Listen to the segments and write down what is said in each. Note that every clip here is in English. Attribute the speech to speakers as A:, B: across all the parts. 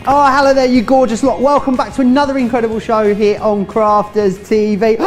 A: Oh, hello there, you gorgeous lot. Welcome back to another incredible show here on Crafters TV.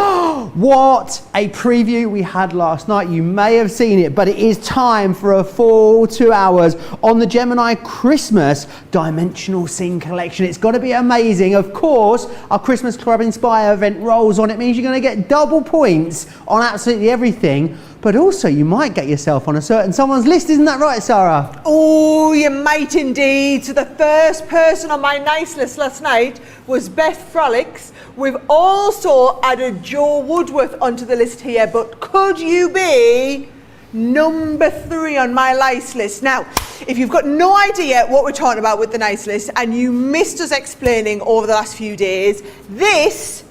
A: What a preview we had last night. You may have seen it, but it is time for a full 2 hours on the Gemini Christmas Dimensional Scene Collection. It's got to be amazing. Of course, our Christmas Club Inspire event rolls on. It means you're going to get double points on absolutely everything. But also, you might get yourself on a certain someone's list, isn't that right, Sarah?
B: Oh, you might indeed. So the first person on my nice list last night was Beth Frolics. We've also added Joe Woodworth onto the list here, but could you be number 3 on my nice list? Now, if you've got no idea what we're talking about with the nice list and you missed us explaining over the last few days, this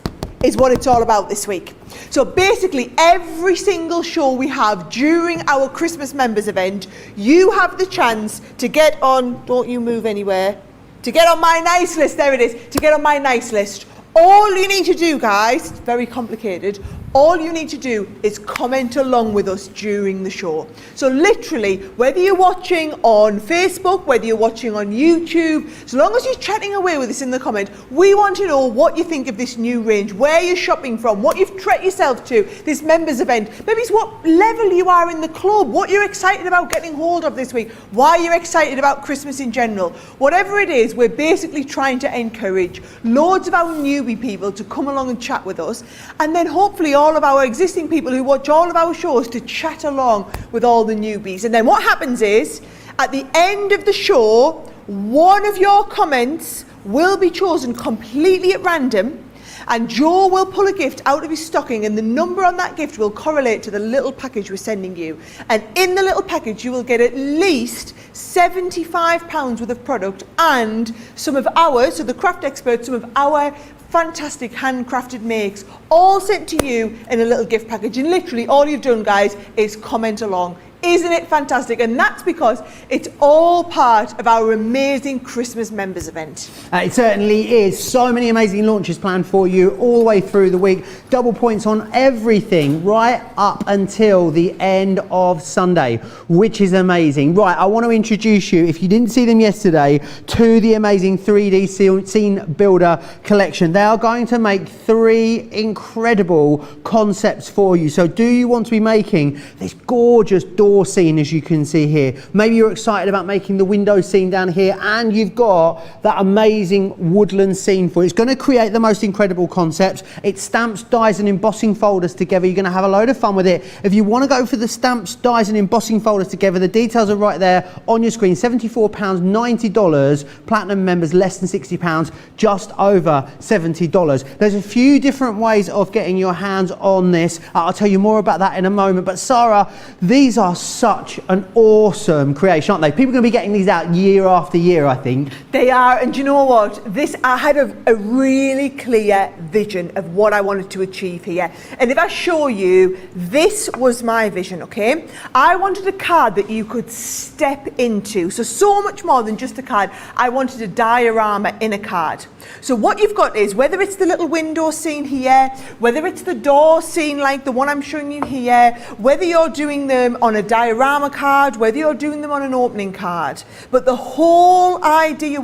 B: is what it's all about this week. So basically, every single show we have during our Christmas members event, you have the chance to get on, don't you move anywhere, to get on my nice list, there it is, to get on my nice list. All you need to do, guys, it's very complicated, all you need to do is comment along with us during the show. So literally, whether you're watching on Facebook, whether you're watching on YouTube, as long as you're chatting away with us in the comment, we want to know what you think of this new range, where you're shopping from, what you've treated yourself to, this members event. Maybe it's what level you are in the club, what you're excited about getting hold of this week, why you're excited about Christmas in general. Whatever it is, we're basically trying to encourage loads of our newbie people to come along and chat with us, and then hopefully all of our existing people who watch all of our shows to chat along with all the newbies. And then what happens is, at the end of the show, one of your comments will be chosen completely at random, and Joe will pull a gift out of his stocking, and the number on that gift will correlate to the little package we're sending you. And in the little package, you will get at least £75 worth of product and some of ours, so the craft experts, some of our fantastic handcrafted makes, all sent to you in a little gift package. And literally all you've done, guys, is comment along. Isn't it fantastic? And that's because it's all part of our amazing Christmas members event.
A: It certainly is. So many amazing launches planned for you all the way through the week. Double points on everything right up until the end of Sunday, which is amazing. Right, I want to introduce you, if you didn't see them yesterday, to the amazing 3D Scene Builder collection. They are going to make 3 incredible concepts for you. So do you want to be making this gorgeous door scene, as you can see here? Maybe you're excited about making the window scene down here, and you've got that amazing woodland scene for it. It's going to create the most incredible concepts. It stamps, dies and embossing folders together. You're going to have a load of fun with it. If you want to go for the stamps, dies and embossing folders together, the details are right there on your screen. £74, $90. Platinum members less than £60, just over $70. There's a few different ways of getting your hands on this. I'll tell you more about that in a moment. But Sarah, these are such an awesome creation, aren't they? People are going to be getting these out year after year, I think.
B: They are, and do you know what? I had a really clear vision of what I wanted to achieve here. And if I show you, this was my vision, okay? I wanted a card that you could step into. So much more than just a card. I wanted a diorama in a card. So what you've got is, whether it's the little window scene here, whether it's the door scene like the one I'm showing you here, whether you're doing them on a diorama card, whether you're doing them on an opening card. But the whole idea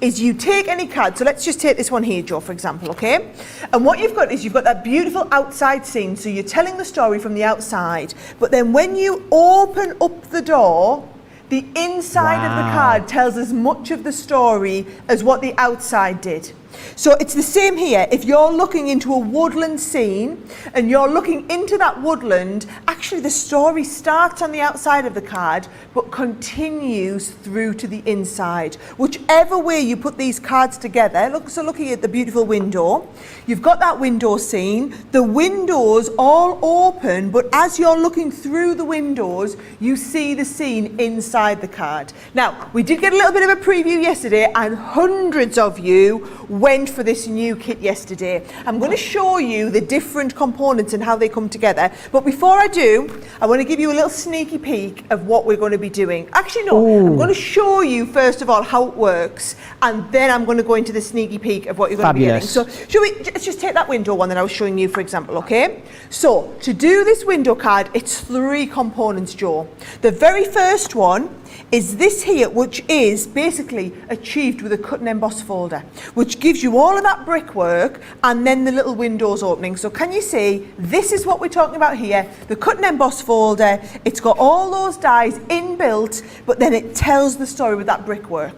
B: is you take any card, so let's just take this one here, Joe, for example, okay? And what you've got is, you've got that beautiful outside scene, so you're telling the story from the outside, but then when you open up the door, the inside of the card tells as much of the story as what the outside did. So it's the same here. If you're looking into a woodland scene and you're looking into that woodland, actually the story starts on the outside of the card but continues through to the inside. Whichever way you put these cards together, so looking at the beautiful window, you've got that window scene, the windows all open, but as you're looking through the windows, you see the scene inside the card. Now, we did get a little bit of a preview yesterday, and hundreds of you went for this new kit yesterday. I'm going to show you the different components and how they come together. But before I do, I want to give you a little sneaky peek of what we're going to be doing. Actually, no, I'm going to show you first of all how it works, and then I'm going to go into the sneaky peek of what you're going to be getting. So let's just take that window one that I was showing you, for example, okay? So to do this window card, it's 3 components, Joe. The very first one is this here, which is basically achieved with a cut and emboss folder, which gives you all of that brickwork and then the little windows opening. So can you see, this is what we're talking about here, the cut and emboss folder. It's got all those dies inbuilt, but then it tells the story with that brickwork.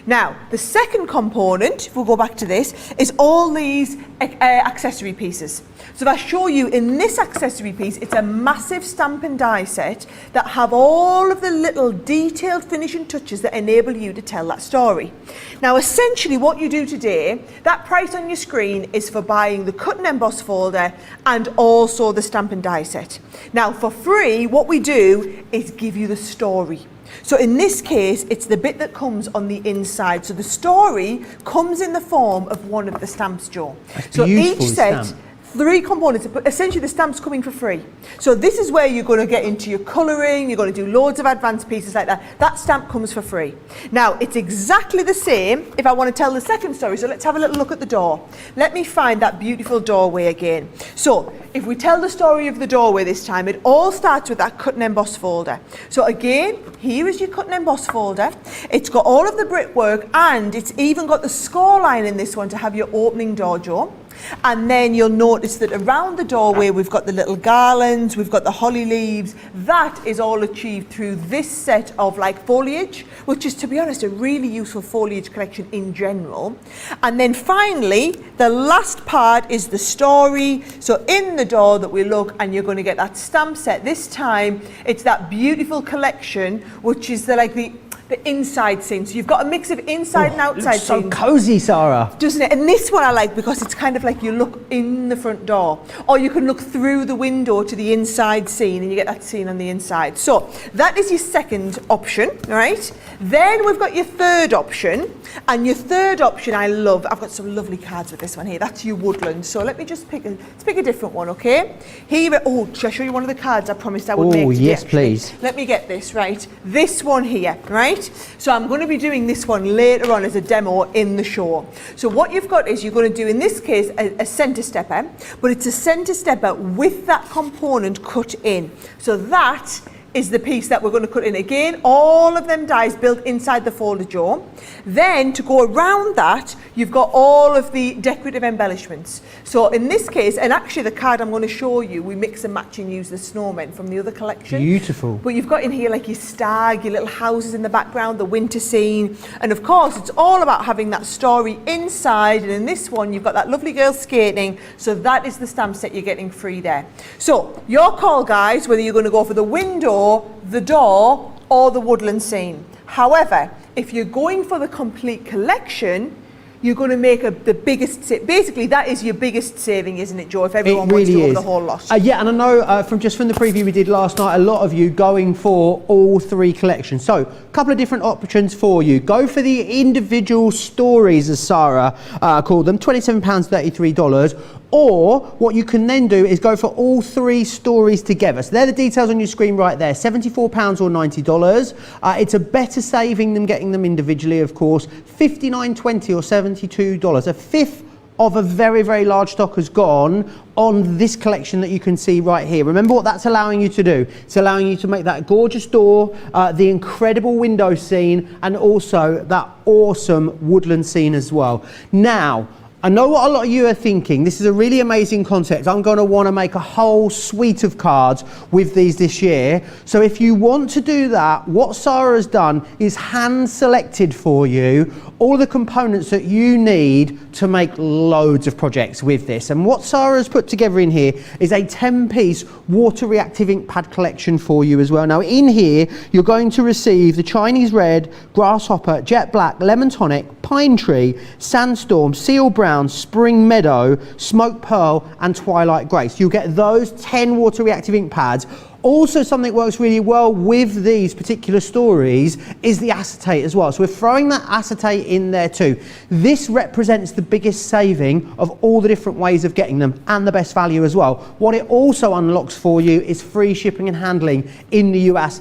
B: Now, the second component, if we'll go back to this, is all these accessory pieces. So if I show you in this accessory piece, it's a massive stamp and die set that have all of the little detailed finishing touches that enable you to tell that story. Now, essentially what you do today, that price on your screen is for buying the cut and emboss folder and also the stamp and die set. Now, for free, what we do is give you the story. So in this case, it's the bit that comes on the inside. So the story comes in the form of one of the stamps, Joe. So each set, stamp. 3 components, but essentially the stamp's coming for free. So this is where you're going to get into your colouring, you're going to do loads of advanced pieces like that. That stamp comes for free. Now, it's exactly the same if I want to tell the second story. So let's have a little look at the door. Let me find that beautiful doorway again. So if we tell the story of the doorway this time, it all starts with that cut and emboss folder. So again, here is your cut and emboss folder. It's got all of the brickwork and it's even got the score line in this one to have your opening door, Joe. And then you'll notice that around the doorway we've got the little garlands, we've got the holly leaves. That is all achieved through this set of like foliage, which is, to be honest, a really useful foliage collection in general. And then finally, the last part is the story. So in the door that we look, and you're going to get that stamp set. This time it's that beautiful collection, which is the inside scene. So you've got a mix of inside and outside
A: so
B: scenes.
A: cozy, Sarah.
B: Doesn't it? And this one I like because it's kind of like you look in the front door, or you can look through the window to the inside scene and you get that scene on the inside. So that is your second option, right? Then we've got your third option, and your third option I love. I've got some lovely cards with this one here. That's your woodland. So let me just pick a different one, okay? Here, shall I show you one of the cards I promised I would make today?
A: Yes, please.
B: Let me get this, right? This one here, right? So I'm going to be doing this one later on as a demo in the show. So what you've got is you're going to do, in this case, a centre stepper, but it's a centre stepper with that component cut in. So that is the piece that we're going to cut in. Again, all of them dies built inside the folder, Joe. Then to go around that, you've got all of the decorative embellishments. So in this case, and actually the card I'm going to show you, we mix and match and use the snowmen from the other collection.
A: Beautiful.
B: But you've got in here like your stag, your little houses in the background, the winter scene. And of course, it's all about having that story inside. And in this one, you've got that lovely girl skating. So that is the stamp set you're getting free there. So your call, guys, whether you're going to go for the window, the door, or the woodland scene. However, if you're going for the complete collection, you're going to make the biggest, basically that is your biggest saving, isn't it, Joe, if everyone wants to go for the whole lot?
A: Yeah, and I know from the preview we did last night, a lot of you going for all 3 collections. So a couple of different options for you. Go for the individual stories, as Sarah called them, £27, $33. Or what you can then do is go for all 3 stories together. So they're the details on your screen right there, £74 or $90. It's a better saving than getting them individually, of course. $59.20 or $72. A fifth of a very, very large stock has gone on this collection that you can see right here. Remember what that's allowing you to do. It's allowing you to make that gorgeous door, the incredible window scene, and also that awesome woodland scene as well. Now, I know what a lot of you are thinking. This is a really amazing concept. I'm going to want to make a whole suite of cards with these this year. So if you want to do that, what Sarah has done is hand selected for you all the components that you need to make loads of projects with this. And what Sarah has put together in here is a 10-piece water reactive ink pad collection for you as well. Now in here, you're going to receive the Chinese red, grasshopper, jet black, lemon tonic, pine tree, sandstorm, seal brown, spring meadow, smoke pearl, and twilight grey. So you'll get those 10 water reactive ink pads. Also, something that works really well with these particular stories is the acetate as well. So we're throwing that acetate in there too. This represents the biggest saving of all the different ways of getting them and the best value as well. What it also unlocks for you is free shipping and handling in the US,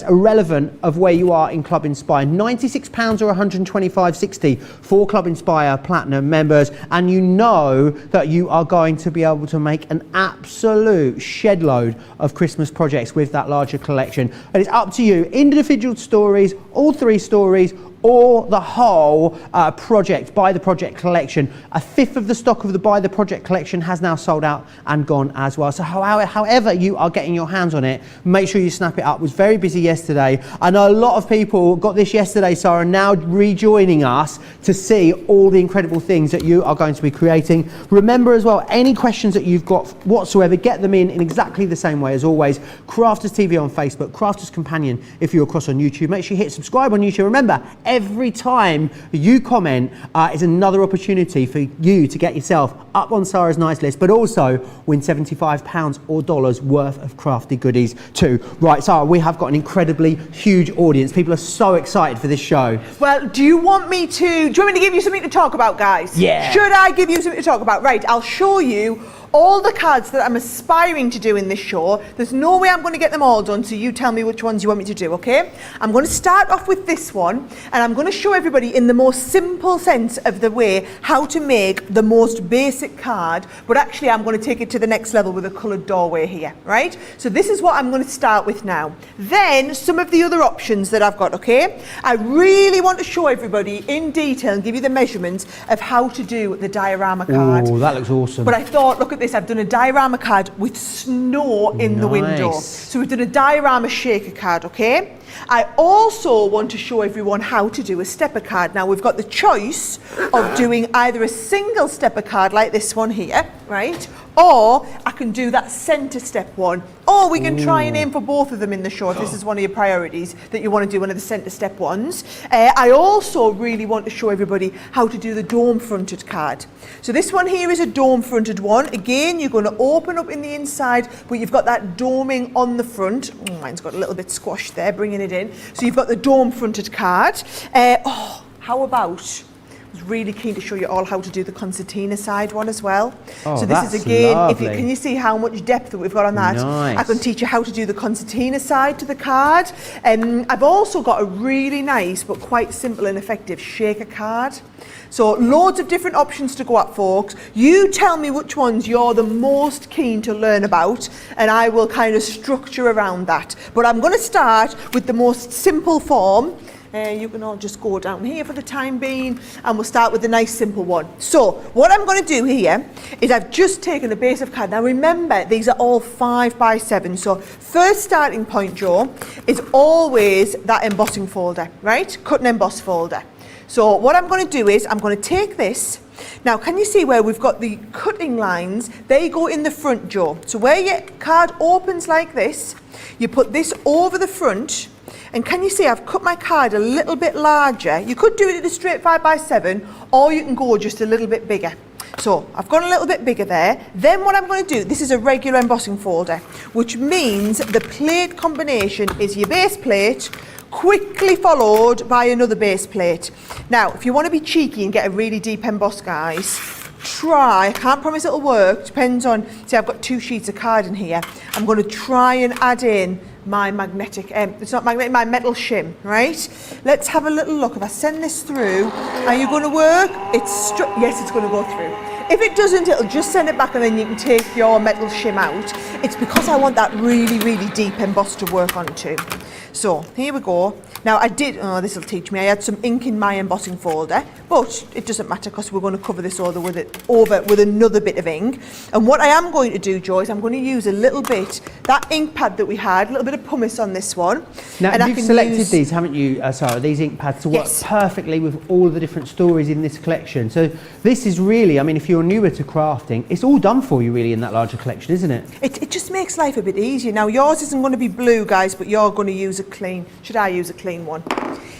A: irrelevant of where you are in Club Inspire. £96 or $125.60 for Club Inspire Platinum members, and you know that you are going to be able to make an absolute shed load of of Christmas projects with that larger collection. And it's up to you, individual stories, all 3 stories, or the whole project, Buy the Project collection. A fifth of the stock of the Buy the Project collection has now sold out and gone as well. So however you are getting your hands on it, make sure you snap it up. It was very busy yesterday. I know a lot of people got this yesterday, Sarah, now rejoining us to see all the incredible things that you are going to be creating. Remember as well, any questions that you've got whatsoever, get them in exactly the same way as always. Crafters TV on Facebook, Crafters Companion if you're across on YouTube. Make sure you hit subscribe on YouTube. Remember, every time you comment is another opportunity for you to get yourself up on Sarah's nice list, but also win £75 or dollars worth of crafty goodies too. Right, Sarah, we have got an incredibly huge audience. People are so excited for this show.
B: Well, do you want me to give you something to talk about, guys?
A: Yeah.
B: Should I give you something to talk about? Right, I'll show you all the cards that I'm aspiring to do in this show. There's no way I'm going to get them all done, so you tell me which ones you want me to do, okay? I'm going to start off with this one, and I'm going to show everybody in the most simple sense of the way how to make the most basic card, but actually I'm going to take it to the next level with a coloured doorway here, right? So this is what I'm going to start with now. Then some of the other options that I've got, okay? I really want to show everybody in detail and give you the measurements of how to do the diorama card.
A: Oh, that looks awesome.
B: But I thought, look at this, I've done a diorama card with snow in the window. So we've done a diorama shaker card, okay? I also want to show everyone how to do a stepper card. Now we've got the choice of doing either a single stepper card like this one here, right? Or I can do that centre step one. Or we can try and aim for both of them in the show if this is one of your priorities, that you want to do one of the centre step ones. I also really want to show everybody how to do the dome fronted card. So this one here is a dome fronted one. Again, you're going to open up in the inside, but you've got that doming on the front. Mine's got a little bit squashed there, bringing it in. So you've got the dome fronted card. How about, I was really keen to show you all how to do the concertina side one as well.
A: Oh,
B: so this is
A: that's
B: again,
A: lovely.
B: can you see how much depth that we've got on that?
A: Nice.
B: I can teach you how to do the concertina side to the card. I've also got a really nice but quite simple and effective shaker card. So loads of different options to go at, folks. You tell me which ones you're the most keen to learn about, and I will kind of structure around that. But I'm going to start with the most simple form. You can all just go down here for the time being, and we'll start with the nice simple one. So what I'm going to do here is I've just taken a base of card. Now remember, these are all 5 by 7. So first starting point, Joe, is always that embossing folder, right? Cut and emboss folder. So what I'm going to do is I'm going to take this. Now, can you see where we've got the cutting lines? They go in the front, Joe. So where your card opens like this, you put this over the front. And can you see I've cut my card a little bit larger? You could do it in a straight 5 by 7, or you can go just a little bit bigger. So I've gone a little bit bigger there. Then what I'm going to do, this is a regular embossing folder, which means the plate combination is your base plate, quickly followed by another base plate. Now, if you want to be cheeky and get a really deep emboss, guys, try, I can't promise it'll work, depends on, see I've got 2 sheets of card in here. I'm going to try and add in my magnetic, it's not magnetic, my metal shim, right? Let's have a little look. If I send this through, are you going to work? Yes, it's going to go through. If it doesn't, it'll just send it back and then you can take your metal shim out. It's because I want that really, really deep emboss to work onto. So here we go. Now I did, this will teach me, I had some ink in my embossing folder, but it doesn't matter because we're going to cover this over with another bit of ink. And what I am going to do, Joe, is I'm going to use a little bit, that ink pad that we had, a little bit of pumice on this one.
A: Now you've selected these, haven't you, Sarah, these ink pads to work perfectly with all of the different stories in this collection. So this is really, I mean, if you're newer to crafting, it's all done for you really in that larger collection, isn't it?
B: It just makes life a bit easier. Now yours isn't going to be blue, guys, but you're going to use a clean, should I use a clean one?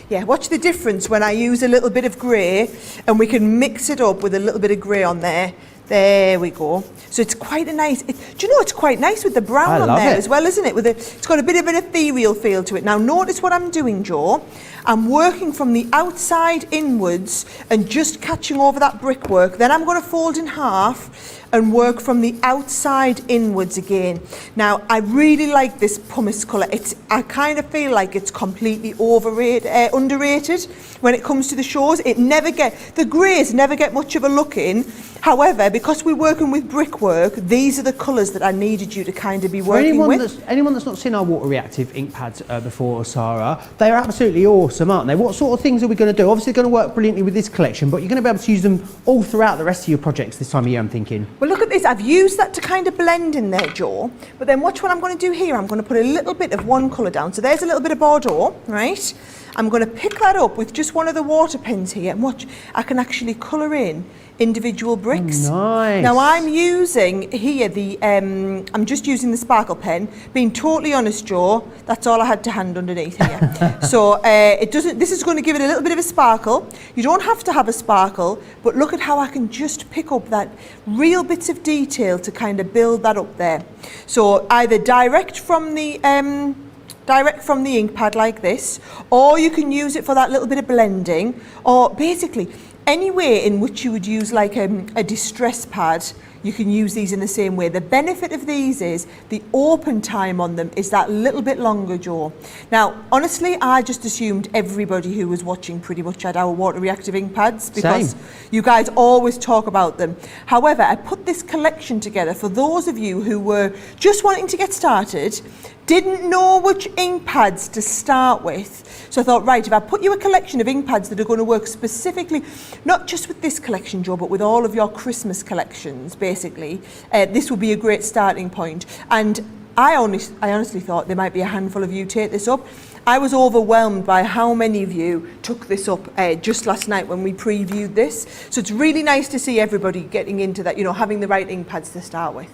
B: Yeah, watch the difference when I use a little bit of grey and we can mix it up with a little bit of grey on there. There we go. So it's quite a nice, do you know it's quite nice with the brown on there as well, isn't it? It's got a bit of an ethereal feel to it. Now notice what I'm doing, Joe. I'm working from the outside inwards and just catching over that brickwork. Then I'm going to fold in half and work from the outside inwards again. Now, I really like this pumice colour. I kind of feel like it's completely underrated when it comes to the shores. The greys never get much of a look in. However, because we're working with brickwork, these are the colours that I needed you to kind of be working with.
A: Anyone that's not seen our water reactive ink pads before, Sarah, they are absolutely awesome, aren't they? What sort of things are we going to do? Obviously, they're going to work brilliantly with this collection, but you're going to be able to use them all throughout the rest of your projects this time of year, I'm thinking.
B: Well, look at this. I've used that to kind of blend in there, Jo. But then watch what I'm going to do here. I'm going to put a little bit of one colour down. So there's a little bit of Bordeaux, right? I'm going to pick that up with just one of the water pens here, and watch, I can actually colour in individual bricks.
A: Nice.
B: Now I'm using here I'm just using the sparkle pen. Being totally honest, Jo, that's all I had to hand underneath here. So this is going to give it a little bit of a sparkle. You don't have to have a sparkle, but look at how I can just pick up that real bits of detail to kind of build that up there. So either direct from the ink pad like this, or you can use it for that little bit of blending, or basically any way in which you would use like a distress pad. You can use these in the same way. The benefit of these is the open time on them is that little bit longer, Jo. Now, honestly, I just assumed everybody who was watching pretty much had our water reactive ink pads because you guys always talk about them. However, I put this collection together for those of you who were just wanting to get started, didn't know which ink pads to start with. So I thought, right, if I put you a collection of ink pads that are going to work specifically, not just with this collection, Jo, but with all of your Christmas collections, basically, this would be a great starting point. And I honestly thought there might be a handful of you take this up. I was overwhelmed by how many of you took this up just last night when we previewed this. So it's really nice to see everybody getting into that, having the right ink pads to start with.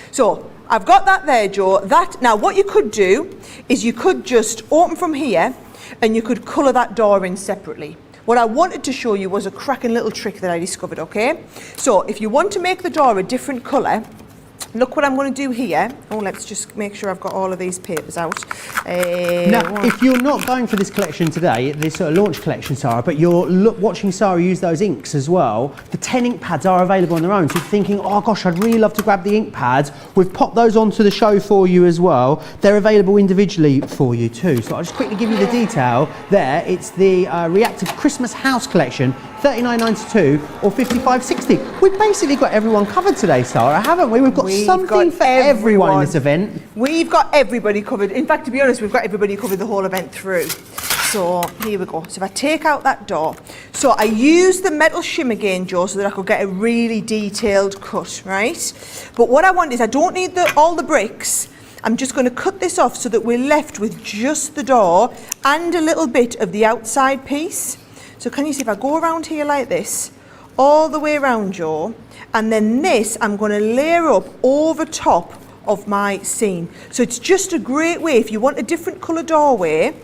B: So I've got that there, Jo. Now what you could do is you could just open from here and you could colour that door in separately. What I wanted to show you was a cracking little trick that I discovered, okay? So if you want to make the door a different colour, look what I'm going to do here. Oh, let's just make sure I've got all of these papers out.
A: Now, if you're not going for this collection today, this sort of launch collection, Sarah, but you're watching Sarah use those inks as well, the 10 ink pads are available on their own. So you're thinking, oh gosh, I'd really love to grab the ink pads. We've popped those onto the show for you as well. They're available individually for you too. So I'll just quickly give you the detail there. It's the Reactive Christmas House Collection, $39.92 or $55.60. We've basically got everyone covered today, Sarah, haven't we? We've got something for everyone in this event.
B: We've got everybody covered. In fact, to be honest, we've got everybody covered the whole event through. So here we go. So if I take out that door, so I used the metal shim again, Jo, so that I could get a really detailed cut, right? But what I want is I don't need all the bricks. I'm just going to cut this off so that we're left with just the door and a little bit of the outside piece. So can you see if I go around here like this, all the way around, Jo, and then this I'm going to layer up over top of my scene. So it's just a great way if you want a different colour doorway.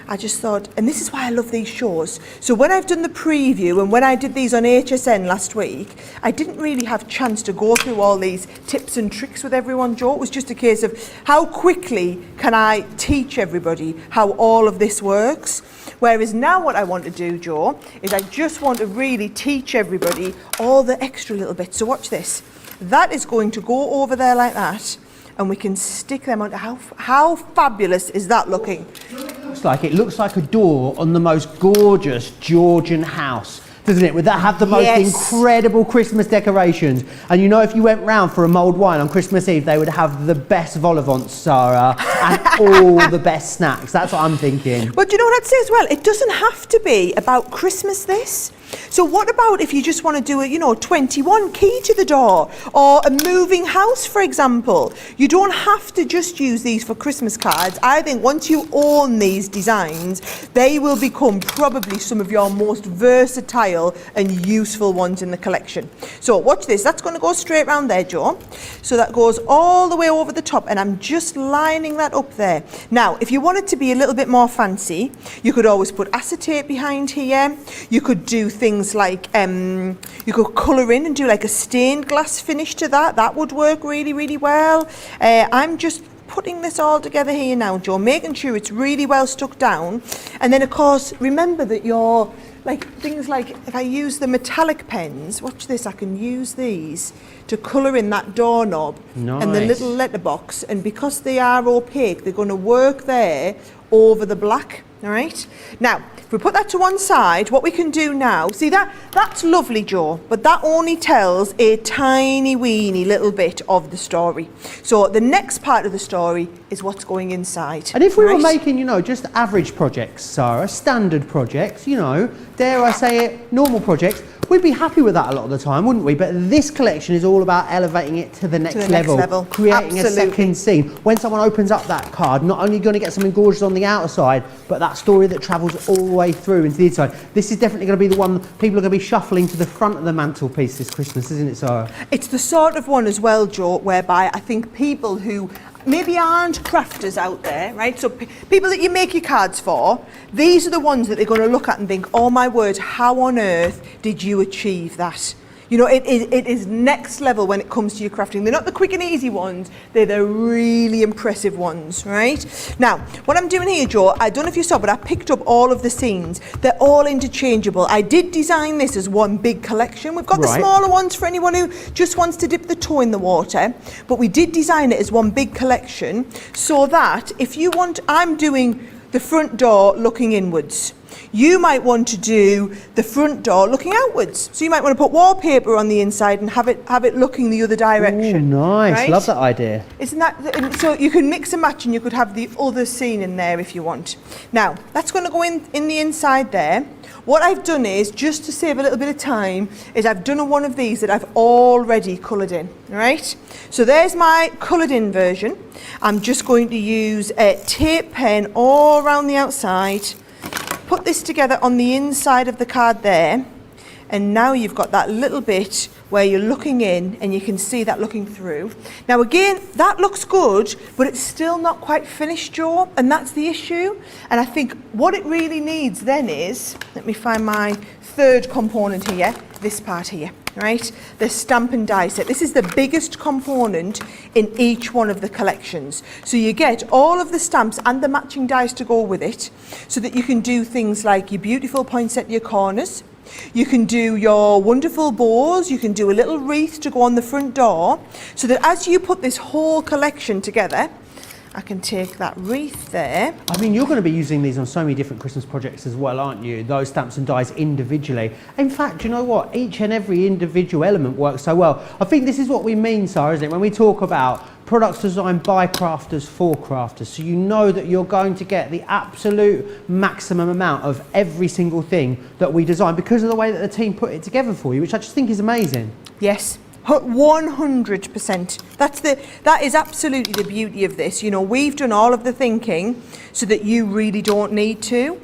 B: I just thought, and this is why I love these shows. So when I've done the preview and when I did these on HSN last week, I didn't really have a chance to go through all these tips and tricks with everyone, Jo. It was just a case of how quickly can I teach everybody how all of this works. Whereas now what I want to do, Jo, is I just want to really teach everybody all the extra little bits. So watch this. That is going to go over there like that, and we can stick them on. How fabulous is that looking?
A: It looks like a door on the most gorgeous Georgian house, doesn't it? Would that have the most incredible Christmas decorations? And if you went round for a mulled wine on Christmas Eve, they would have the best vol au vents, Sarah, and all the best snacks. That's what I'm thinking.
B: But do you know what I'd say as well? It doesn't have to be about Christmas, this. So what about if you just want to do a 21 key to the door, or a moving house, for example? You don't have to just use these for Christmas cards. I think once you own these designs, they will become probably some of your most versatile and useful ones in the collection. So watch this. That's going to go straight around there, Jo. So that goes all the way over the top, and I'm just lining that up there. Now, if you want it to be a little bit more fancy, you could always put acetate behind here. You could do things like you could colour in and do like a stained glass finish to that. That would work really, really well. I'm just putting this all together here now, Jo, making sure it's really well stuck down. And then, of course, remember that your, like, things like, if I use the metallic pens, watch this, I can use these to colour in that doorknob and the little letterbox. And because they are opaque, they're going to work there over the black. All right, now if we put that to one side, what we can do now, see that's lovely, Jo, but that only tells a tiny weeny little bit of the story. So the next part of the story is what's going inside.
A: And if we were making, you know, just average projects, Sarah, standard projects, you know, dare I say it, normal projects, we'd be happy with that a lot of the time, wouldn't we? But this collection is all about elevating it to the next level, creating a second scene. When someone opens up that card, not only going to get something gorgeous on the outside, but that story that travels all the way through into the inside. This is definitely going to be the one people are going to be shuffling to the front of the mantelpiece this Christmas, isn't it, Sarah?
B: It's the sort of one as well, Jo, whereby I think people who maybe aren't crafters out there, right? So people that you make your cards for, these are the ones that they're going to look at and think, oh my word, how on earth did you achieve that? You know, it is next level when it comes to your crafting. They're not the quick and easy ones, they're the really impressive ones, right? Now, what I'm doing here, Jo, I don't know if you saw, but I picked up all of the scenes. They're all interchangeable. I did design this as one big collection. We've got the smaller ones for anyone who just wants to dip the toe in the water, but we did design it as one big collection so that if you want, I'm doing the front door looking inwards. You might want to do the front door looking outwards. So you might want to put wallpaper on the inside and have it looking the other direction.
A: Oh, nice.
B: Right?
A: Love that idea.
B: Isn't that, so you can mix and match and you could have the other scene in there if you want. Now, that's going to go in the inside there. What I've done is, just to save a little bit of time, is I've done one of these that I've already coloured in, right? So there's my coloured in version. I'm just going to use a tape pen all around the outside. Put this together on the inside of the card there, and now you've got that little bit where you're looking in and you can see that looking through. Now again, that looks good, but it's still not quite finished, Jo, and that's the issue. And I think what it really needs then is, let me find my third component here, this part here, right? The stamp and die set. This is the biggest component in each one of the collections. So you get all of the stamps and the matching dies to go with it, so that you can do things like your beautiful poinsettia at your corners. You can do your wonderful bows, you can do a little wreath to go on the front door, so that as you put this whole collection together, I can take that wreath there.
A: I mean, you're going to be using these on so many different Christmas projects as well, aren't you? Those stamps and dies individually. In fact, you know what? Each and every individual element works so well. I think this is what we mean, Sarah, isn't it? When we talk about products designed by crafters for crafters. So you know that you're going to get the absolute maximum amount of every single thing that we design because of the way that the team put it together for you, which I just think is amazing.
B: Yes. 100%. That is absolutely the beauty of this. You know, we've done all of the thinking so that you really don't need to.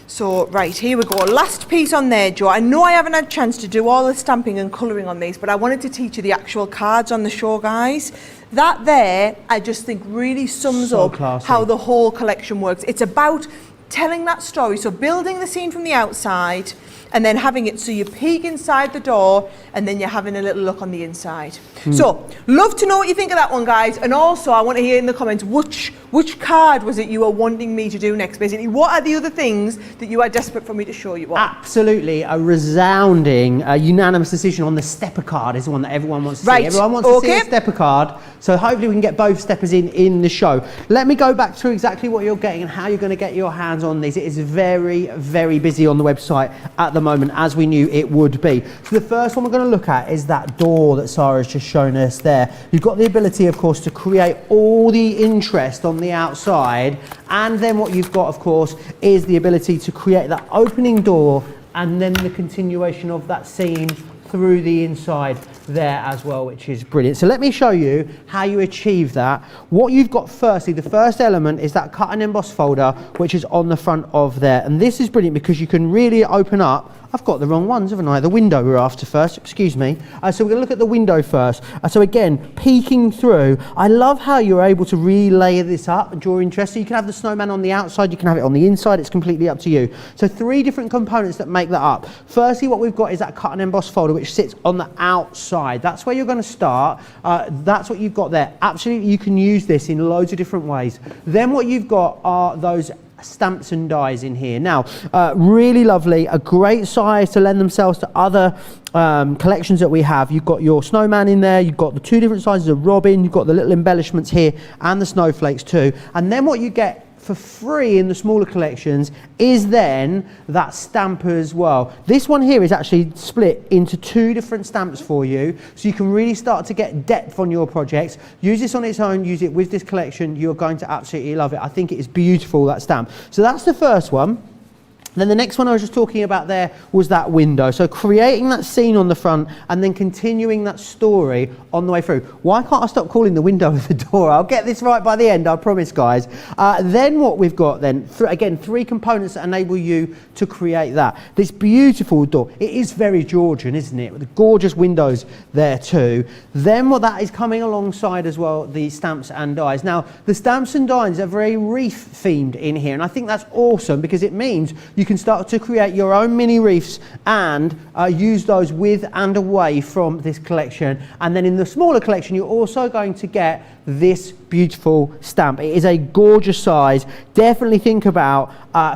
B: So, right, here we go. Last piece on there, Jo. I know I haven't had a chance to do all the stamping and colouring on these, but I wanted to teach you the actual cards on the show, guys. That there, I just think really sums up classy. How the whole collection works. It's about telling that story. So building the scene from the outside, and then having it so you peek inside the door and then you're having a little look on the inside. So, love to know what you think of that one, guys. And also, I want to hear in the comments, which card was it you were wanting me to do next? Basically, what are the other things that you are desperate for me to show you on?
A: Absolutely, a resounding, unanimous decision on the stepper card is the one that everyone wants to see. Everyone wants to see a stepper card, so hopefully we can get both steppers in the show. Let me go back through exactly what you're getting and how you're going to get your hands on these. It is very, very busy on the website at the moment, as we knew it would be. So the first one we're going to look at is that door that Sarah's just shown us there. You've got the ability, of course, to create all the interest on the outside, and then what you've got, of course, is the ability to create that opening door and then the continuation of that scene through the inside there as well, which is brilliant. So let me show you how you achieve that. What you've got firstly, the first element is that cut and emboss folder, which is on the front of there. And this is brilliant because you can really open up I've got the wrong ones, haven't I? The window we're after first, excuse me. So we're going to look at the window first. So again, peeking through, I love how you're able to relayer this up and draw interest. So you can have the snowman on the outside, you can have it on the inside, it's completely up to you. So 3 different components that make that up. Firstly, what we've got is that cut and emboss folder which sits on the outside. That's where you're going to start. That's what you've got there. Absolutely, you can use this in loads of different ways. Then what you've got are those stamps and dies in here. Now, really lovely, a great size to lend themselves to other collections that we have. You've got your snowman in there, you've got the 2 different sizes of robin, you've got the little embellishments here and the snowflakes too. And then what you get for free in the smaller collections is then that stamp as well. This one here is actually split into 2 different stamps for you, so you can really start to get depth on your projects. Use this on its own, use it with this collection, you're going to absolutely love it. I think it is beautiful, that stamp. So that's the first one. Then the next one I was just talking about there was that window. So creating that scene on the front and then continuing that story on the way through. Why can't I stop calling the window the door? I'll get this right by the end, I promise, guys. Then what we've got then, again, 3 components that enable you to create that. This beautiful door. It is very Georgian, isn't it? With the gorgeous windows there too. Then what that is coming alongside as well, the stamps and dies. Now, the stamps and dies are very reef themed in here, and I think that's awesome because it means you can start to create your own mini reefs and use those with and away from this collection. And then in the smaller collection, you're also going to get this beautiful stamp. It is a gorgeous size. Definitely think about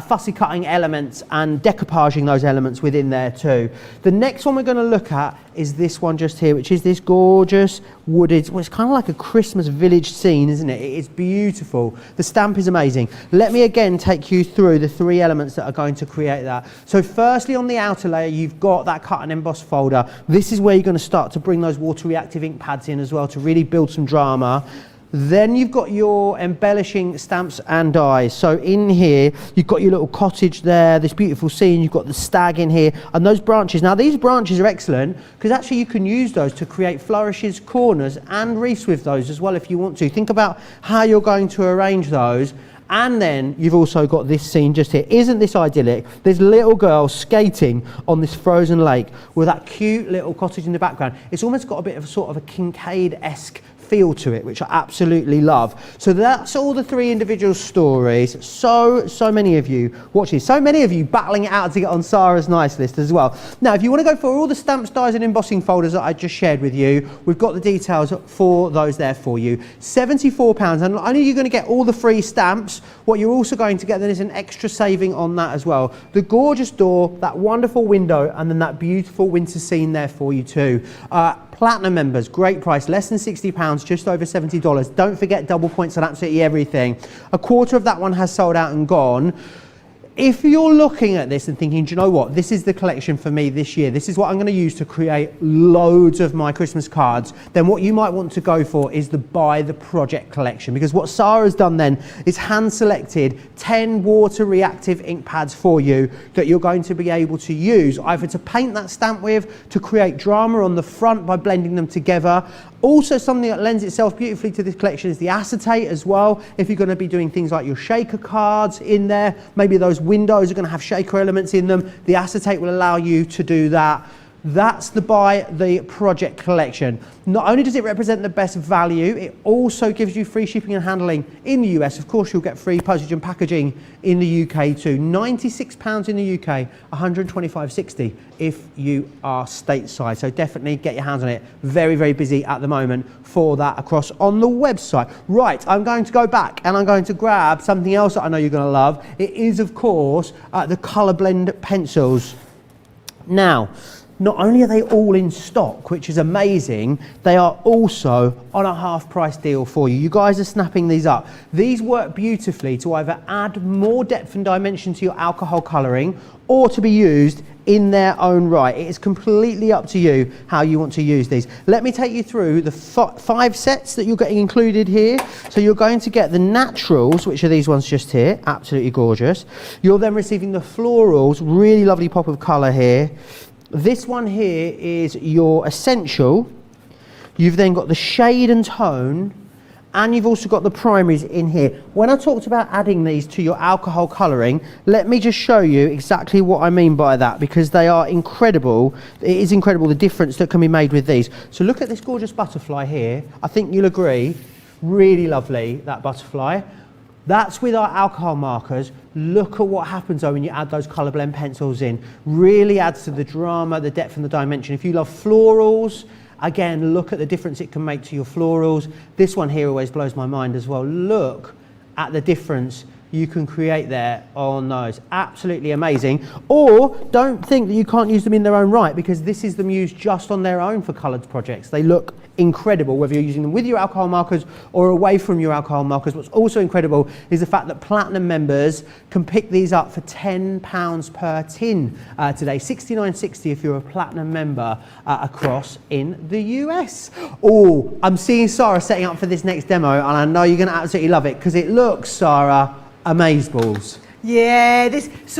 A: fussy cutting elements and decoupaging those elements within there too. The next one we're going to look at is this one just here, which is this gorgeous wooded, well, it's kind of like a Christmas village scene, isn't it? It is beautiful. The stamp is amazing. Let me again take you through the 3 elements that are going to create that. So firstly, on the outer layer, you've got that cut and emboss folder. This is where you're going to start to bring those water reactive ink pads in as well to really build some drama. Then you've got your embellishing stamps and dies. So in here, you've got your little cottage there, this beautiful scene, you've got the stag in here, and those branches. Now these branches are excellent because actually you can use those to create flourishes, corners, and wreaths with those as well if you want to. Think about how you're going to arrange those. And then you've also got this scene just here. Isn't this idyllic? There's little girls skating on this frozen lake with that cute little cottage in the background. It's almost got a bit of a sort of a Kincaid-esque feel to it, which I absolutely love. So that's all the 3 individual stories. So many of you watching, so many of you battling it out to get on Sara's nice list as well. Now, if you want to go for all the stamps, dies and embossing folders that I just shared with you, we've got the details for those there for you. £74, and not only are you going to get all the free stamps, what you're also going to get then is an extra saving on that as well. The gorgeous door, that wonderful window, and then that beautiful winter scene there for you too. Platinum members, great price, less than £60, just over $70. Don't forget double points on absolutely everything. A quarter of that one has sold out and gone. If you're looking at this and thinking, do you know what, this is the collection for me this year, this is what I'm going to use to create loads of my Christmas cards, then what you might want to go for is the Buy the Project collection, because what Sara's done then is hand selected 10 water reactive ink pads for you that you're going to be able to use either to paint that stamp with, to create drama on the front by blending them together. Also, something that lends itself beautifully to this collection is the acetate as well. If you're going to be doing things like your shaker cards in there, maybe those windows are going to have shaker elements in them, the acetate will allow you to do that. That's the Buy the Project collection. Not only does it represent the best value, it also gives you free shipping and handling in the US. Of course, you'll get free postage and packaging in the UK too. £96 in the UK, £125.60 if you are stateside. So definitely get your hands on it. Very, very busy at the moment for that across on the website. Right, I'm going to go back and I'm going to grab something else that I know you're going to love. It is, of course, the colour blend pencils. Now, not only are they all in stock, which is amazing, they are also on a half price deal for you. You guys are snapping these up. These work beautifully to either add more depth and dimension to your alcohol colouring or to be used in their own right. It is completely up to you how you want to use these. Let me take you through the 5 sets that you're getting included here. So you're going to get the naturals, which are these ones just here, absolutely gorgeous. You're then receiving the florals, really lovely pop of colour here. This one here is your essential. You've then got the shade and tone, and you've also got the primaries in here. When I talked about adding these to your alcohol colouring, let me just show you exactly what I mean by that, because they are incredible. It is incredible the difference that can be made with these. So look at this gorgeous butterfly here. I think you'll agree, really lovely, that butterfly. That's with our alcohol markers. Look at what happens though when you add those colour blend pencils in. Really adds to the drama, the depth and the dimension. If you love florals, again, look at the difference it can make to your florals. This one here always blows my mind as well. Look at the difference you can create there on those. Absolutely amazing. Or don't think that you can't use them in their own right, because this is them used just on their own for coloured projects. They look incredible, whether you're using them with your alcohol markers or away from your alcohol markers. What's also incredible is the fact that Platinum members can pick these up for £10 per tin today, $69.60 if you're a Platinum member across in the US. Oh, I'm seeing Sarah setting up for this next demo, and I know you're going to absolutely love it, because it looks, Sarah, amazeballs.
B: Yeah, this is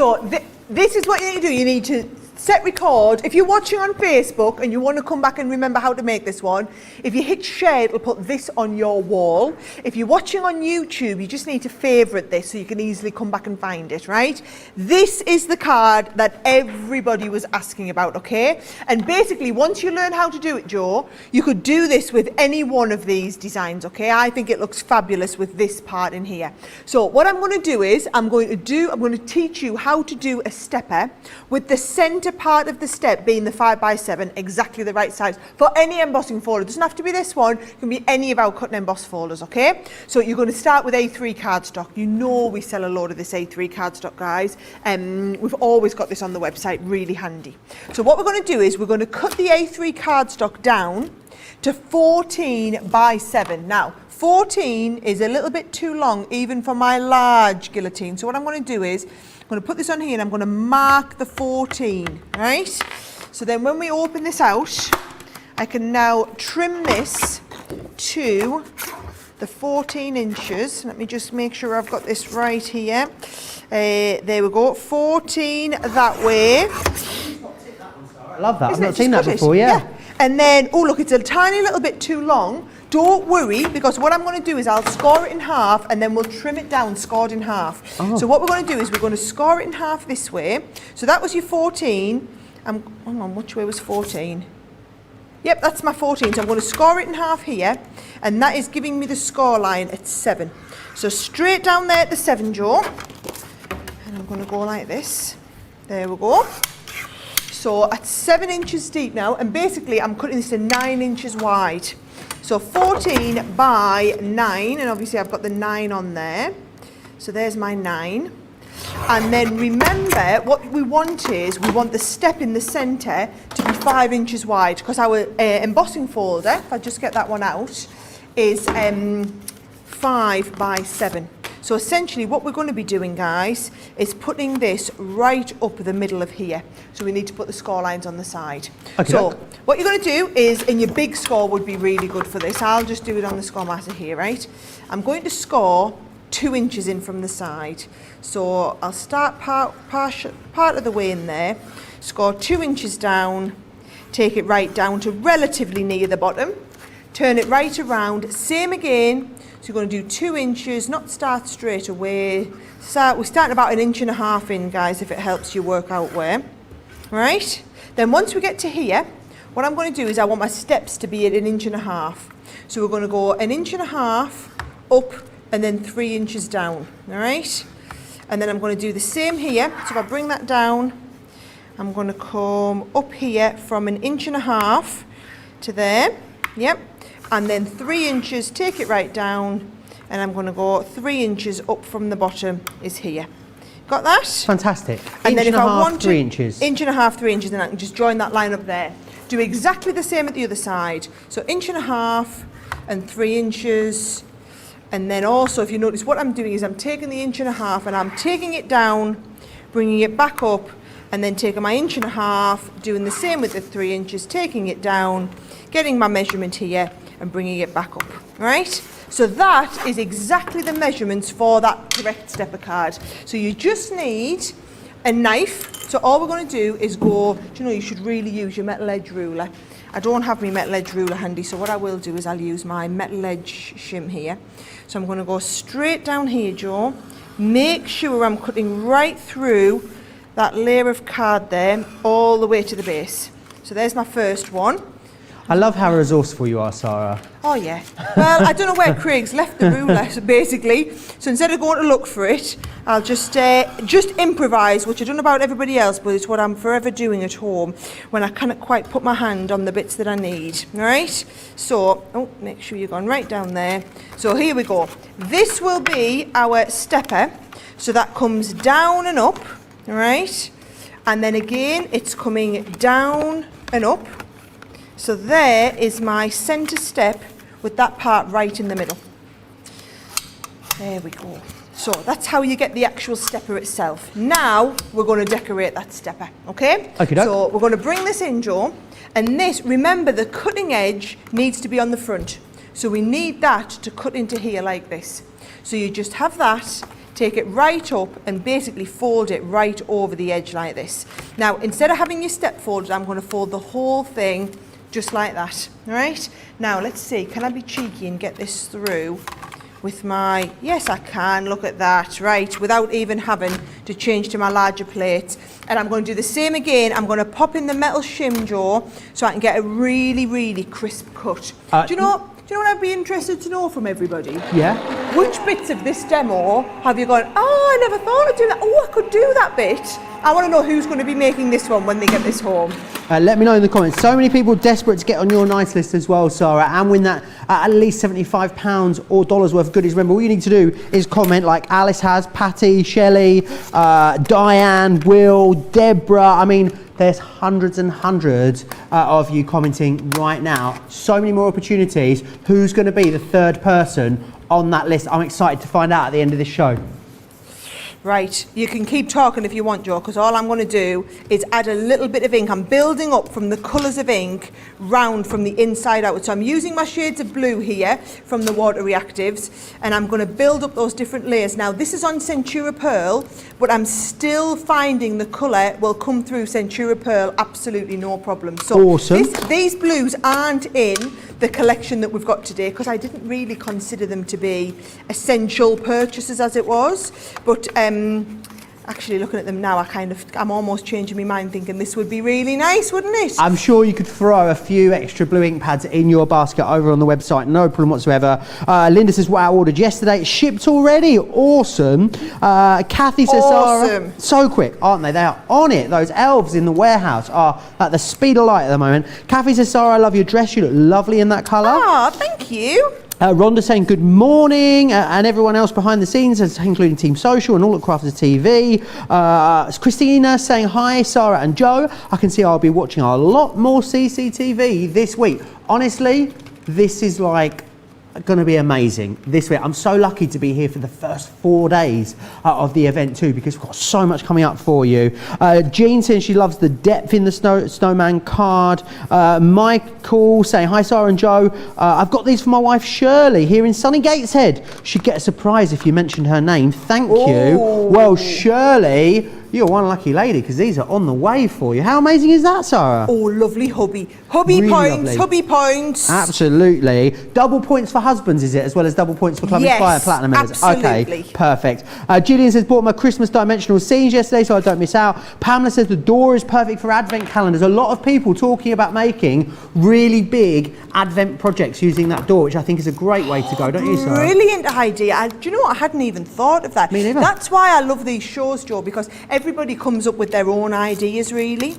B: what you need to do. You need to set record. If you're watching on Facebook and you want to come back and remember how to make this one, if you hit share, it'll put this on your wall. If you're watching on YouTube, you just need to favourite this so you can easily come back and find it, right? This is the card that everybody was asking about, okay? And basically, once you learn how to do it, Joe, you could do this with any one of these designs, okay? I think it looks fabulous with this part in here. So what I'm going to do is, I'm going to teach you how to do a stepper with the centre part of the step being the 5x7, exactly the right size for any embossing folder. It doesn't have to be this one, it can be any of our cut and emboss folders, okay? So you're going to start with A3 cardstock. You know we sell a load of this A3 cardstock, guys. We've always got this on the website, really handy. So what we're going to do is we're going to cut the A3 cardstock down to 14x7. Now, 14 is a little bit too long, even for my large guillotine. So what I'm going to do is, I'm going to put this on here and I'm going to mark the 14, right? So then when we open this out, I can now trim this to the 14 inches. Let me just make sure I've got this right here. There we go, 14 that way.
A: I love that. I've not seen that before, yeah.
B: And then, oh look, it's a tiny little bit too long. Don't worry, because what I'm going to do is I'll score it in half and then we'll trim it down, scored in half. Oh. So what we're going to do is we're going to score it in half this way. So that was your 14. Hang on, which way was 14? Yep, that's my 14. So I'm going to score it in half here, and that is giving me the score line at 7. So straight down there at the 7, Joe. And I'm going to go like this. There we go. So at 7 inches deep now, and basically I'm cutting this to 9 inches wide. So 14 by 9, and obviously I've got the 9 on there. So there's my 9. And then remember, what we want is, we want the step in the centre to be 5 inches wide, because our embossing folder, if I just get that one out, is 5 by 7. So essentially what we're going to be doing, guys, is putting this right up the middle of here. So we need to put the score lines on the side. Okay. So what you're going to do is, and your big score would be really good for this, I'll just do it on the score master here, right? I'm going to score 2 inches in from the side. So I'll start part of the way in there, score 2 inches down, take it right down to relatively near the bottom, turn it right around, same again. So you're going to do 2 inches, not start straight away. We're starting about 1.5 inches in, guys, if it helps you work out where. Right? Then once we get to here, what I'm going to do is I want my steps to be at 1.5 inches. So we're going to go 1.5 inches up and then 3 inches down. All right? And then I'm going to do the same here. So if I bring that down, I'm going to come up here from 1.5 inches to there. Yep. And then 3 inches, take it right down, and I'm going to go 3 inches up from the bottom is here. Got that?
A: Fantastic.
B: And then if I want
A: 3 inches.
B: 1.5 inches, 3 inches, then I can just join that line up there. Do exactly the same at the other side. So 1.5 inches and 3 inches. And then also, if you notice, what I'm doing is I'm taking the 1.5 inches and I'm taking it down, bringing it back up, and then taking my 1.5 inches, doing the same with the 3 inches, taking it down, getting my measurement here, and bringing it back up, right? So that is exactly the measurements for that correct stepper card. So you just need a knife. So all we're going to do is go, do you know, you should really use your metal edge ruler. I don't have my metal edge ruler handy, so what I will do is I'll use my metal edge shim here. So I'm going to go straight down here, Joe. Make sure I'm cutting right through that layer of card there, all the way to the base. So there's my first one.
A: I love how resourceful you are, Sarah.
B: Oh yeah. Well, I don't know where Craig's left the ruler, basically. So instead of going to look for it, I'll just improvise, which I don't know about everybody else, but it's what I'm forever doing at home when I can't quite put my hand on the bits that I need. All right? So, oh, make sure you're going right down there. So here we go. This will be our stepper. So that comes down and up, all right? And then again, it's coming down and up. So there is my centre step with that part right in the middle. There we go. So that's how you get the actual stepper itself. Now we're going to decorate that stepper, okay?
A: Okay.
B: So we're going to bring this in, Joe. And this, remember, the cutting edge needs to be on the front. So we need that to cut into here like this. So you just have that, take it right up and basically fold it right over the edge like this. Now, instead of having your step folded, I'm going to fold the whole thing just like that, all right? Now, let's see, can I be cheeky and get this through with my, yes I can, look at that, right, without even having to change to my larger plate. And I'm going to do the same again. I'm going to pop in the metal shim, Joe, so I can get a really, really crisp cut. Do you know what I'd be interested to know from everybody?
A: Yeah?
B: Which bits of this demo have you gone, oh, I never thought of doing that, oh, I could do that bit? I want to know who's going to be making this one when they get this home.
A: Let me know in the comments. So many people desperate to get on your nice list as well, Sarah, and win that at least £75 or dollars worth of goodies. Remember, all you need to do is comment like Alice has, Patty, Shelley, Diane, Will, Deborah. I mean, there's hundreds and hundreds of you commenting right now. So many more opportunities. Who's going to be the third person on that list? I'm excited to find out at the end of this show.
B: Right, you can keep talking if you want, Joe, because all I'm going to do is add a little bit of ink. I'm building up from the colours of ink round from the inside out. So I'm using my shades of blue here from the water reactives, and I'm going to build up those different layers. Now, this is on Centura Pearl, but I'm still finding the colour will come through Centura Pearl absolutely no problem. So
A: awesome.
B: These blues aren't in the collection that we've got today because I didn't really consider them to be essential purchases as it was, but actually looking at them now, I'm almost changing my mind thinking this would be really nice, wouldn't it?
A: I'm sure you could throw a few extra blue ink pads in your basket over on the website, no problem whatsoever. Linda says, wow, I ordered yesterday, it's shipped already, awesome. Kathy says,
B: awesome.
A: Sarah, so quick, aren't they? They are on it. Those elves in the warehouse are at the speed of light at the moment. Kathy says, Sarah, I love your dress, you look lovely in that colour.
B: Ah, thank you.
A: Rhonda saying good morning, and everyone else behind the scenes, including Team Social and all at Crafters TV. Christina saying hi, Sarah and Joe. I can see I'll be watching a lot more CCTV this week. Honestly, this is like going to be amazing this week. I'm so lucky to be here for the first 4 days of the event too, because we've got so much coming up for you. Jean saying she loves the depth in the snowman card. Michael saying hi, Sarah and Joe. I've got these for my wife Shirley here in sunny Gateshead. She'd get a surprise if you mentioned her name. Thank you. Well, Shirley, you're one lucky lady because these are on the way for you. How amazing is that, Sarah?
B: Oh, lovely hubby. Hubby
A: Really
B: points,
A: lovely.
B: hubby points.
A: Absolutely. Double points for husbands, is it? As well as double points for Club Inspire Platinum members?
B: Absolutely.
A: Okay, perfect. Gillian says, bought my Christmas dimensional scenes yesterday so I don't miss out. Pamela says, the door is perfect for advent calendars. A lot of people talking about making really big advent projects using that door, which I think is a great way to go, don't you, Sarah?
B: Brilliant idea. Do you know what? I hadn't even thought of that.
A: Me neither.
B: That's why I love these shows, Joe, because everybody comes up with their own ideas, really.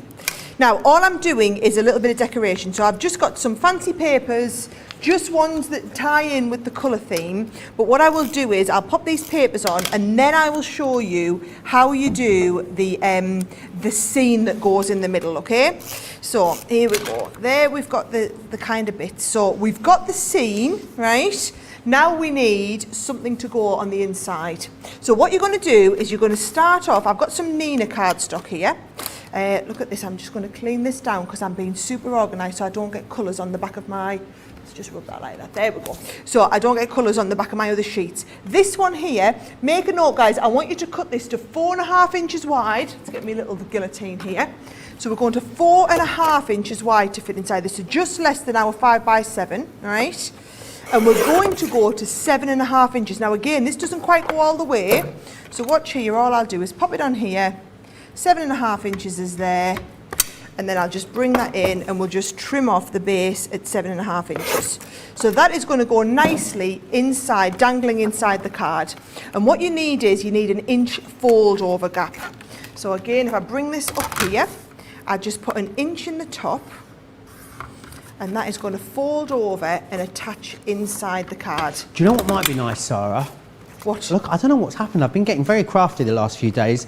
B: Now, all I'm doing is a little bit of decoration. So I've just got some fancy papers, just ones that tie in with the colour theme. But what I will do is I'll pop these papers on and then I will show you how you do the scene that goes in the middle, okay? So here we go. There we've got the kind of bits. So we've got the scene, right? Now we need something to go on the inside. So what you're going to do is you're going to start off, I've got some Nina cardstock here. Look at this, I'm just going to clean this down because I'm being super organised so I don't get colours on the back of my, let's just rub that like that, there we go. So I don't get colours on the back of my other sheets. This one here, make a note guys, I want you to cut this to 4.5 inches wide. Let's get me a little guillotine here. So we're going to 4.5 inches wide to fit inside this, so just less than our 5x7, right? And we're going to go to 7.5 inches. Now again, this doesn't quite go all the way, so watch here, all I'll do is pop it on here, 7.5 inches is there, and then I'll just bring that in and we'll just trim off the base at 7.5 inches. So that is going to go nicely inside, dangling inside the card. And what you need is, you need an inch fold over gap. So again, if I bring this up here, I just put an inch in the top, and that is going to fold over and attach inside the card.
A: Do you know what might be nice, Sarah?
B: What?
A: Look, I don't know what's happened. I've been getting very crafty the last few days.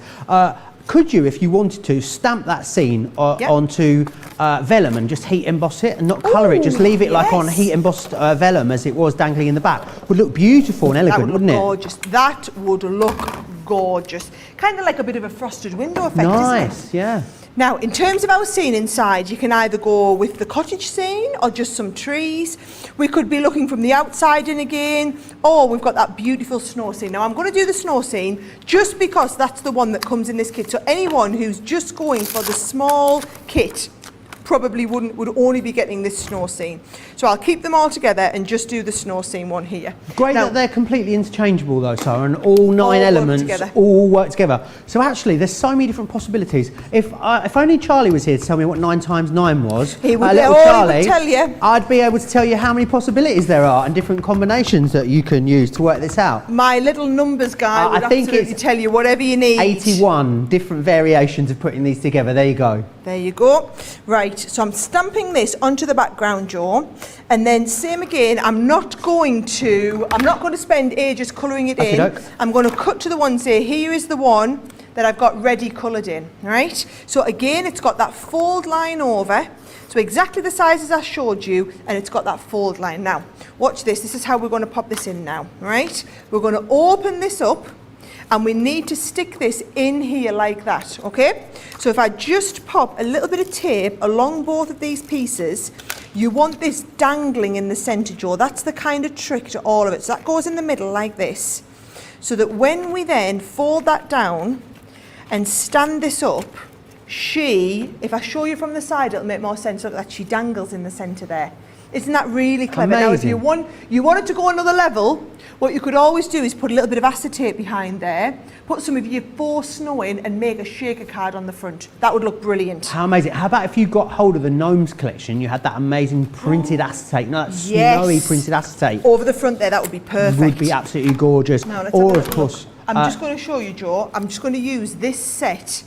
A: Could you, if you wanted to, stamp that scene onto vellum and just heat emboss it and not colour it? Just leave it like on heat embossed vellum as it was dangling in the back. Would look beautiful and elegant, wouldn't it?
B: Gorgeous. That would look gorgeous. Kind of like a bit of a frosted window effect, isn't it?
A: Nice, yeah.
B: Now, in terms of our scene inside, you can either go with the cottage scene or just some trees. We could be looking from the outside in again, or we've got that beautiful snow scene. Now, I'm going to do the snow scene just because that's the one that comes in this kit. So anyone who's just going for the small kit probably would only be getting this snow scene. So I'll keep them all together and just do the snow scene one here.
A: Great now, that they're completely interchangeable though, Sarah, and all nine elements all work together. So actually, there's so many different possibilities. If only Charlie was here to tell me what 9 times 9 was,
B: he would,
A: little Charlie,
B: would tell you.
A: I'd be able to tell you how many possibilities there are and different combinations that you can use to work this out.
B: My little numbers guy would absolutely tell you whatever you need.
A: 81 different variations of putting these together. There you go.
B: There you go. Right, so I'm stamping this onto the background jaw, and then same again, I'm not going to spend ages colouring it in. I'm going to cut to the one, say here is the one that I've got ready coloured in, right? So again, it's got that fold line over, so exactly the sizes I showed you, and it's got that fold line. Now, watch this, this is how we're going to pop this in now, right? We're going to open this up, and we need to stick this in here like that, okay? So if I just pop a little bit of tape along both of these pieces, you want this dangling in the centre jaw. That's the kind of trick to all of it. So that goes in the middle like this, so that when we then fold that down and stand this up, if I show you from the side, it'll make more sense. Look, that she dangles in the centre there. Isn't that really clever?
A: Amazing.
B: Now, if you want it to go another level, what you could always do is put a little bit of acetate behind there, put some of your faux snow in, and make a shaker card on the front. That would look brilliant.
A: How amazing. How about if you got hold of the Gnomes collection, you had that amazing printed acetate, that snowy printed acetate.
B: Over the front there, that would be perfect.
A: Would be absolutely gorgeous.
B: Now,
A: or, of course...
B: I'm just going to show you, Joe, I'm just going to use this set.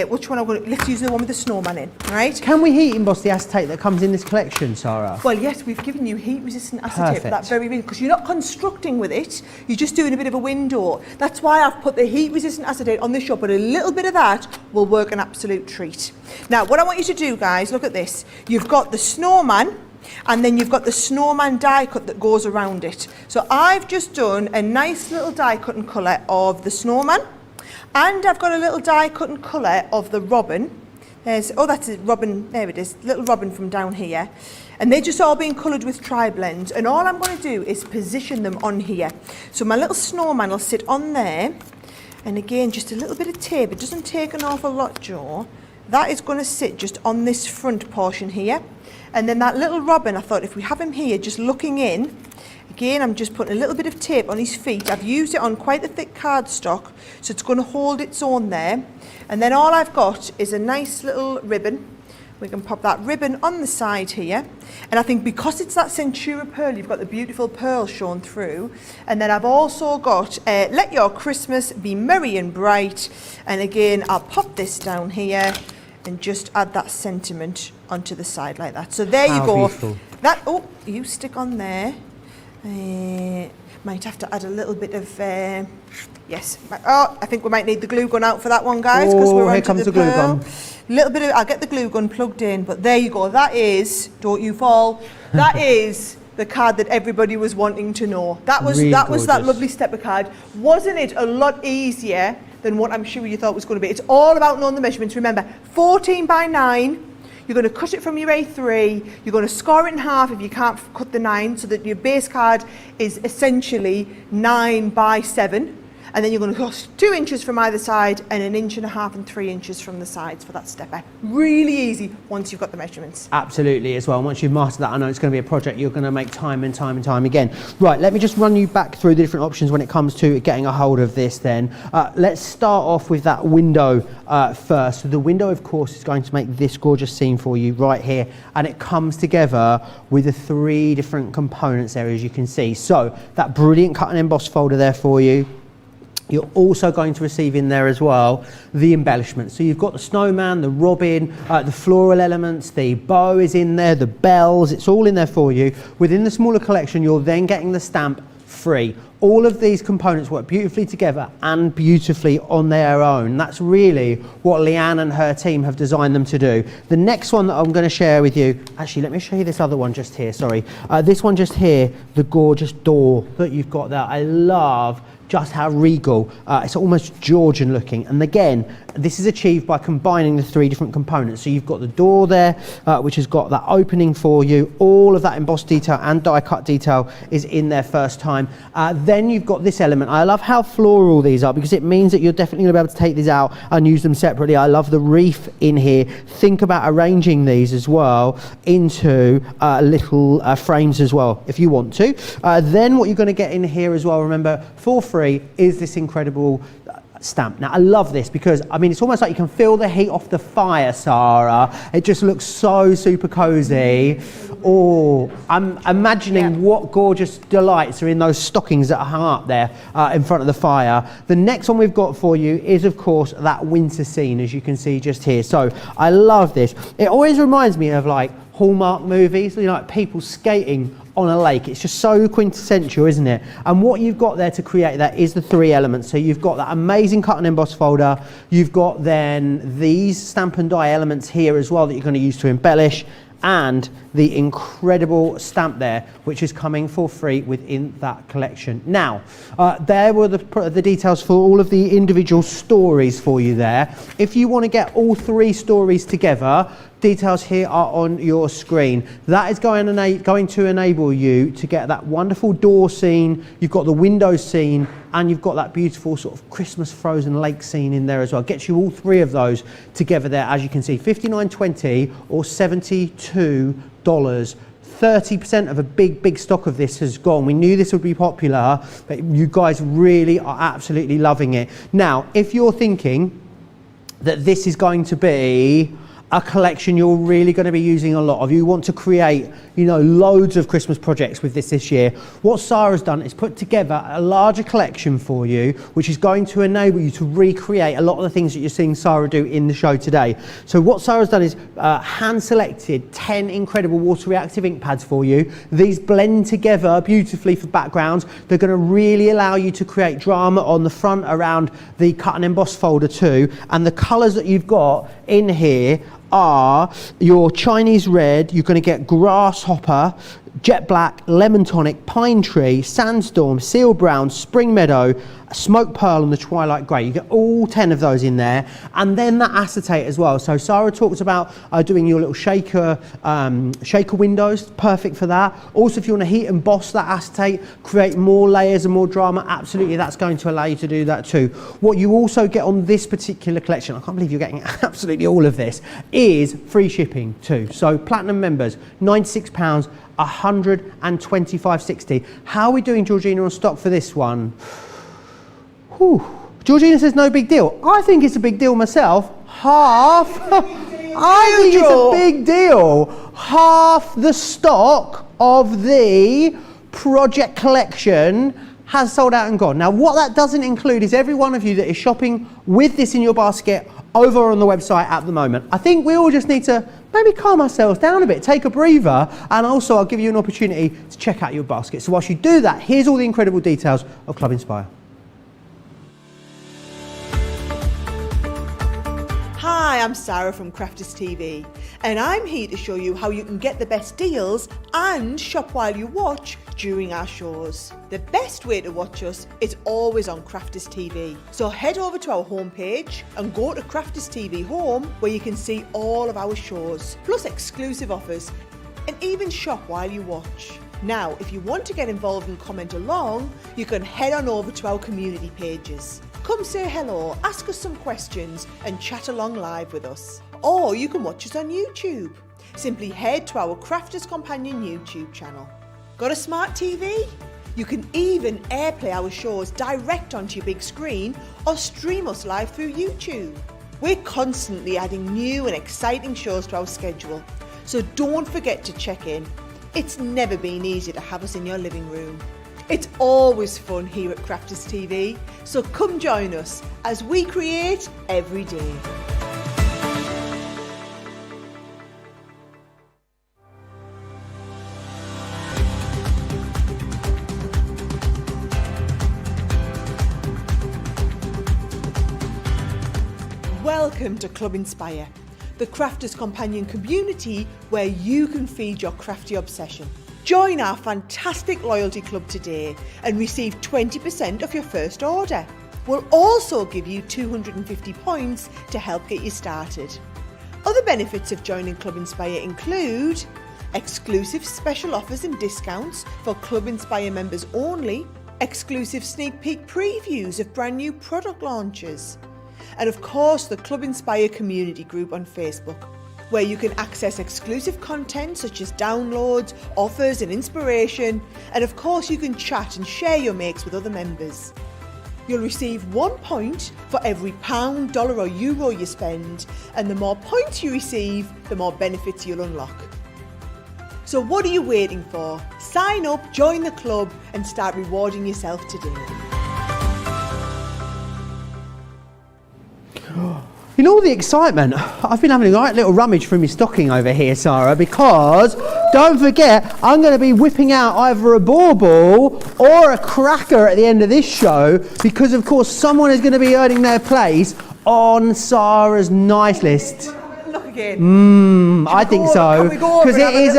B: Which one let's use the one with the snowman in, right?
A: Can we heat emboss the acetate that comes in this collection, Sarah?
B: Well, yes, we've given you heat resistant acetate for that very reason, because you're not constructing with it, you're just doing a bit of a window. That's why I've put the heat resistant acetate on this shot, but a little bit of that will work an absolute treat. Now, what I want you to do, guys, look at this. You've got the snowman, and then you've got the snowman die cut that goes around it. So I've just done a nice little die cut and colour of the snowman. And I've got a little die cut and colour of the robin. That's a robin, there it is, little robin from down here. And they're just all being coloured with tri-blend. And all I'm going to do is position them on here. So my little snowman will sit on there. And again, just a little bit of tape. It doesn't take an awful lot, Joe. That is going to sit just on this front portion here. And then that little robin, I thought if we have him here just looking in, again, I'm just putting a little bit of tape on his feet. I've used it on quite a thick cardstock, so it's going to hold its own there. And then all I've got is a nice little ribbon. We can pop that ribbon on the side here. And I think because it's that Centura pearl, you've got the beautiful pearl shown through. And then I've also got Let Your Christmas Be Merry and Bright. And again, I'll pop this down here and just add that sentiment onto the side like that. So there you go.
A: Beautiful.
B: You stick on there. Might have to add a little bit of yes. I think we might need the glue gun out for that one, guys, because we're
A: here comes the glue gun.
B: I'll get the glue gun plugged in, but there you go. That is, don't you fall. That is the card that everybody was wanting to know. That was
A: really
B: that lovely stepper card. Wasn't it a lot easier than what I'm sure you thought it was going to be? It's all about knowing the measurements. Remember, 14 by 9. You're going to cut it from your A3, you're going to score it in half if you can't cut the 9, so that your base card is essentially 9 by 7. And then you're going to go 2 inches from either side and 1.5 inches and 3 inches from the sides for that stepper. Really easy once you've got the measurements.
A: Absolutely as well. And once you've mastered that, I know it's going to be a project you're going to make time and time and time again. Right, let me just run you back through the different options when it comes to getting a hold of this then. Let's start off with that window first. So the window, of course, is going to make this gorgeous scene for you right here. And it comes together with the 3 different components there, as you can see. So that brilliant cut and emboss folder there for you. You're also going to receive in there as well the embellishments. So you've got the snowman, the robin, the floral elements, the bow is in there, the bells, it's all in there for you. Within the smaller collection, you're then getting the stamp free. All of these components work beautifully together and beautifully on their own. That's really what Leanne and her team have designed them to do. The next one that I'm going to share with you, actually let me show you this other one just here, sorry. This one just here, the gorgeous door that you've got there. I love just how regal, it's almost Georgian looking. And again, this is achieved by combining the 3 different components. So you've got the door there, which has got that opening for you. All of that embossed detail and die cut detail is in there first time. Then you've got this element. I love how floral these are because it means that you're definitely gonna be able to take these out and use them separately. I love the reef in here. Think about arranging these as well into little frames as well, if you want to. Then what you're gonna get in here as well, remember, for free, is this incredible stamp. Now I love this because I mean it's almost like you can feel the heat off the fire, Sarah. It just looks so super cozy. Oh, I'm imagining what gorgeous delights are in those stockings that are hung up there in front of the fire. The next one we've got for you is of course that winter scene, as you can see just here. So I love this. It always reminds me of like Hallmark movies, you know, like people skating on a lake. It's just so quintessential, isn't it? And what you've got there to create that is the 3 elements. So you've got that amazing cut and emboss folder. You've got then these stamp and die elements here as well that you're going to use to embellish, and the incredible stamp there, which is coming for free within that collection. Now, there were the details for all of the individual stories for you there. If you want to get all 3 stories together, details here are on your screen. That is going to enable you to get that wonderful door scene, you've got the window scene, and you've got that beautiful sort of Christmas frozen lake scene in there as well. Gets you all 3 of those together there, as you can see, $59.20 or $72. 30% of a big stock of this has gone. We knew this would be popular, but you guys really are absolutely loving it. Now, if you're thinking that this is going to be a collection you're really going to be using a lot of, you want to create, you know, loads of Christmas projects with this year, what Sarah's done is put together a larger collection for you, which is going to enable you to recreate a lot of the things that you're seeing Sarah do in the show today. So what Sarah's done is hand selected 10 incredible water reactive ink pads for you. These blend together beautifully for backgrounds. They're going to really allow you to create drama on the front around the cut and emboss folder too. And the colours that you've got in here are your Chinese red, you're going to get grasshopper, jet black, lemon tonic, pine tree, sandstorm, seal brown, spring meadow, smoke pearl and the twilight grey. You get all 10 of those in there, and then that acetate as well. So Sarah talks about doing your little shaker windows, perfect for that. Also, if you want to heat emboss that acetate, create more layers and more drama, absolutely that's going to allow you to do that too. What you also get on this particular collection, I can't believe you're getting absolutely all of this, is free shipping too. So platinum members, £96, $125.60. How are we doing, Georgina, on stock for this one? Whew. Georgina says no big deal. I think it's a big deal myself. Half. I think it's a big deal. Half the stock of the project collection has sold out and gone. Now, what that doesn't include is every one of you that is shopping with this in your basket over on the website at the moment. I think we all just need to maybe calm ourselves down a bit, take a breather, and also I'll give you an opportunity to check out your basket. So whilst you do that, here's all the incredible details of Club Inspire.
B: Hi, I'm Sarah from Crafters TV, and I'm here to show you how you can get the best deals and shop while you watch during our shows. The best way to watch us is always on Crafters TV. So head over to our homepage and go to Crafters TV Home, where you can see all of our shows, plus exclusive offers, and even shop while you watch. Now, if you want to get involved and comment along, you can head on over to our community pages. Come say hello, ask us some questions and chat along live with us. Or you can watch us on YouTube. Simply head to our Crafters Companion YouTube channel. Got a smart TV? You can even airplay our shows direct onto your big screen or stream us live through YouTube. We're constantly adding new and exciting shows to our schedule, so don't forget to check in. It's never been easier to have us in your living room. It's always fun here at Crafters TV, so come join us as we create every day. Welcome to Club Inspire, the Crafters Companion community where you can feed your crafty obsession. Join our fantastic loyalty club today and receive 20% of your first order. We'll also give you 250 points to help get you started. Other benefits of joining Club Inspire include exclusive special offers and discounts for Club Inspire members only, exclusive sneak peek previews of brand new product launches, and of course the Club Inspire community group on Facebook, where you can access exclusive content such as downloads, offers and inspiration, and of course you can chat and share your makes with other members. You'll receive 1 point for every pound, dollar or euro you spend, and the more points you receive, the more benefits you'll unlock. So what are you waiting for? Sign up, join the club and start rewarding yourself today.
A: In all the excitement, I've been having a right little rummage through my stocking over here, Sarah, because don't forget, I'm going to be whipping out either a bauble or a cracker at the end of this show, because of course someone is going to be earning their place on Sarah's nice list.
B: Look again.
A: I think so,
B: because it is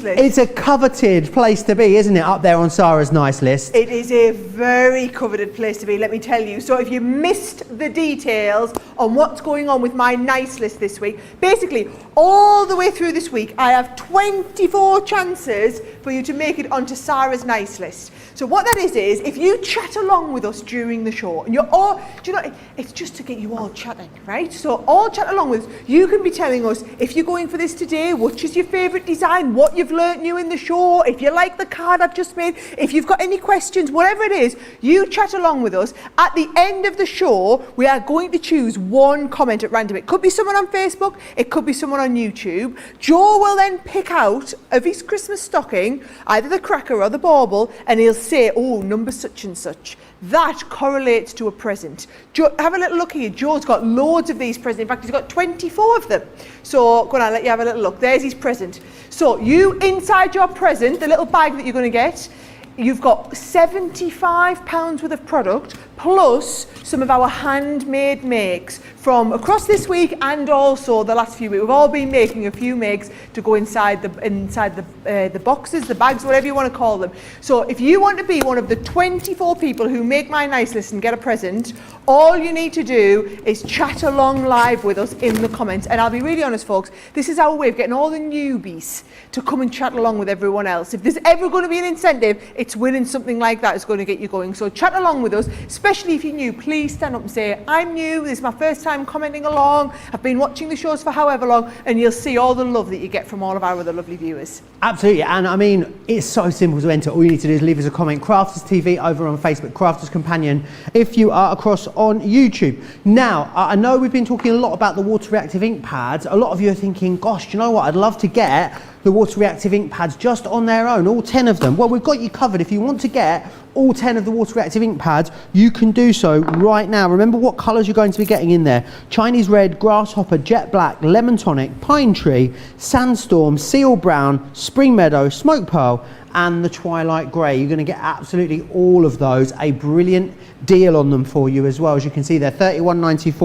A: it's a coveted place to be, isn't it, up there on Sarah's nice list?
B: It is a very coveted place to be, let me tell you. So if you missed the details on what's going on with my nice list this week, basically all the way through this week I have 24 chances for you to make it onto Sarah's nice list. So what that is if you chat along with us during the show, and you're all, do you know, it's just to get you all chatting, right? So all chat along with us. You can be telling us if you're going for this today, which is your favourite design, what you've learnt new in the show, if you like the card I've just made, if you've got any questions, whatever it is, you chat along with us. At the end of the show, we are going to choose one comment at random. It could be someone on Facebook, it could be someone on YouTube. Joe will then pick out of his Christmas stocking either the cracker or the bauble, and he'll say, oh, number such and such. That correlates to a present. Joe, have a little look here. Joe's got loads of these presents. In fact, he's got 24 of them. So go on, I'll let you have a little look. There's his present. So you, inside your present, the little bag that you're going to get, you've got £75 worth of product plus some of our handmade makes from across this week and also the last few weeks. We've all been making a few makes to go inside the boxes, the bags, whatever you want to call them. So if you want to be one of the 24 people who make my nice list and get a present, all you need to do is chat along live with us in the comments. And I'll be really honest, folks, this is our way of getting all the newbies to come and chat along with everyone else. If there's ever going to be an incentive, it's winning something like that is going to get you going. So chat along with us, especially if you're new. Please stand up and say, I'm new, this is my first time commenting along, I've been watching the shows for however long, and you'll see all the love that you get from all of our other lovely viewers.
A: Absolutely, and I mean, it's so simple to enter. All you need to do is leave us a comment. Crafters TV over on Facebook, Crafters Companion, if you are across on YouTube. Now, I know we've been talking a lot about the water reactive ink pads. A lot of you are thinking, gosh, do you know what, I'd love to get the water reactive ink pads just on their own, all 10 of them. Well, we've got you covered. If you want to get all 10 of the water reactive ink pads, you can do so right now. Remember what colours you're going to be getting in there. Chinese red, grasshopper, jet black, lemon tonic, pine tree, sandstorm, seal brown, spring meadow, smoke pearl, and the twilight grey. You're going to get absolutely all of those. A brilliant deal on them for you as well. As you can see, they're £31.94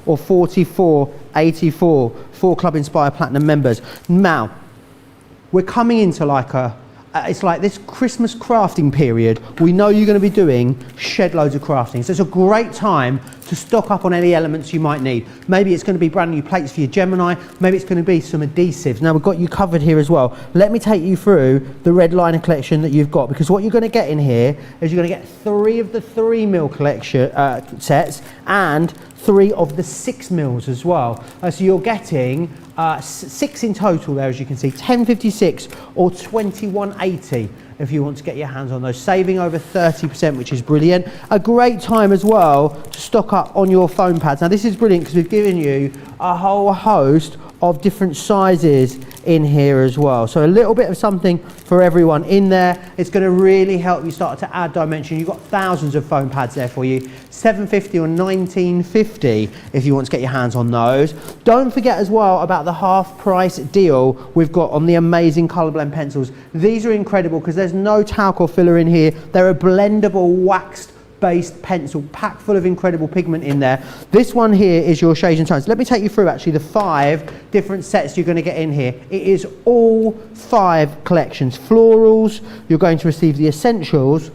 A: or £44.84 for Club Inspire Platinum members. Now, we're coming into like it's like this Christmas crafting period. We know you're going to be doing shed loads of crafting. So it's a great time to stock up on any elements you might need. Maybe it's going to be brand new plates for your Gemini, maybe it's going to be some adhesives. Now we've got you covered here as well. Let me take you through the red liner collection that you've got, because what you're going to get in here is you're going to get 3 of the 3mm collection sets and 3 of the 6mm as well. So you're getting 6 in total there, as you can see, 1056 or 2180 if you want to get your hands on those, saving over 30%, which is brilliant. A great time as well to stock up on your foam pads. Now this is brilliant because we've given you a whole host of different sizes in here as well. So a little bit of something for everyone in there. It's going to really help you start to add dimension. You've got thousands of foam pads there for you. $7.50 or $19.50 if you want to get your hands on those. Don't forget as well about the half price deal we've got on the amazing colour blend pencils. These are incredible because there's no talc or filler in here. They're a blendable waxed based pencil packed full of incredible pigment in there. This one here is your shades and tones. Let me take you through actually the 5 different sets you're going to get in here. It is all 5 collections. Florals, you're going to receive the essentials,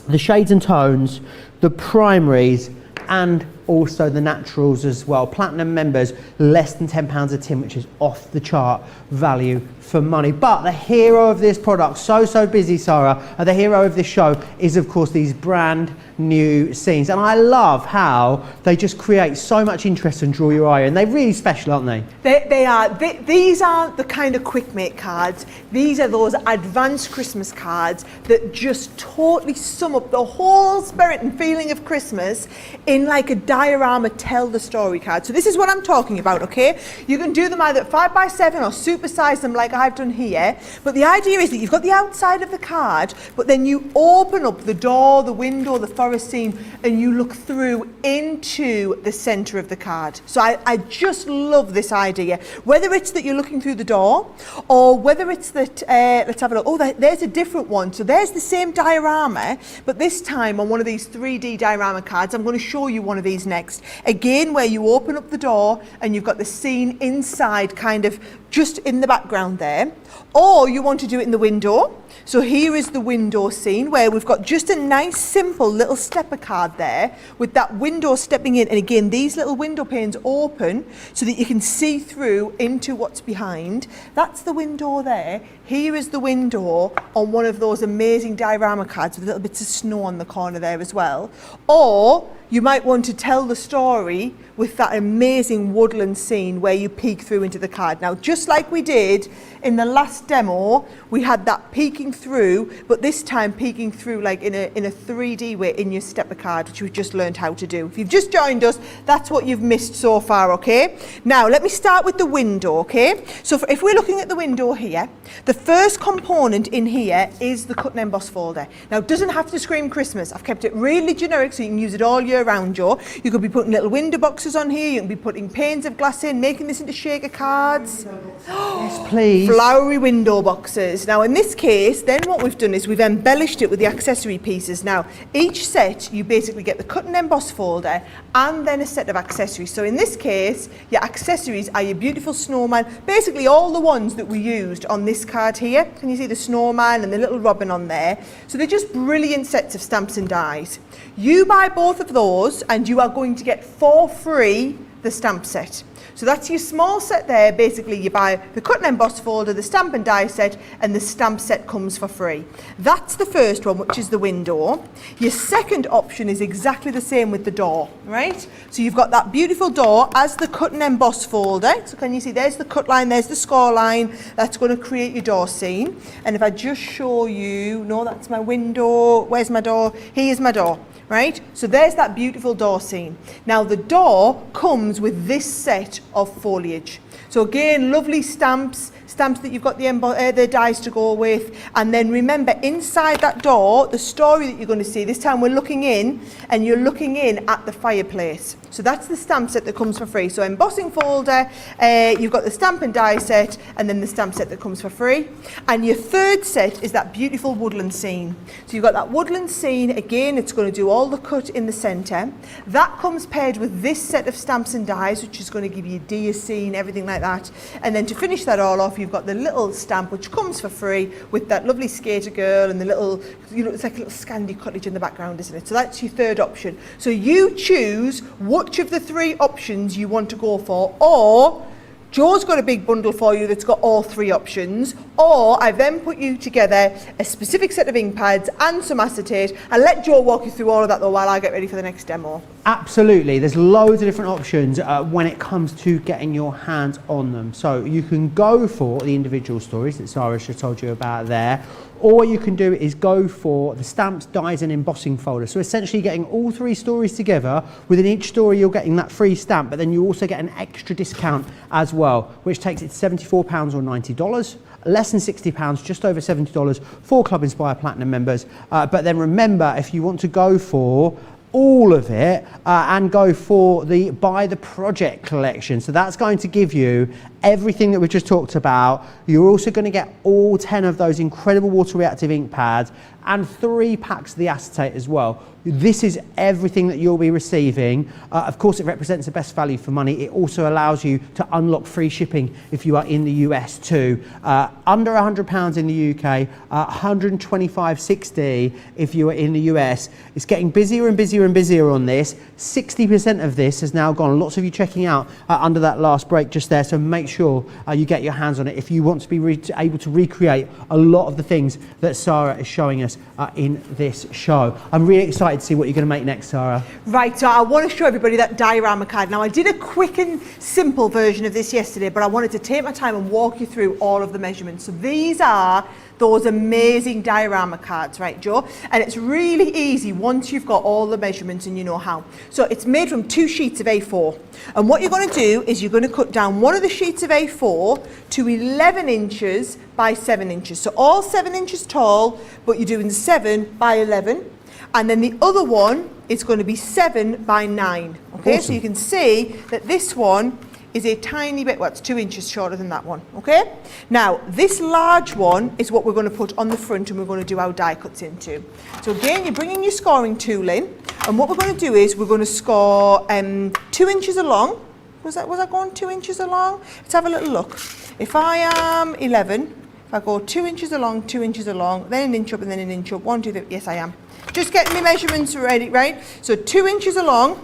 A: the shades and tones, the primaries, and also the naturals as well. Platinum members, less than £10 a tin, which is off the chart value for money. But the hero of this product, so busy, Sarah, the hero of this show is of course these brand new scenes. And I love how they just create so much interest and draw your eye, and they're really special, aren't they?
B: They are. These aren't the kind of quick make cards. These are those advanced Christmas cards that just totally sum up the whole spirit and feeling of Christmas in like a diorama tell the story card. So this is what I'm talking about, okay? You can do them either 5x7 or supersize them like I've done here. But the idea is that you've got the outside of the card, but then you open up the door, the window, the forest scene, and you look through into the center of the card. So I just love this idea. Whether it's that you're looking through the door, or whether it's that, let's have a look. Oh, there's a different one. So there's the same diorama, but this time on one of these 3D diorama cards. I'm going to show you one of these next. Again, where you open up the door and you've got the scene inside, kind of just in the background there. Or you want to do it in the window. So here is the window scene where we've got just a nice simple little stepper card there with that window stepping in, and again these little window panes open so that you can see through into what's behind. That's the window there. Here is the window on one of those amazing diorama cards with little bits of snow on the corner there as well. Or you might want to tell the story with that amazing woodland scene where you peek through into the card. Now, just like we did in the last demo, we had that peeking through, but this time peeking through like in a 3D way in your stepper card, which we've just learned how to do. If you've just joined us, that's what you've missed so far, okay? Now, let me start with the window, okay? So if we're looking at the window here, the first component in here is the cut and emboss folder. Now, it doesn't have to scream Christmas. I've kept it really generic so you can use it all year round, Joe. You could be putting little window boxes on here, you can be putting panes of glass in, making this into shaker cards.
A: Yes, please.
B: Flowery window boxes. Now, in this case, then what we've done is we've embellished it with the accessory pieces. Now, each set, you basically get the cut and emboss folder and then a set of accessories. So in this case, your accessories are your beautiful snowman, basically all the ones that we used on this card here. Can you see the snowman and the little robin on there? So they're just brilliant sets of stamps and dies. You buy both of those and you are going to get for free the stamp set. So that's your small set there. Basically, you buy the cut and emboss folder, the stamp and die set, and the stamp set comes for free. That's the first one, which is the window. Your second option is exactly the same with the door, right? So you've got that beautiful door as the cut and emboss folder. So can you see there's the cut line, there's the score line. That's going to create your door scene. And if I just show you, no, that's my window. Where's my door? Here's my door. Right? So there's that beautiful door scene. Now the door comes with this set of foliage. So again, lovely stamps that you've got the dies to go with. And then remember, inside that door, the story that you're going to see, this time we're looking in, and you're looking in at the fireplace. So that's the stamp set that comes for free. So embossing folder, you've got the stamp and die set, and then the stamp set that comes for free. And your third set is that beautiful woodland scene. So you've got that woodland scene, again, it's going to do all the cut in the centre. That comes paired with this set of stamps and dies, which is going to give you a deer scene, everything like that. And then to finish that all off, you've you've got the little stamp which comes for free with that lovely skater girl and the little, you know, it's like a little Scandi cottage in the background, isn't it? So that's your third option. So you choose which of the 3 options you want to go for, or Joe's got a big bundle for you that's got all 3 options, or I've then put you together a specific set of ink pads and some acetate, and let Joe walk you through all of that though while I get ready for the next demo.
A: Absolutely, there's loads of different options when it comes to getting your hands on them. So you can go for the individual stories that Sarah just told you about there, or you can do is go for the stamps, dies and embossing folder. So essentially getting all 3 stories together. Within each story you're getting that free stamp, but then you also get an extra discount as well, which takes it to £74 or $90, less than £60, just over $70 for Club Inspire Platinum members. But then remember, if you want to go for all of it and go for the Buy the Project collection, so that's going to give you everything that we just talked about. You're also going to get all 10 of those incredible water reactive ink pads and 3 packs of the acetate as well. This is everything that you'll be receiving. Of course, it represents the best value for money. It also allows you to unlock free shipping if you are in the US too. Under £100 in the UK, 125.60 if you are in the US. It's getting busier and busier and busier on this. 60% of this has now gone. Lots of you checking out under that last break just there, so make sure you get your hands on it if you want to be able to recreate a lot of the things that Sarah is showing us in this show. I'm really excited to see what you're going to make next, Sarah. Right,
B: so I want to show everybody that diorama card. Now I did a quick and simple version of this yesterday, but I wanted to take my time and walk you through all of the measurements. So these are those amazing diorama cards, right, Joe? And it's really easy once you've got all the measurements and you know how. So it's made from 2 sheets of A4. And what you're going to do is you're going to cut down one of the sheets of A4 to 11 inches by 7 inches. So all 7 inches tall, but you're doing 7 by 11. And then the other one is going to be 7 by 9. Okay, awesome. So you can see that this one is a tiny bit, well, it's 2 inches shorter than that one, okay? Now, this large one is what we're going to put on the front and we're going to do our die cuts into. So again, you're bringing your scoring tool in, and what we're going to do is we're going to score 2 inches along. Was that going 2 inches along? Let's have a little look. If I am 11, if I go 2 inches along, 2 inches along, then an inch up and then an inch up, 1, 2, 3, yes I am. Just getting my measurements ready, right? So 2 inches along,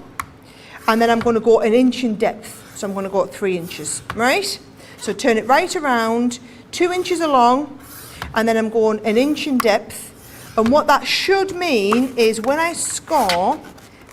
B: and then I'm going to go an inch in depth. So I'm going to go at 3 inches, right? So turn it right around, 2 inches along, and then I'm going an inch in depth. And what that should mean is when I score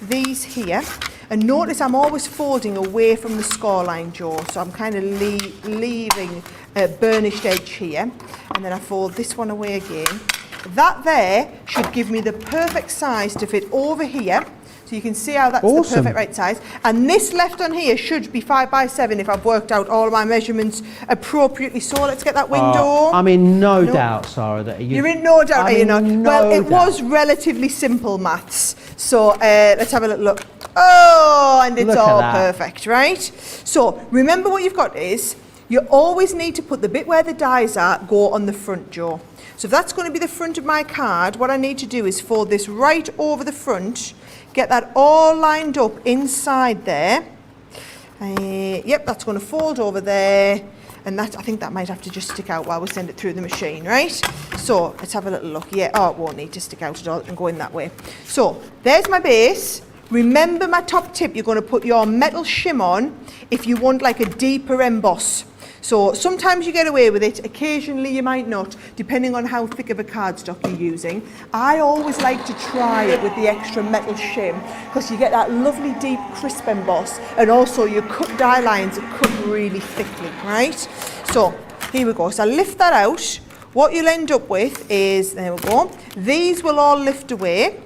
B: these here, and notice I'm always folding away from the score line, Joe. So I'm kind of leaving a burnished edge here, and then I fold this one away again. That there should give me the perfect size to fit over here. So you can see how that's awesome. The perfect right size. And this left on here should be 5 by 7 if I've worked out all of my measurements appropriately. So let's get that window.
A: I'm in no doubt, Sarah, that
B: you're in no doubt, are you not? Well, it was relatively simple maths. So let's have a little look. Oh, and it's all perfect, right? So remember what you've got is, you always need to put the bit where the dies are, go on the front, Joe. So if that's going to be the front of my card, what I need to do is fold this right over the front, get that all lined up inside there. Yep, that's going to fold over there. And that, I think that might have to just stick out while we send it through the machine, right? So let's have a little look. Yeah, oh, it won't need to stick out at all and go in that way. So there's my base. Remember my top tip, you're going to put your metal shim on if you want like a deeper emboss. So sometimes you get away with it, occasionally you might not, depending on how thick of a cardstock you're using. I always like to try it with the extra metal shim because you get that lovely deep crisp emboss, and also your cut die lines are cut really thickly, right? So here we go. So I lift that out. What you'll end up with is, there we go, these will all lift away.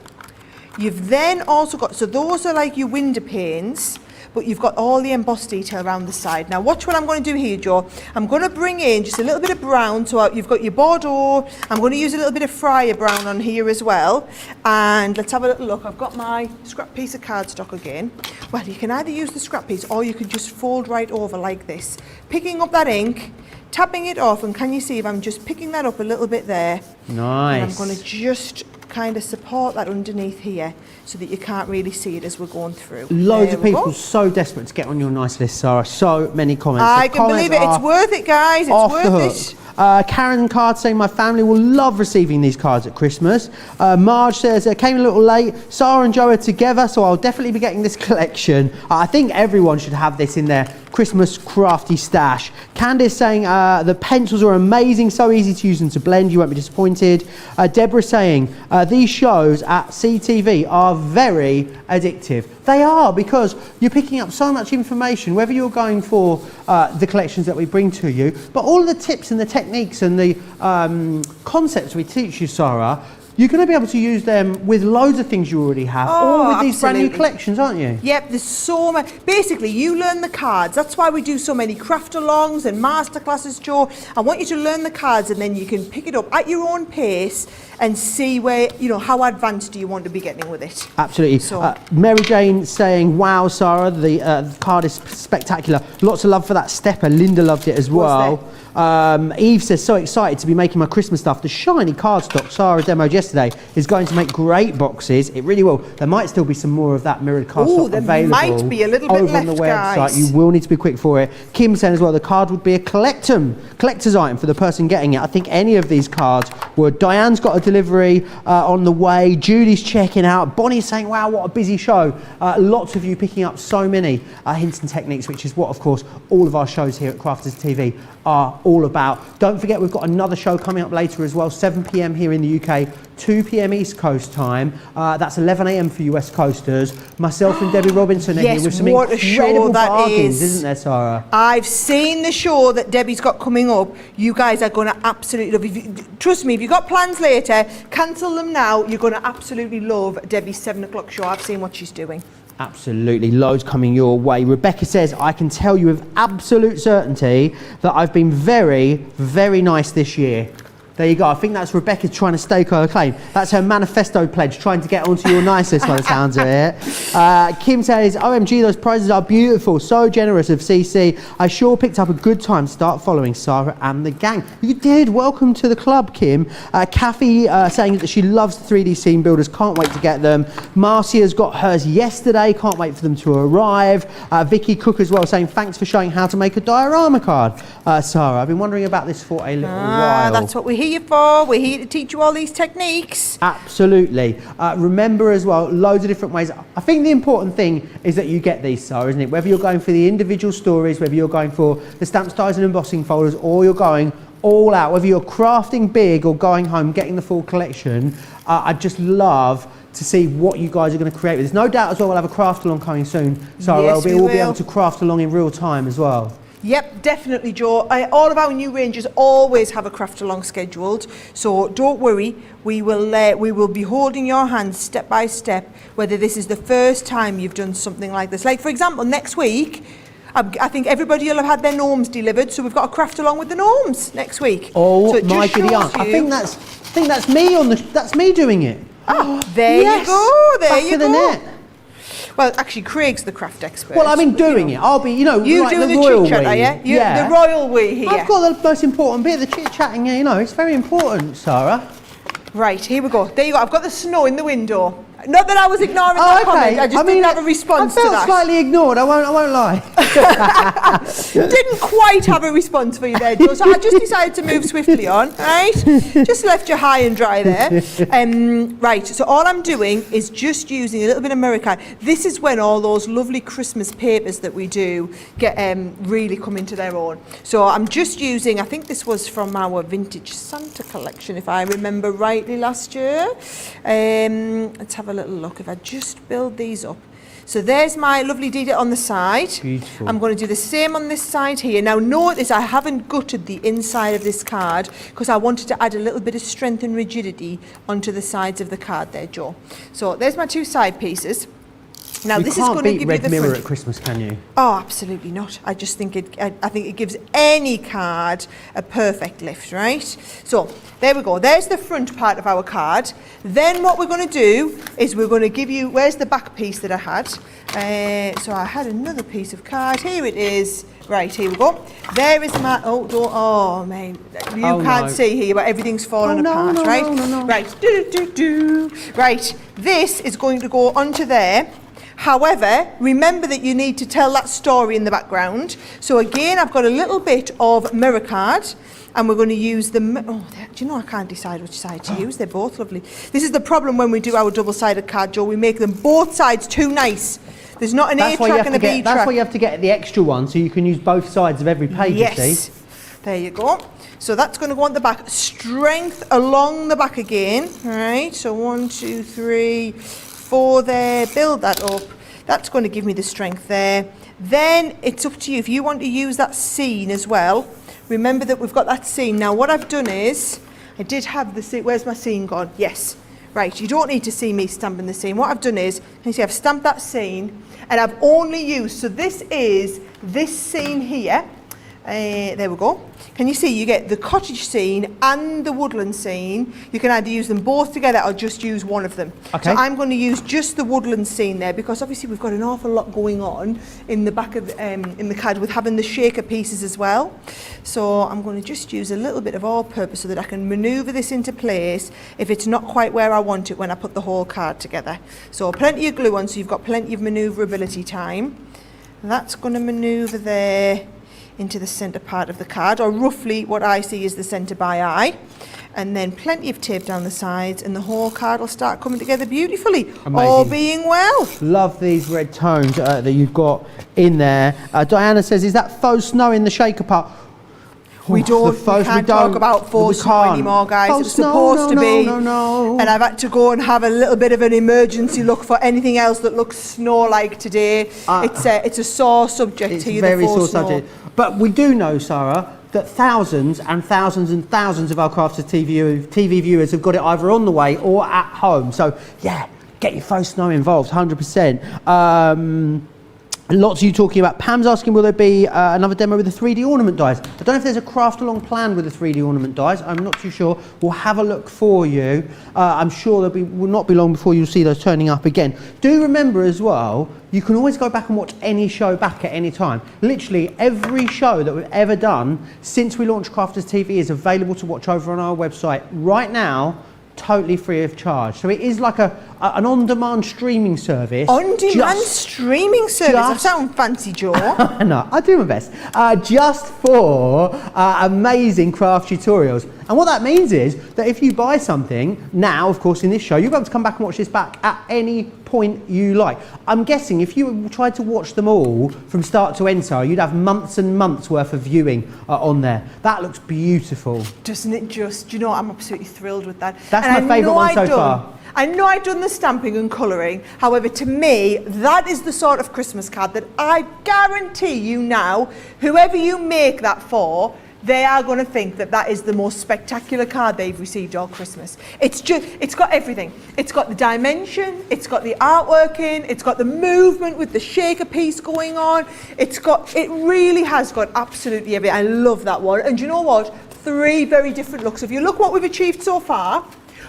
B: You've then also got, so those are like your window panes, but you've got all the embossed detail around the side. Now watch what I'm going to do here, Joe. I'm going to bring in just a little bit of brown, so you've got your Bordeaux. I'm going to use a little bit of Fryer brown on here as well. And let's have a little look. I've got my scrap piece of cardstock again. Well, you can either use the scrap piece or you can just fold right over like this. Picking up that ink, tapping it off, and can you see if I'm just picking that up a little bit there?
A: Nice.
B: And I'm going to just kind of support that underneath here so that you can't really see it as we're going through.
A: Loads
B: There
A: of
B: we
A: people
B: go.
A: so desperate to get on your nice list, Sarah. So many comments.
B: I
A: The
B: can believe it.
A: comments
B: It's worth it, guys. It's
A: off the
B: worth
A: hook.
B: it.
A: Karen Card saying my family will love receiving these cards at Christmas. Marge says came a little late. Sarah and Joe are together, so I'll definitely be getting this collection. I think everyone should have this in their Christmas crafty stash. Candice saying the pencils are amazing, so easy to use and to blend. You won't be disappointed. Deborah saying these shows at CTV are very addictive. They are, because you're picking up so much information, whether you're going for the collections that we bring to you, but all of the tips and the techniques and the concepts we teach you, Sarah, you're going to be able to use them with loads of things you already have, or with these brand new collections, aren't you?
B: Yep, there's so much. Basically, you learn the cards. That's why we do so many craft-alongs and masterclasses, Joe. I want you to learn the cards, and then you can pick it up at your own pace and see where, you know, how advanced do you want to be getting with it.
A: Absolutely.
B: So-
A: Mary Jane saying, wow, Sarah, the card is spectacular. Lots of love for that stepper. Linda loved it as well. Eve says, so excited to be making my Christmas stuff. The shiny cardstock Sarah demoed yesterday is going to make great boxes. It really will. There might still be some more of that mirrored cardstock
B: there
A: available.
B: might be a little bit
A: over on the
B: left,
A: website.
B: guys.
A: You will need to be quick for it. Kim saying as well, the card would be a collector's item for the person getting it. I think any of these cards would. Diane's got a delivery on the way. Judy's checking out. Bonnie's saying, wow, what a busy show. Lots of you picking up so many hints and techniques, which is what, of course, all of our shows here at Crafters TV are all about. Don't forget, we've got another show coming up later as well, 7 p.m. here in the UK, 2 p.m. East Coast time. That's 11 a.m. for US coasters. Myself and Debbie Robinson are
B: Yes,
A: here with some
B: what a show
A: incredible
B: that
A: bargains,
B: is.
A: isn't there, Sarah?
B: I've seen the show that Debbie's got coming up. You guys are going to absolutely love it. Trust me, if you've got plans later, cancel them now. You're going to absolutely love Debbie's 7 o'clock show. I've seen what she's doing.
A: Absolutely, loads coming your way. Rebecca says, I can tell you with absolute certainty that I've been very, very nice this year. There you go. I think that's Rebecca trying to stake her claim. That's her manifesto pledge, trying to get onto your nice list by the sounds of it. Kim says, OMG, those prizes are beautiful. So generous of CC. I sure picked up a good time to start following Sarah and the gang. You did. Welcome to the club, Kim. Kathy saying that she loves the 3D scene builders. Can't wait to get them. Marcia's got hers yesterday. Can't wait for them to arrive. Vicky Cook as well saying, thanks for showing how to make a diorama card. Sarah, I've been wondering about this for a little while.
B: That's what we're here for. We're here to teach you all these techniques.
A: Absolutely. Remember as well, loads of different ways. I think the important thing is that you get these, Sarah, isn't it? Whether you're going for the individual stories, whether you're going for the stamp styles and embossing folders, or you're going all out, whether you're crafting big or going home, getting the full collection, I'd just love to see what you guys are going to create with this. No doubt as well, we'll have a craft along coming soon. Sarah,
B: Yes,
A: we'll be able to craft along in real time as well.
B: Yep, definitely, Joe. All of our new ranges always have a craft along scheduled, so don't worry. We will be holding your hand step by step, whether this is the first time you've done something like this. Like, for example, next week, I think everybody will have had their gnomes delivered, so we've got a craft along with the gnomes next week.
A: Oh,
B: so it
A: my
B: just
A: goody
B: shows
A: aunt. I
B: you-
A: think that's me that's me doing it.
B: Oh, there
A: Yes,
B: you go. There
A: back
B: you
A: of the
B: go.
A: net.
B: Well, actually, Craig's the craft expert.
A: Well, I mean,
B: but, you
A: doing
B: know.
A: it. I'll be,
B: You
A: like
B: doing
A: the
B: the
A: royal
B: chit-chat,
A: we.
B: are you?
A: Yeah.
B: The royal we here.
A: I've got the most important bit, the chit-chatting, it's very important, Sarah.
B: Right, here we go. There you go. I've got the snow in the window. Not that I was ignoring that comment. I just didn't have a response
A: I felt
B: to that.
A: slightly ignored, I won't lie.
B: Didn't quite have a response for you there, Joe, so I just decided to move swiftly on, right? Just left you high and dry there. Right, so all I'm doing is just using a little bit of American. This is when all those lovely Christmas papers that we do get really come into their own. So I'm just using, I think this was from our Vintage Santa collection, if I remember rightly, last year. Let's have a little look. If I just build these up. So there's my lovely detail on the side.
A: Beautiful.
B: I'm going to do the same on this side here. Now notice I haven't gutted the inside of this card because I wanted to add a little bit of strength and rigidity onto the sides of the card there, Joe. So there's my two side pieces. Now, this is going to give you the
A: Red Mirror
B: front.
A: at Christmas, can you?
B: Oh, absolutely not. I just think I think it gives any card a perfect lift, right? So there we go. There's the front part of our card. Then what we're going to do is we're going to give you, where's the back piece that I had? So I had another piece of card. Here it is. Right, here we go. There is my, oh man, you can't see here, but everything's falling apart, right?
A: No.
B: Right, right, this is going to go onto there. However, remember that you need to tell that story in the background. So again, I've got a little bit of mirror card, and we're going to use the, do you know, I can't decide which side to use. They're both lovely. This is the problem when we do our double-sided card, Joe. We make them both sides too nice. There's not an A track and a B track.
A: That's why you have to get the extra one, so you can use both sides of every page, you see.
B: There you go. So that's going to go on the back. Strength along the back again. All right, so 1, 2, 3, 4 there. Build that up. That's going to give me the strength there. Then it's up to you. If you want to use that scene as well, remember that we've got that scene. Now what I've done is, I did have the scene. Where's my scene gone? Yes. Right, you don't need to see me stamping the scene. What I've done is, you see I've stamped that scene, and I've only used, so this is this scene here. There we go. Can you see you get the cottage scene and the woodland scene? You can either use them both together or just use one of them.
A: Okay.
B: So I'm going to use just the woodland scene there, because obviously we've got an awful lot going on in the back of in the card with having the shaker pieces as well. So I'm going to just use a little bit of all-purpose so that I can manoeuvre this into place if it's not quite where I want it when I put the whole card together. So plenty of glue on, so you've got plenty of manoeuvrability time. And that's going to manoeuvre there into the centre part of the card, or roughly what I see is the centre by eye. And then plenty of tape down the sides, and the whole card will start coming together beautifully.
A: Amazing.
B: All being well.
A: Love these red tones that you've got in there. Diana says, is that faux snow in the shaker part?
B: We can't talk about faux snow anymore, guys.
A: Faux
B: It's supposed to be.
A: No.
B: And I've had to go and have a little bit of an emergency look for anything else that looks snow-like today. It's a sore subject here, the faux snow. Subject.
A: But we do know, Sarah, that thousands and thousands and thousands of our Crafters TV viewers have got it either on the way or at home. So, yeah, get your faux snow involved, 100%. Lots of you talking about, Pam's asking, will there be another demo with the 3D ornament dies? I don't know if there's a craft along plan with the 3D ornament dies. I'm not too sure. We'll have a look for you. I'm sure will not be long before you'll see those turning up again. Do remember as well, you can always go back and watch any show back at any time. Literally every show that we've ever done since we launched Crafters TV is available to watch over on our website right now, totally free of charge. So it is like an on-demand streaming service.
B: On-demand streaming service? That sounds fancy, Joe.
A: No, I do my best. Just for amazing craft tutorials. And what that means is that if you buy something now, of course, in this show, you'll be able to come back and watch this back at any point you like. I'm guessing if you tried to watch them all from start to end, Sarah, you'd have months and months worth of viewing on there. That looks beautiful.
B: Doesn't it just? Do you know, I'm absolutely thrilled with that.
A: That's my favourite one so far.
B: I know I've done the stamping and colouring. However, to me, that is the sort of Christmas card that I guarantee you now, whoever you make that for, they are going to think that that is the most spectacular card they've received all Christmas. It's got everything. It's got the dimension, it's got the artwork in, it's got the movement with the shaker piece going on. It really has got absolutely everything. I love that one. And you know what? 3 very different looks. If you look what we've achieved so far,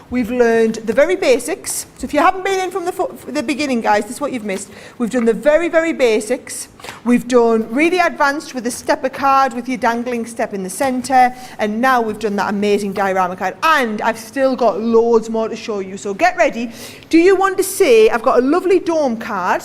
B: we've learned the very basics. So if you haven't been in from the beginning, guys, this is what you've missed. We've done the very, very basics. We've done really advanced with the stepper card with your dangling step in the centre. And now we've done that amazing diorama card. And I've still got loads more to show you. So get ready. Do you want to see, I've got a lovely dome card.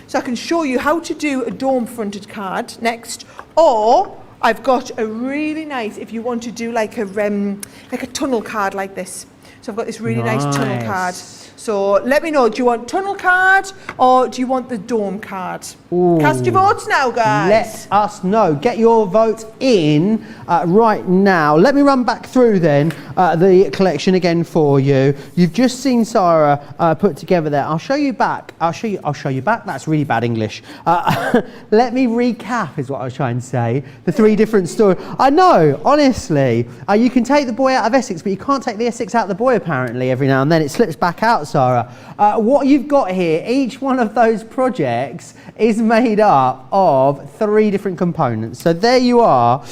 B: So I can show you how to do a dome fronted card next. Or I've got a really nice, if you want to do like a tunnel card like this. So I've got this really nice tunnel card. So let me know, do you want tunnel card or do you want the dome card? Ooh. Cast your votes now, guys.
A: Let us know. Get your vote in right now. Let me run back through then the collection again for you. You've just seen Sara put together there. I'll show you back. I'll show you back. That's really bad English. Let me recap is what I was trying to say. The 3 different stories. I know, honestly. You can take the boy out of Essex, but you can't take the Essex out of the boy apparently every now and then. It slips back out, Sara. What you've got here, each one of those projects is made up of 3 different components. So there you are.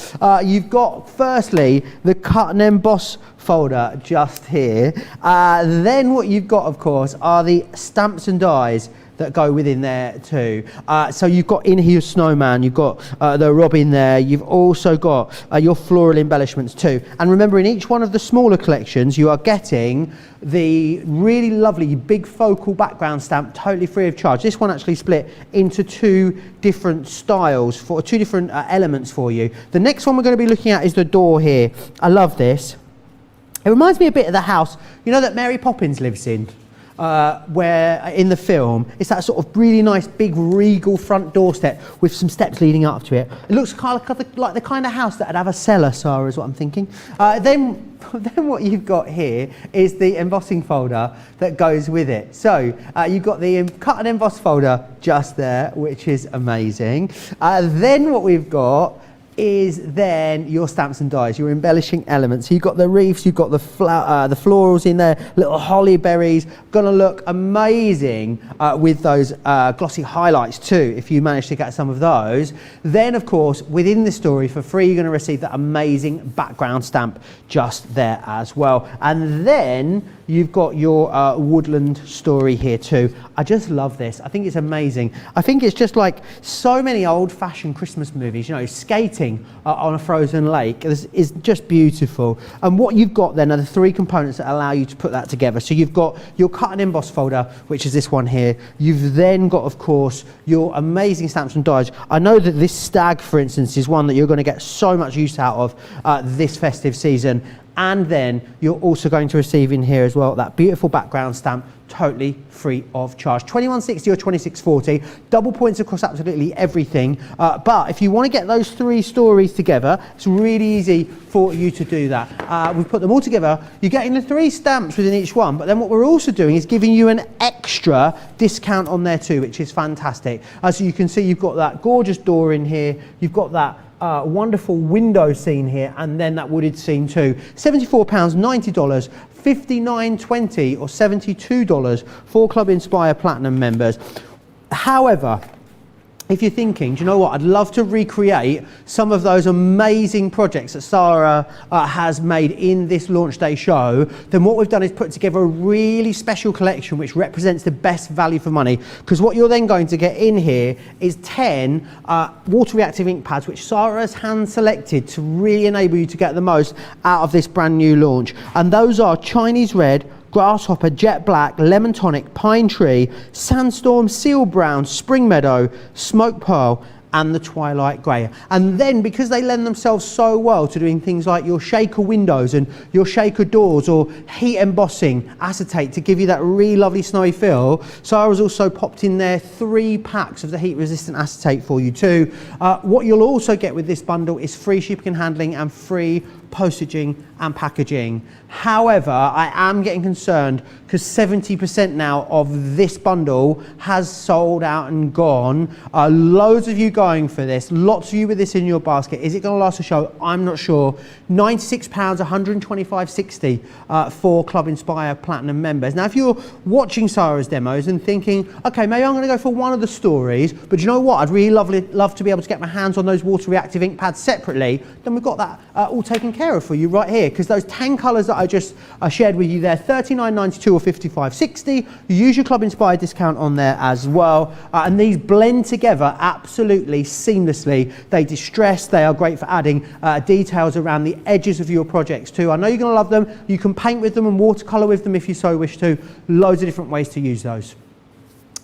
A: You've got firstly the cut and emboss folder just here. Then what you've got, of course, are the stamps and dies that go within there too. So you've got in here your snowman, you've got the robin there, you've also got your floral embellishments too. And remember, in each one of the smaller collections you are getting the really lovely big focal background stamp totally free of charge. This one actually split into 2 different styles, for 2 different elements for you. The next one we're going to be looking at is the door here. I love this. It reminds me a bit of the house, you know, that Mary Poppins lives in. Where in the film it's that sort of really nice big regal front doorstep with some steps leading up to it. It looks kind of like the kind of house that would have a cellar, Sara, is what I'm thinking. Then what you've got here is the embossing folder that goes with it. So you've got the cut and emboss folder just there, which is amazing. Then what we've got is then your stamps and dies, your embellishing elements. So you've got the wreaths, you've got the florals in there, little holly berries, gonna look amazing with those glossy highlights too, if you manage to get some of those. Then of course, within the story for free, you're gonna receive that amazing background stamp just there as well. And then you've got your woodland story here too. I just love this. I think it's amazing. I think it's just like so many old-fashioned Christmas movies, you know, skating on a frozen lake is just beautiful. And what you've got then are the 3 components that allow you to put that together. So you've got your cut and emboss folder, which is this one here. You've then got, of course, your amazing stamps and dies. I know that this stag, for instance, is one that you're going to get so much use out of this festive season. And then you're also going to receive in here as well that beautiful background stamp, totally free of charge. $21.60 or $26.40, double points across absolutely everything. But if you want to get those 3 stories together, it's really easy for you to do that. We've put them all together. You're getting the 3 stamps within each one, but then what we're also doing is giving you an extra discount on there too, which is fantastic. So you can see you've got that gorgeous door in here, you've got that wonderful window scene here, and then that wooded scene too. £74, $90, $59.20 or $72 for Club Inspire Platinum members. However, if you're thinking, do you know what, I'd love to recreate some of those amazing projects that Sara has made in this launch day show, then what we've done is put together a really special collection which represents the best value for money, because what you're then going to get in here is 10 water reactive ink pads which Sara has hand selected to really enable you to get the most out of this brand new launch. And those are Chinese Red, Grasshopper, Jet Black, Lemon Tonic, Pine Tree, Sandstorm, Seal Brown, Spring Meadow, Smoke Pearl, and the Twilight Grey. And then because they lend themselves so well to doing things like your shaker windows and your shaker doors or heat embossing acetate to give you that really lovely snowy feel, Sara's also popped in there 3 packs of the heat resistant acetate for you too. What you'll also get with this bundle is free shipping and handling and free postaging and packaging. However, I am getting concerned because 70% now of this bundle has sold out and gone. Loads of you going for this, lots of you with this in your basket. Is it going to last the show? I'm not sure. £96, $125.60 for Club Inspire Platinum members. Now, if you're watching Sara's demos and thinking, okay, maybe I'm going to go for one of the stories, but you know what? I'd really love to be able to get my hands on those water reactive ink pads separately. Then we've got that all taken care of for you right here, because those 10 colours that I just shared with you there, $39.92 or $55.60. You use your Club Inspire discount on there as well, and these blend together absolutely seamlessly. They distress, they are great for adding details around the edges of your projects too. I know you're going to love them. You can paint with them and watercolour with them if you so wish to. Loads of different ways to use those.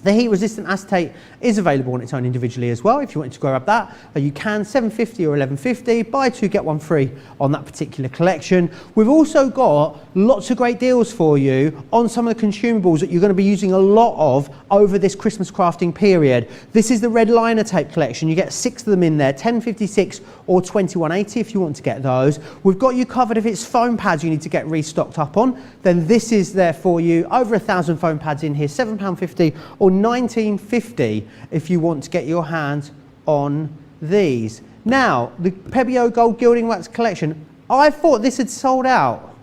A: The heat resistant acetate is available on its own individually as well. If you wanted to grab that, you can, $7.50 or $11.50. Buy two, get one free on that particular collection. We've also got lots of great deals for you on some of the consumables that you're going to be using a lot of over this Christmas crafting period. This is the red liner tape collection. You get 6 of them in there, $10.56 or $21.80 if you want to get those. We've got you covered if it's foam pads you need to get restocked up on. Then this is there for you. Over 1,000 foam pads in here, £7.50 or $19.50 if you want to get your hands on these. Now, the Pebeo Gold Gilding Wax collection, I thought this had sold out.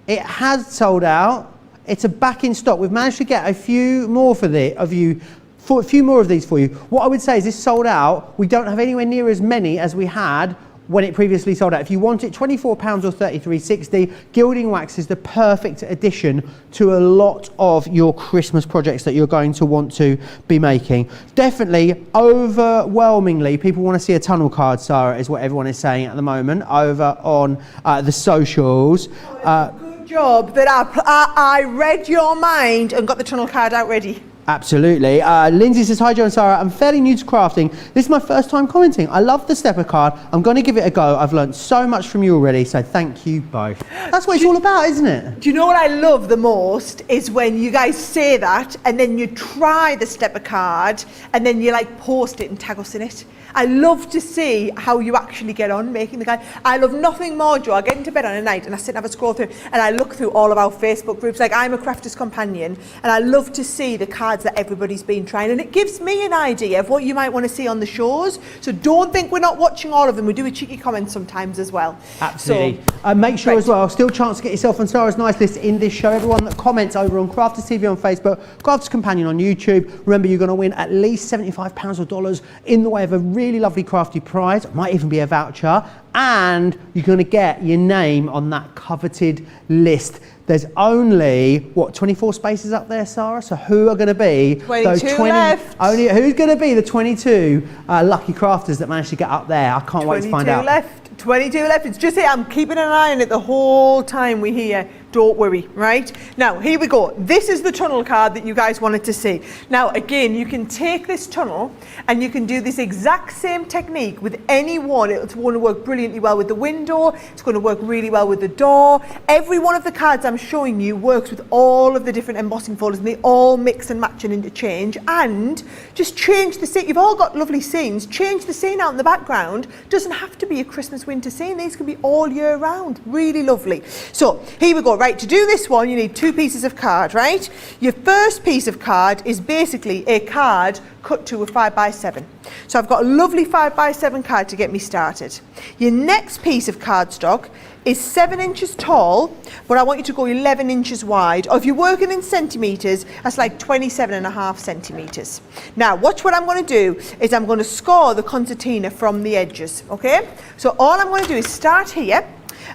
A: It has sold out. It's back in stock. We've managed to get a few more for a few more of these for you. What I would say is this sold out. We don't have anywhere near as many as we had when it previously sold out. If you want it, £24 or $33.60. Gilding wax is the perfect addition to a lot of your Christmas projects that you're going to want to be making. Definitely, overwhelmingly, people want to see a tunnel card, Sarah, is what everyone is saying at the moment over on the socials.
B: Good job that I read your mind and got the tunnel card out ready.
A: Absolutely. Lindsay says, hi Joe and Sarah, I'm fairly new to crafting. This is my first time commenting. I love the stepper card. I'm going to give it a go. I've learned so much from you already, so thank you both. That's what it's all about, isn't it?
B: Do you know what I love the most is when you guys say that and then you try the stepper card and then you like post it and tag us in it. I love to see how you actually get on making the card. I love nothing more, Joe. I get into bed on a night and I sit and have a scroll through and I look through all of our Facebook groups. Like, I'm a crafter's companion and I love to see the cards that everybody's been trying, and it gives me an idea of what you might want to see on the shows. So don't think we're not watching all of them. We do a cheeky comment sometimes as well.
A: Absolutely. So, make sure as well, still chance to get yourself on Sarah's nice list in this show. Everyone that comments over on Crafters TV on Facebook, Crafters Companion on YouTube. Remember, you're going to win at least £75 or dollars in the way of a really lovely crafty prize. Might even be a voucher. And you're going to get your name on that coveted list. There's only, what, 24 spaces up there, Sarah? So who are going to be
B: 22
A: those 20?
B: Left.
A: Only, who's going to be the 22 lucky crafters that managed to get up there? I can't wait to find out.
B: 22 left. It's just here. I'm keeping an eye on it the whole time we're here. Don't worry, right? Now, here we go. This is the tunnel card that you guys wanted to see. Now, again, you can take this tunnel and you can do this exact same technique with any one. It's going to work brilliantly well with the window. It's going to work really well with the door. Every one of the cards I'm showing you works with all of the different embossing folders, and they all mix and match and interchange. And just change the scene. You've all got lovely scenes. Change the scene out in the background. Doesn't have to be a Christmas winter scene. These can be all year round. Really lovely. So here we go. Right, to do this one, you need 2 pieces of card, right? Your first piece of card is basically a card cut to a 5x7. So I've got a lovely 5x7 card to get me started. Your next piece of cardstock is 7 inches tall, but I want you to go 11 inches wide. Or if you're working in centimetres, that's like 27.5 centimetres. Now, watch what I'm going to do is I'm going to score the concertina from the edges, okay? So all I'm going to do is start here.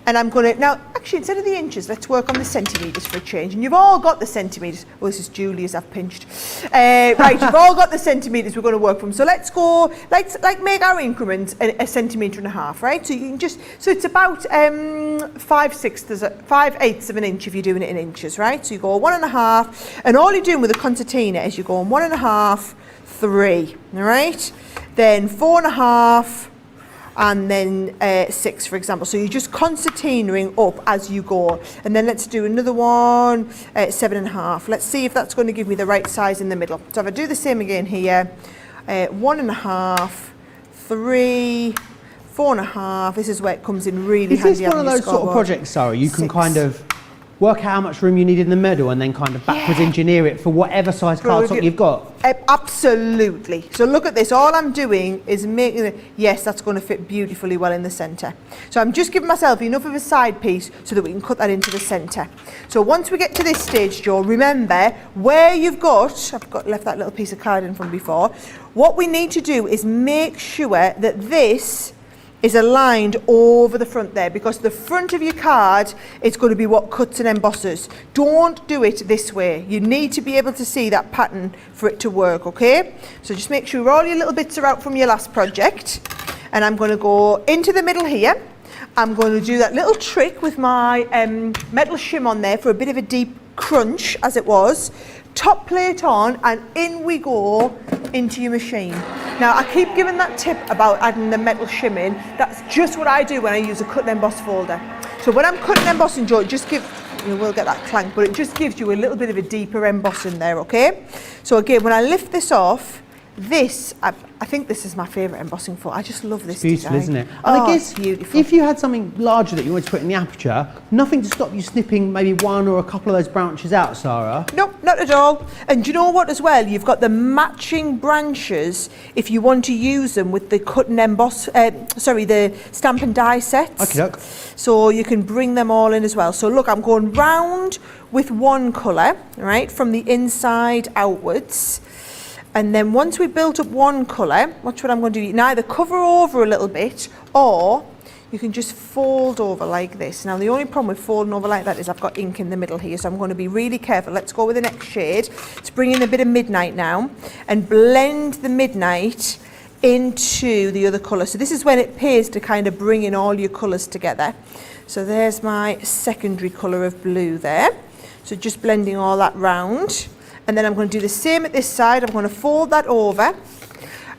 B: And I'm going to, now actually instead of the inches, let's work on the centimetres for a change. And you've all got the centimetres. Oh, this is Julia's, I've pinched. Right, you've all got the centimetres we're going to work from. So let's go, let's like make our increments a 1.5 centimetres, right? So you can just, so it's about 5/8 of an inch if you're doing it in inches, right? So you go 1.5, and all you're doing with a concertina is you're going 1.5, 3, all right? Then 4.5, and then 6, for example. So you're just concertinaing up as you go. And then let's do another one, 7.5. Let's see if that's going to give me the right size in the middle. So if I do the same again here, 1.5, 3, 4.5. This is where it comes in really handy.
A: Is this one of those sort of projects, Sarah, you can kind of work out how much room you need in the middle and then kind of backwards engineer it for whatever size cardstock you've got?
B: Absolutely. So look at this. All I'm doing is making it, yes, that's going to fit beautifully well in the centre. So I'm just giving myself enough of a side piece so that we can cut that into the centre. So once we get to this stage, Joe, remember where you've got, left that little piece of card in from before. What we need to do is make sure that this is aligned over the front there, because the front of your card is going to be what cuts and embosses. Don't do it this way. You need to be able to see that pattern for it to work, okay? So just make sure all your little bits are out from your last project. And I'm going to go into the middle here. I'm going to do that little trick with my metal shim on there for a bit of a deep crunch, as it was. Top plate on, and in we go into your machine. Now, I keep giving that tip about adding the metal shim in. That's just what I do when I use a cut and emboss folder. So when I'm cutting and embossing, Joe, just give, you will get that clank, but it just gives you a little bit of a deeper emboss in there, okay? So again, when I lift this off, this, I think this is my favourite embossing folder. I just love this
A: It's beautiful,
B: design.
A: isn't it? And I guess
B: it's beautiful.
A: if you had something larger that you wanted to put in the aperture, nothing to stop you snipping maybe one or a couple of those branches out, Sarah.
B: No, not at all. And do you know what as well? You've got the matching branches if you want to use them with the cut and emboss, the stamp and die sets.
A: Okay, look.
B: So you can bring them all in as well. So look, I'm going round with one colour, right, from the inside outwards. And then once we've built up one colour, watch what I'm going to do. You can either cover over a little bit, or you can just fold over like this. Now, the only problem with folding over like that is I've got ink in the middle here, so I'm going to be really careful. Let's go with the next shade. Let's bring in a bit of midnight now and blend the midnight into the other colour. So this is when it pays to kind of bring in all your colours together. So there's my secondary colour of blue there. So just blending all that round. And then I'm going to do the same at this side. I'm going to fold that over.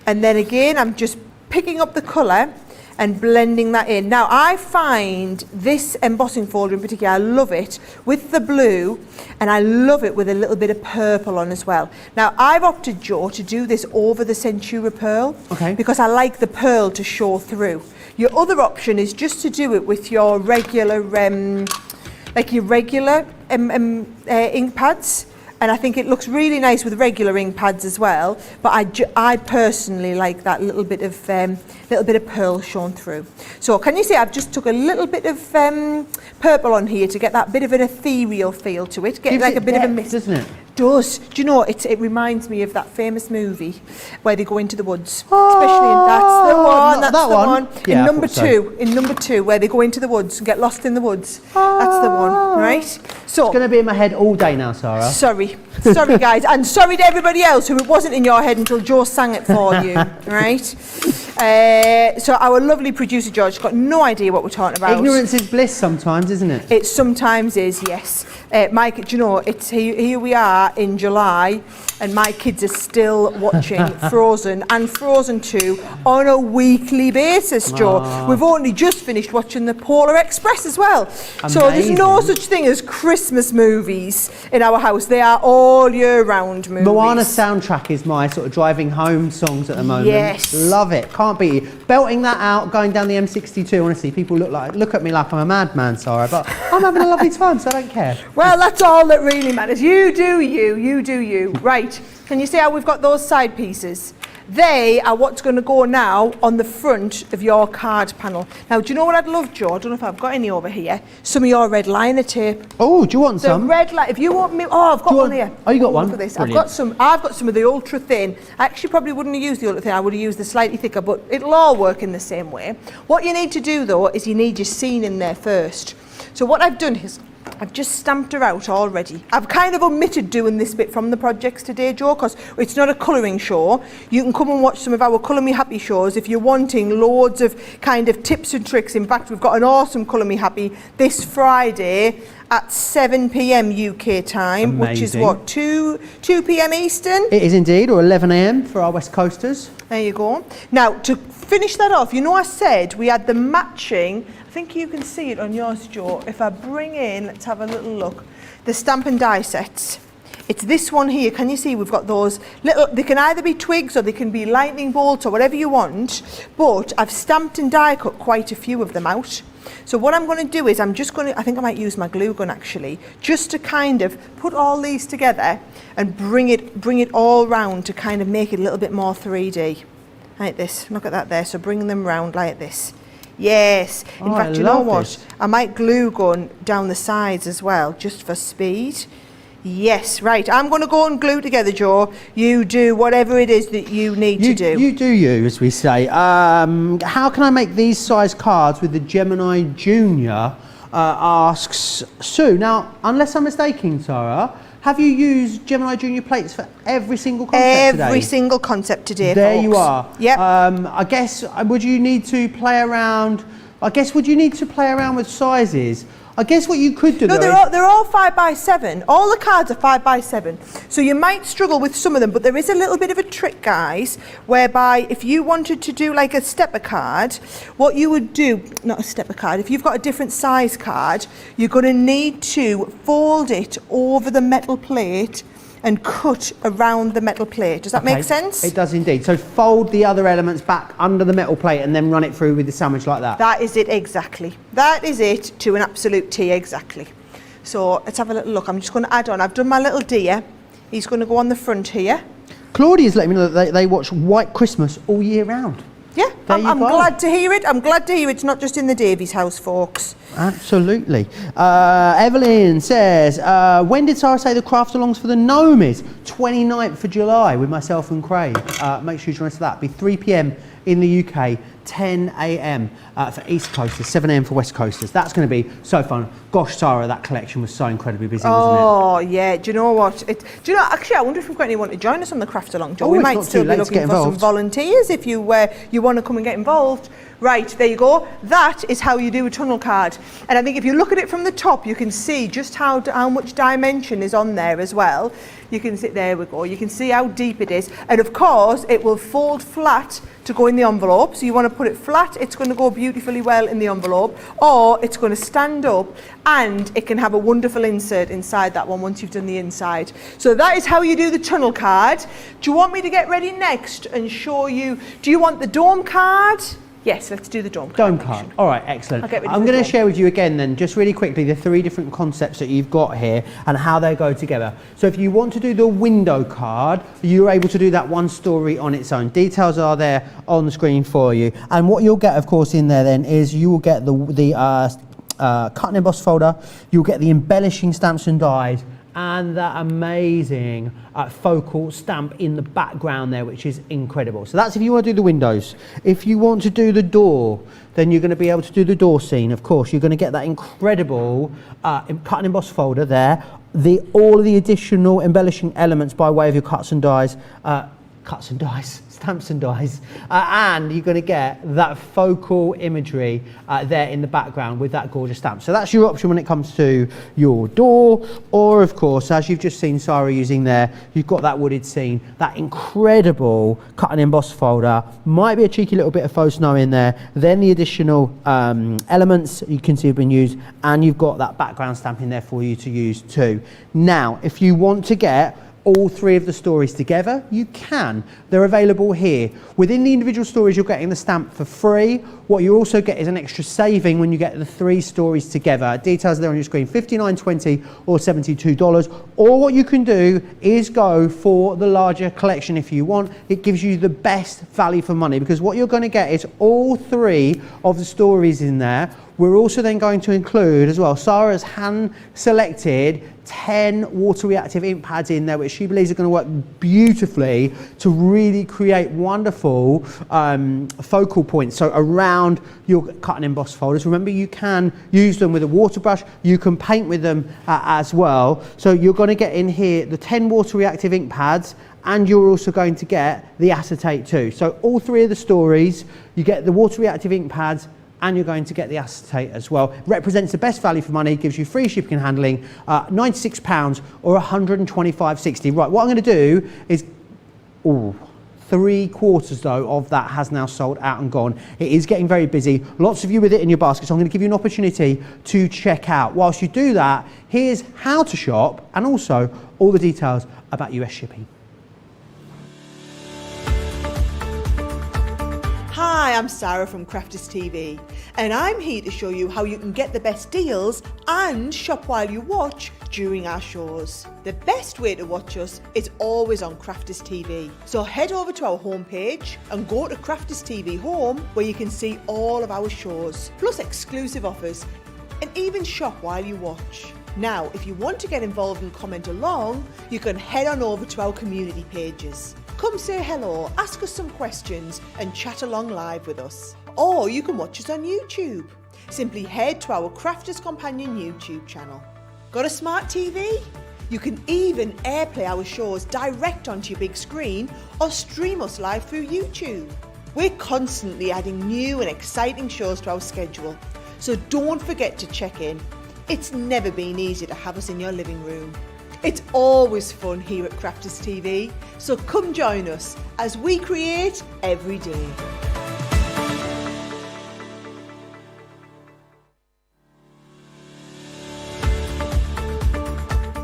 B: And then again, I'm just picking up the colour and blending that in. Now, I find this embossing folder in particular, I love it with the blue, and I love it with a little bit of purple on as well. Now, I've opted, Joe, to do this over the Centura Pearl, because I like the pearl to show through. Your other option is just to do it with your regular, ink pads. And I think it looks really nice with regular ink pads as well. But I personally like that little bit of pearl shown through. So can you see I've just took a little bit of purple on here to get that bit of an ethereal feel to it. Get like a bit of a mist,
A: doesn't it?
B: Does. Do you know, it reminds me of that famous movie where they go into the woods. Especially in that's the one.
A: Yeah,
B: in number two, where they go into the woods and get lost in the woods. That's the one, right? So
A: it's going to be in my head all day now, Sarah.
B: Sorry guys, and sorry to everybody else who it wasn't in your head until Joe sang it for you, right? So our lovely producer George got no idea what we're talking about.
A: Ignorance is bliss sometimes, isn't it?
B: It sometimes is, yes. Mike, do you know, it's here we are in July, and my kids are still watching Frozen and Frozen 2 on a weekly basis, Joe. We've only just finished watching the Polar Express as well. Amazing. So there's no such thing as Christmas movies in our house. They are all year round movies.
A: Moana soundtrack is my sort of driving home songs at the moment.
B: Yes.
A: Love it. Can't beat you. Belting that out, going down the M62, honestly, people look at me like I'm a madman, Sarah, but I'm having a lovely time, so I don't care.
B: Well, that's all that really matters. You do you, you do you. Right, can you see how we've got those side pieces? They are what's going to go now on the front of your card panel. Now, do you know what I'd love, Joe? I don't know if I've got any over here. Some of your red liner tape.
A: Oh, do you want some?
B: The red line. If you want me, I've got one here.
A: Oh, you got one?
B: Look at this. I've got some of the ultra thin. I actually probably wouldn't have used the ultra thin. I would have used the slightly thicker, but it'll all work in the same way. What you need to do though is you need your scene in there first. So what I've done is I've just stamped her out already. I've kind of omitted doing this bit from the projects today, Joe, because it's not a colouring show. You can come and watch some of our Colour Me Happy shows if you're wanting loads of kind of tips and tricks. In fact, we've got an awesome Colour Me Happy this Friday at 7 p.m. UK time, which is what, 2 p.m. Eastern?
A: It is indeed, or 11 a.m. for our West Coasters.
B: There you go. Now, to finish that off, you know I said we had the matching, I think you can see it on yours, Joe. If I bring in, let's have a little look, the stamp and die sets. It's this one here. Can you see we've got those little, they can either be twigs or they can be lightning bolts or whatever you want, but I've stamped and die cut quite a few of them out. So what I'm going to do is I think I might use my glue gun actually, just to kind of put all these together and bring it all round to kind of make it a little bit more 3D. Like this, look at that there, so bring them round like this. Yes, in fact, you know what? I might glue gun down the sides as well, just for speed. Yes, right, I'm going to go and glue together, Joe. You do whatever it is that you need to do.
A: You do you, as we say. How can I make these size cards with the Gemini Junior, asks Sue. Now, unless I'm mistaken, Sarah, have you used Gemini Junior plates for every single concept today?
B: Every single concept today,
A: There
B: folks.
A: you are.
B: Yep.
A: I guess, would you need to play around I guess would you need to play around with sizes? I guess what you could do
B: No,
A: though
B: they're all 5x7. All the cards are 5x7. So you might struggle with some of them, but there is a little bit of a trick, guys, whereby if you wanted to do like a stepper card, what you would do, not a stepper card, if you've got a different size card, you're going to need to fold it over the metal plate and cut around the metal plate. Does that make sense?
A: It does indeed. So fold the other elements back under the metal plate and then run it through with the sandwich like that.
B: That is it exactly. That is it to an absolute T exactly. So let's have a little look. I'm just going to add on. I've done my little deer. He's going to go on the front here.
A: Claudia's letting me know that they watch White Christmas all year round.
B: Yeah, I'm glad to hear it. I'm glad to hear it's not just in the Davies house, folks.
A: Absolutely. Evelyn says, when did Sarah say the craft alongs for the gnome is? 29th of July with myself and Craig. Make sure you join us for that. It'll be 3 p.m. in the UK, 10 a.m. For East Coasters, 7 a.m. for West Coasters. That's going to be so fun. Gosh, Sarah, that collection was so incredibly busy, wasn't it?
B: Oh, yeah. Do you know what? Actually, I wonder if we've got anyone to join us on the craft along, Joe.
A: Oh,
B: we
A: it's
B: might
A: not
B: still
A: too
B: be
A: late to
B: looking
A: get
B: for some
A: involved.
B: volunteers if you want to come and get involved. Right, there you go. That is how you do a tunnel card. And I think if you look at it from the top, you can see just how much dimension is on there as well. You can see, there we go, you can see how deep it is. And of course, it will fold flat to go in the envelope. So you want to put it flat, it's going to go beautifully well in the envelope, or it's going to stand up and it can have a wonderful insert inside that one once you've done the inside. So that is how you do the tunnel card. Do you want me to get ready next and show you, do you want the dome card? Yes, let's do the dome card.
A: Dome card. All right, excellent. I'm going to share with you again then, just really quickly, the 3 different concepts that you've got here and how they go together. So if you want to do the window card, you're able to do that one story on its own. Details are there on the screen for you. And what you'll get, of course, in there then is you will get the cut and emboss folder, you'll get the embellishing stamps and dies, and that amazing focal stamp in the background there, which is incredible. So that's if you want to do the windows. If you want to do the door, then you're going to be able to do the door scene. Of course, you're going to get that incredible cut and emboss folder there, all of the additional embellishing elements by way of your stamps and dies, and you're going to get that focal imagery there in the background with that gorgeous stamp. So that's your option when it comes to your door, or of course, as you've just seen Sarah using there, you've got that wooded scene, that incredible cut and emboss folder, might be a cheeky little bit of faux snow in there, then the additional elements you can see have been used, and you've got that background stamp in there for you to use too. Now, if you want to get all 3 of the stories together, you can. They're available here. Within the individual stories, you're getting the stamp for free. What you also get is an extra saving when you get the 3 stories together. Details are there on your screen, $59.20 or $72. Or what you can do is go for the larger collection if you want. It gives you the best value for money, because what you're going to get is all 3 of the stories in there. We're also then going to include as well, Sarah's hand selected 10 water reactive ink pads in there, which she believes are going to work beautifully to really create wonderful focal points. So around your cut and emboss folders, remember you can use them with a water brush, you can paint with them as well. So you're going to get in here the 10 water reactive ink pads, and you're also going to get the acetate too. So all 3 of the stories, you get the water reactive ink pads, and you're going to get the acetate as well. Represents the best value for money, gives you free shipping and handling, £96 or $125.60. Right, what I'm going to do is, 3/4 though of that has now sold out and gone. It is getting very busy. Lots of you with it in your basket, so I'm going to give you an opportunity to check out. Whilst you do that, here's how to shop and also all the details about US shipping.
B: Hi, I'm Sarah from Crafters TV, and I'm here to show you how you can get the best deals and shop while you watch during our shows. The best way to watch us is always on Crafters TV. So head over to our homepage and go to Crafters TV Home, where you can see all of our shows, plus exclusive offers, and even shop while you watch. Now, if you want to get involved and comment along, you can head on over to our community pages. Come say hello, ask us some questions and chat along live with us. Or you can watch us on YouTube. Simply head to our Crafters Companion YouTube channel. Got a smart TV? You can even airplay our shows direct onto your big screen or stream us live through YouTube. We're constantly adding new and exciting shows to our schedule, so don't forget to check in. It's never been easier to have us in your living room. It's always fun here at Crafters TV, so come join us as we create every day.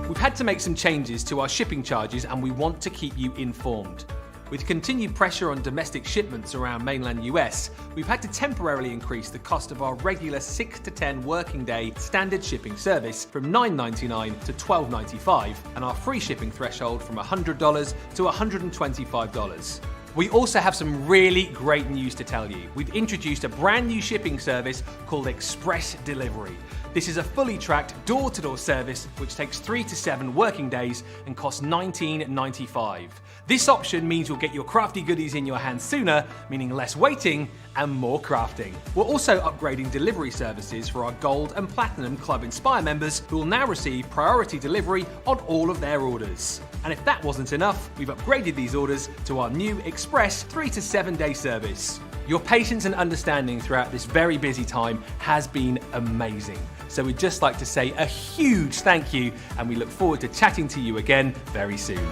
C: We've had to make some changes to our shipping charges and we want to keep you informed. With continued pressure on domestic shipments around mainland US, we've had to temporarily increase the cost of our regular 6 to 10 working day standard shipping service from $9.99 to $12.95 and our free shipping threshold from $100 to $125. We also have some really great news to tell you. We've introduced a brand new shipping service called Express Delivery. This is a fully tracked door-to-door service which takes 3 to 7 working days and costs $19.95. This option means you'll get your crafty goodies in your hands sooner, meaning less waiting and more crafting. We're also upgrading delivery services for our Gold and Platinum Club Inspire members who will now receive priority delivery on all of their orders. And if that wasn't enough, we've upgraded these orders to our new Express 3 to 7 day service. Your patience and understanding throughout this very busy time has been amazing. So we'd just like to say a huge thank you and we look forward to chatting to you again very soon.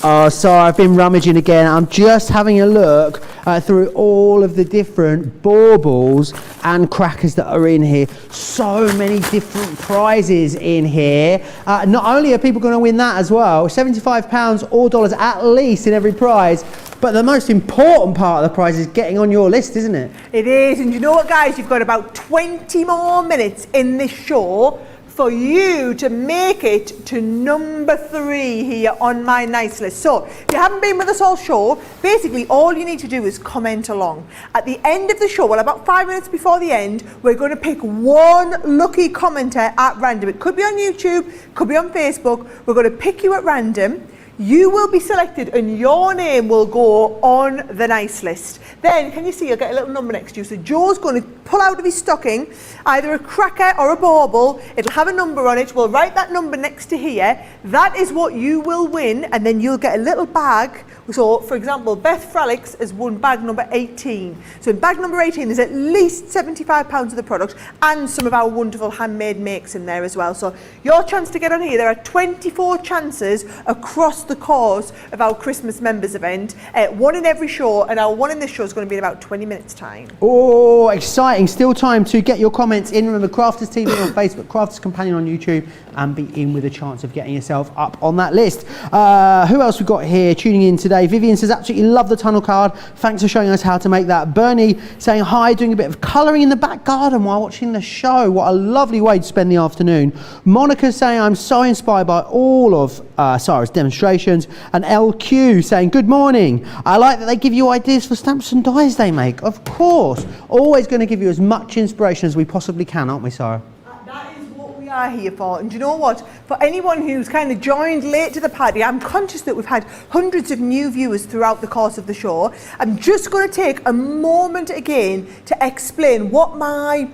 A: So I've been rummaging again. I'm just having a look through all of the different baubles and crackers that are in here. So many different prizes in here. Not only are people going to win that as well, £75 or dollars at least in every prize, but the most important part of the prize is getting on your list, isn't it?
B: It is, and you know what, guys? You've got about 20 more minutes in this show for you to make it to number 3 here on my nice list. So if you haven't been with us all show, basically all you need to do is comment along. At the end of the show, well, about 5 minutes before the end, we're going to pick one lucky commenter at random. It could be on YouTube, could be on Facebook. We're going to pick you at random. You will be selected and your name will go on the nice list. Then, can you see, you'll get a little number next to you. So Joe's going to pull out of his stocking either a cracker or a bauble. It'll have a number on it. We'll write that number next to here. That is what you will win, and then you'll get a little bag. So, for example, Beth Fralix has won bag number 18. So in bag number 18, there's at least £75 of the product and some of our wonderful handmade makes in there as well. So your chance to get on here, there are 24 chances across the course of our Christmas members event. One in every show, and our one in this show is going to be in about 20 minutes time.
A: Oh, exciting. Still time to get your comments in. Remember, Crafters TV on Facebook, Crafters Companion on YouTube, and be in with a chance of getting yourself up on that list. Who else we got here tuning in today? Vivian says, absolutely love the tunnel card. Thanks for showing us how to make that. Bernie saying hi, doing a bit of colouring in the back garden while watching the show. What a lovely way to spend the afternoon. Monica saying, I'm so inspired by all of Sarah's demonstrations. And LQ saying, good morning. I like that they give you ideas for stamps and dies they make. Of course. Always going to give you as much inspiration as we possibly can, aren't we, Sarah?
B: That is what we are here for. And do you know what? For anyone who's kind of joined late to the party, I'm conscious that we've had hundreds of new viewers throughout the course of the show. I'm just going to take a moment again to explain what my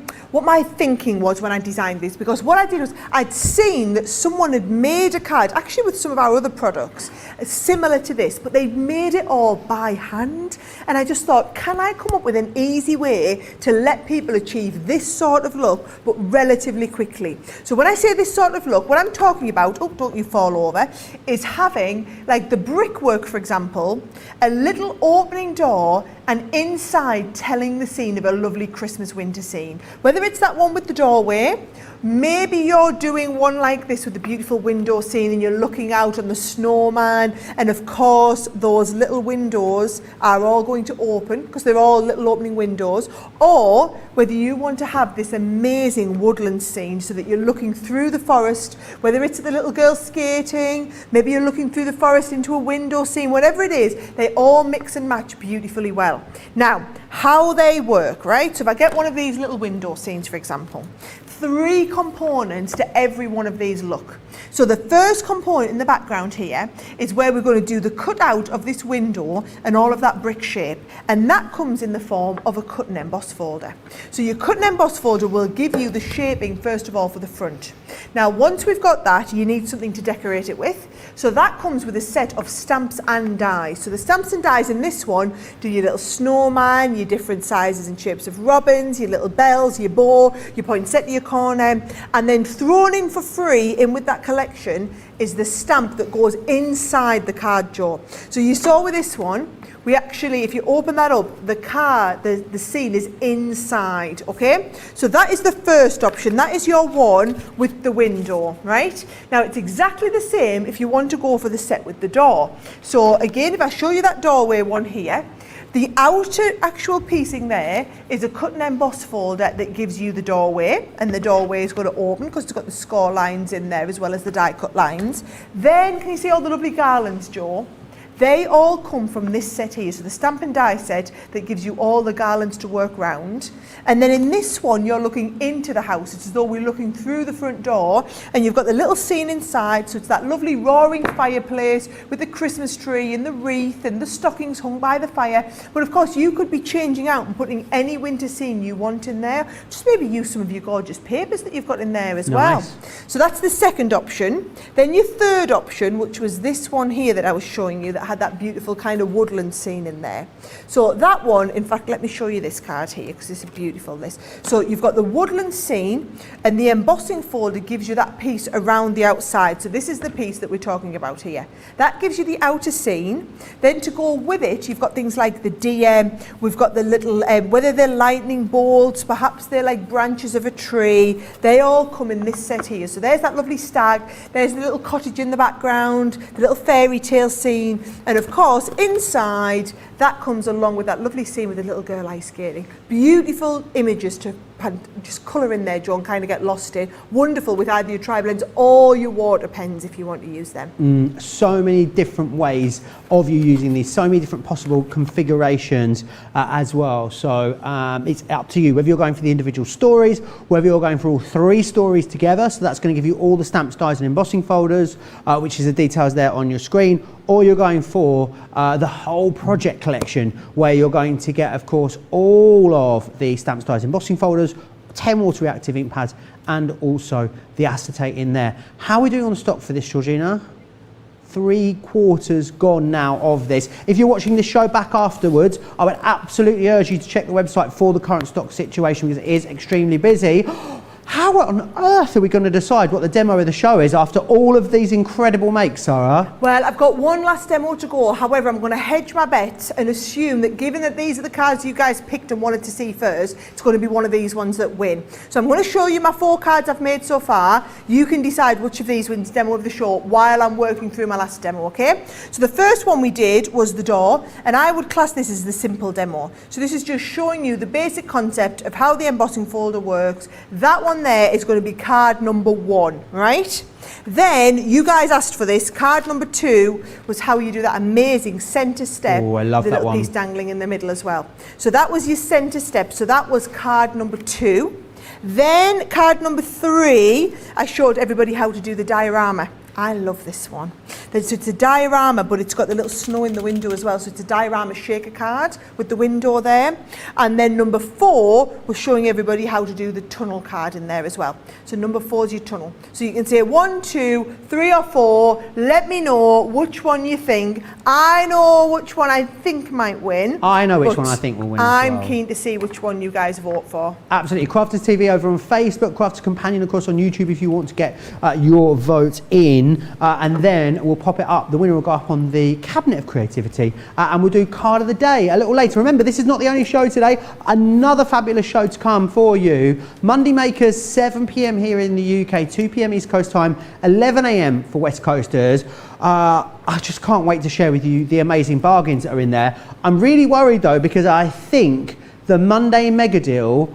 B: thinking was when I designed this, because what I did was I'd seen that someone had made a card, actually with some of our other products, similar to this, but they'd made it all by hand. And I just thought, can I come up with an easy way to let people achieve this sort of look, but relatively quickly? So when I say this sort of look, what I'm talking about, oh, don't you fall over, is having, like the brickwork, for example, a little opening door, and inside telling the scene of a lovely Christmas winter scene. Whether it's that one with the doorway, maybe you're doing one like this with the beautiful window scene and you're looking out on the snowman, and of course those little windows are all going to open because they're all little opening windows. Or whether you want to have this amazing woodland scene so that you're looking through the forest, whether it's the little girl skating, maybe you're looking through the forest into a window scene, whatever it is, they all mix and match beautifully well. Now, how they work, right? So if I get one of these little window scenes, for example, 3 components to every one of these look. So the first component in the background here is where we're going to do the cutout of this window and all of that brick shape, and that comes in the form of a cut and emboss folder. So your cut and emboss folder will give you the shaping first of all for the front. Now once we've got that, you need something to decorate it with, so that comes with a set of stamps and dies. So the stamps and dies in this one do your little snowman, your different sizes and shapes of robins, your little bells, your bow, your poinsettia corner, and then thrown in for free in with that collection is the stamp that goes inside the card jaw. So you saw with this one, we actually, if you open that up, the card, the scene is inside, okay? So that is the first option. That is your one with the window, right? Now it's exactly the same if you want to go for the set with the door. So again, if I show you that doorway one here, the outer actual piecing there is a cut and emboss folder that gives you the doorway, and the doorway is going to open because it's got the score lines in there as well as the die cut lines. Then can you see all the lovely garlands, Joe? They all come from this set here, so the stamp and die set that gives you all the garlands to work round. And then in this one, you're looking into the house. It's as though we're looking through the front door, and you've got the little scene inside, so it's that lovely roaring fireplace with the Christmas tree and the wreath and the stockings hung by the fire. But of course, you could be changing out and putting any winter scene you want in there. Just maybe use some of your gorgeous papers that you've got in there as well. So that's the second option. Then your third option, which was this one here that I was showing you, that had that beautiful kind of woodland scene in there. So that one, in fact, let me show you this card here because this is beautiful, this. So you've got the woodland scene, and the embossing folder gives you that piece around the outside. So this is the piece that we're talking about here. That gives you the outer scene. Then to go with it, you've got things like the DM, we've got the little, whether they're lightning bolts, perhaps they're like branches of a tree, they all come in this set here. So there's that lovely stag, there's the little cottage in the background, the little fairy tale scene, and of course inside that comes along with that lovely scene with the little girl ice skating. Beautiful images to just colour in there, Joe, and kind of get lost in. Wonderful with either your tri blends or your water pens if you want to use them.
A: So many different ways of you using these, so many different possible configurations as well. So it's up to you whether you're going for the individual stories, whether you're going for all three stories together. So that's going to give you all the stamps, dies and embossing folders, which is the details there on your screen, or you're going for the whole project collection where you're going to get, of course, all of the stamps, dies, embossing folders, 10 water reactive ink pads, and also the acetate in there. How are we doing on the stock for this, Georgina? 3/4 gone now of this. If you're watching this show back afterwards, I would absolutely urge you to check the website for the current stock situation because it is extremely busy. How on earth are we going to decide what the demo of the show is after all of these incredible makes, Sarah?
B: Well, I've got one last demo to go. However, I'm going to hedge my bets and assume that given that these are the cards you guys picked and wanted to see first, it's going to be one of these ones that win. So I'm going to show you my 4 cards I've made so far. You can decide which of these wins demo of the show while I'm working through my last demo, okay? So the first one we did was the door, and I would class this as the simple demo. So this is just showing you the basic concept of how the embossing folder works. That one there is going to be card number 1, right? Then you guys asked for this. Card number 2 was how you do that amazing centre step.
A: Oh, I love that one.
B: The little piece dangling in the middle as well. So that was your centre step. So that was card number 2. Then card number 3, I showed everybody how to do the diorama. I love this one. So it's a diorama, but it's got the little snow in the window as well. So it's a diorama shaker card with the window there. And then number 4 was showing everybody how to do the tunnel card in there as well. So number 4 is your tunnel. So you can say 1, 2, 3 or 4. Let me know which one you think. I know which one I think might win.
A: I know which one I think will win as well.
B: I'm keen to see which one you guys vote for.
A: Absolutely. Crafters TV over on Facebook, Crafters Companion, of course, on YouTube if you want to get your vote in. And then we'll pop it up. The winner will go up on the Cabinet of Creativity, and we'll do Card of the Day a little later. Remember, this is not the only show today. Another fabulous show to come for you. Monday Makers, 7 p.m. here in the UK, 2 p.m. East Coast time, 11 a.m. for West Coasters. I just can't wait to share with you the amazing bargains that are in there. I'm really worried though, because I think the Monday Mega Deal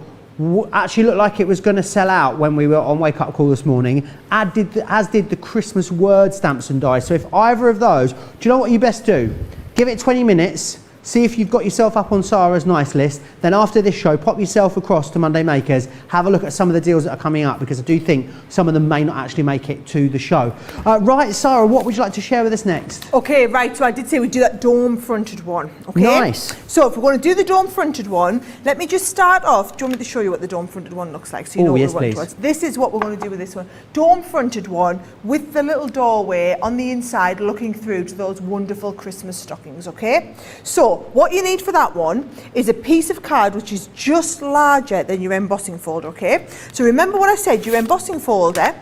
A: actually looked like it was going to sell out when we were on Wake Up Call this morning, as did the Christmas word stamps and dies. So if either of those, do you know what you best do? Give it 20 minutes, See if you've got yourself up on Sara's nice list. Then after this show, pop yourself across to Monday Makers. Have a look at some of the deals that are coming up, because I do think some of them may not actually make it to the show. Right, Sara, what would you like to share with us next?
B: Okay, right, so I did say we'd do that dome-fronted one, okay?
A: Nice.
B: So if we're going to do the dome-fronted one, let me just start off. Do you want me to show you what the dome-fronted one looks like, so you know what
A: yes,
B: we're working
A: please.
B: towards? This is what we're going to do with this one. Dome-fronted one with the little doorway on the inside looking through to those wonderful Christmas stockings, okay? So what you need for that one is a piece of card which is just larger than your embossing folder, okay? So remember what I said, your embossing folder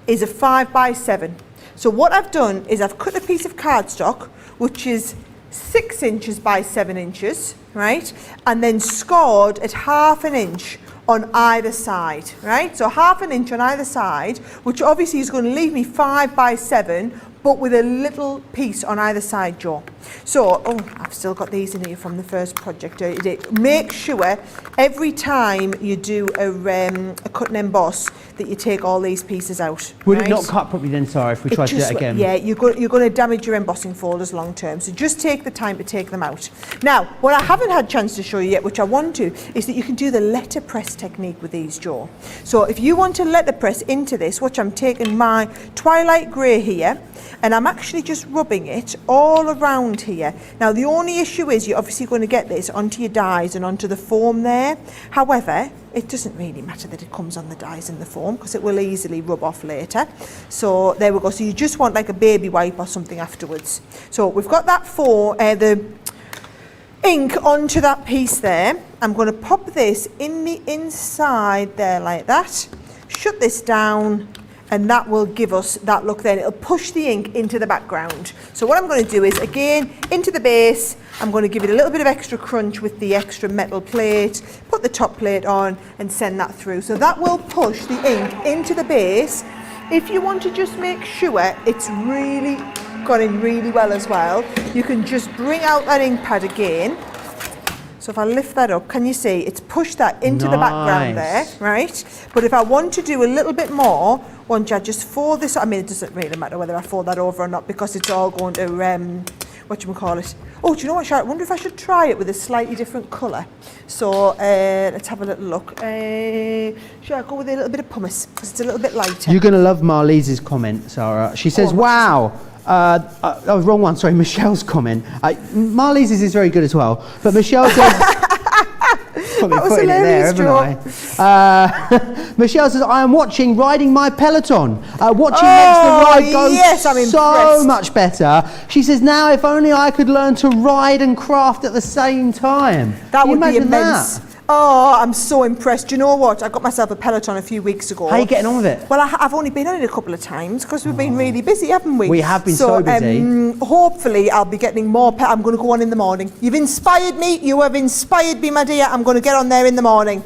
B: is a 5x7. So what I've done is I've cut a piece of cardstock which is 6 inches by 7 inches, right? And then scored at 1/2 inch on either side, right? So 1/2 inch on either side, which obviously is going to leave me 5x7, but with a little piece on either side, Joe. So, I've still got these in here from the first project I did. Make sure every time you do a cut and emboss that you take all these pieces out.
A: Would
B: right?
A: it not cut properly then, Sara, if we tried to do it again?
B: Yeah, you're going to damage your embossing folders long term. So just take the time to take them out. Now, what I haven't had a chance to show you yet, which I want to, is that you can do the letterpress technique with these, Joe. So if you want to letterpress into this, which I'm taking my Twilight Grey here, and I'm actually just rubbing it all around here. Now, the only issue is you're obviously going to get this onto your dies and onto the foam there. However, it doesn't really matter that it comes on the dies and the foam, because it will easily rub off later. So there we go. So you just want like a baby wipe or something afterwards. So we've got that the ink onto that piece there. I'm going to pop this in the inside there like that. Shut this down. And that will give us that look then. It'll push the ink into the background. So what I'm going to do is, again, into the base, I'm going to give it a little bit of extra crunch with the extra metal plate, put the top plate on and send that through. So that will push the ink into the base. If you want to just make sure it's really got in really well as well, you can just bring out that ink pad again. So if I lift that up, can you see it's pushed that into the background there, right? But if I want to do a little bit more, once I just fold this, I mean, it doesn't really matter whether I fold that over or not, because it's all going to, whatchamacallit. Oh, do you know what, Sharon? I wonder if I should try it with a slightly different colour. So let's have a little look. Should I go with a little bit of pumice, because it's a little bit lighter?
A: You're going to love Marlise's comment, Sara. She says, wow. That was wrong one, sorry, Michelle's comment. Marlise's is very good as well, but Michelle says...
B: That was hilarious, Joe.
A: Michelle says, I am watching Riding My Peloton. Watching makes the ride go so much better. She says, now if only I could learn to ride and craft at the same time.
B: That would be immense. Oh, I'm so impressed. Do you know what? I got myself a Peloton a few weeks ago.
A: How are you getting on with it?
B: Well, I've only been on it a couple of times because we've been really busy, haven't we?
A: We have been so busy.
B: Hopefully, I'll be getting more. I'm going to go on in the morning. You've inspired me. You have inspired me, my dear. I'm going to get on there in the morning.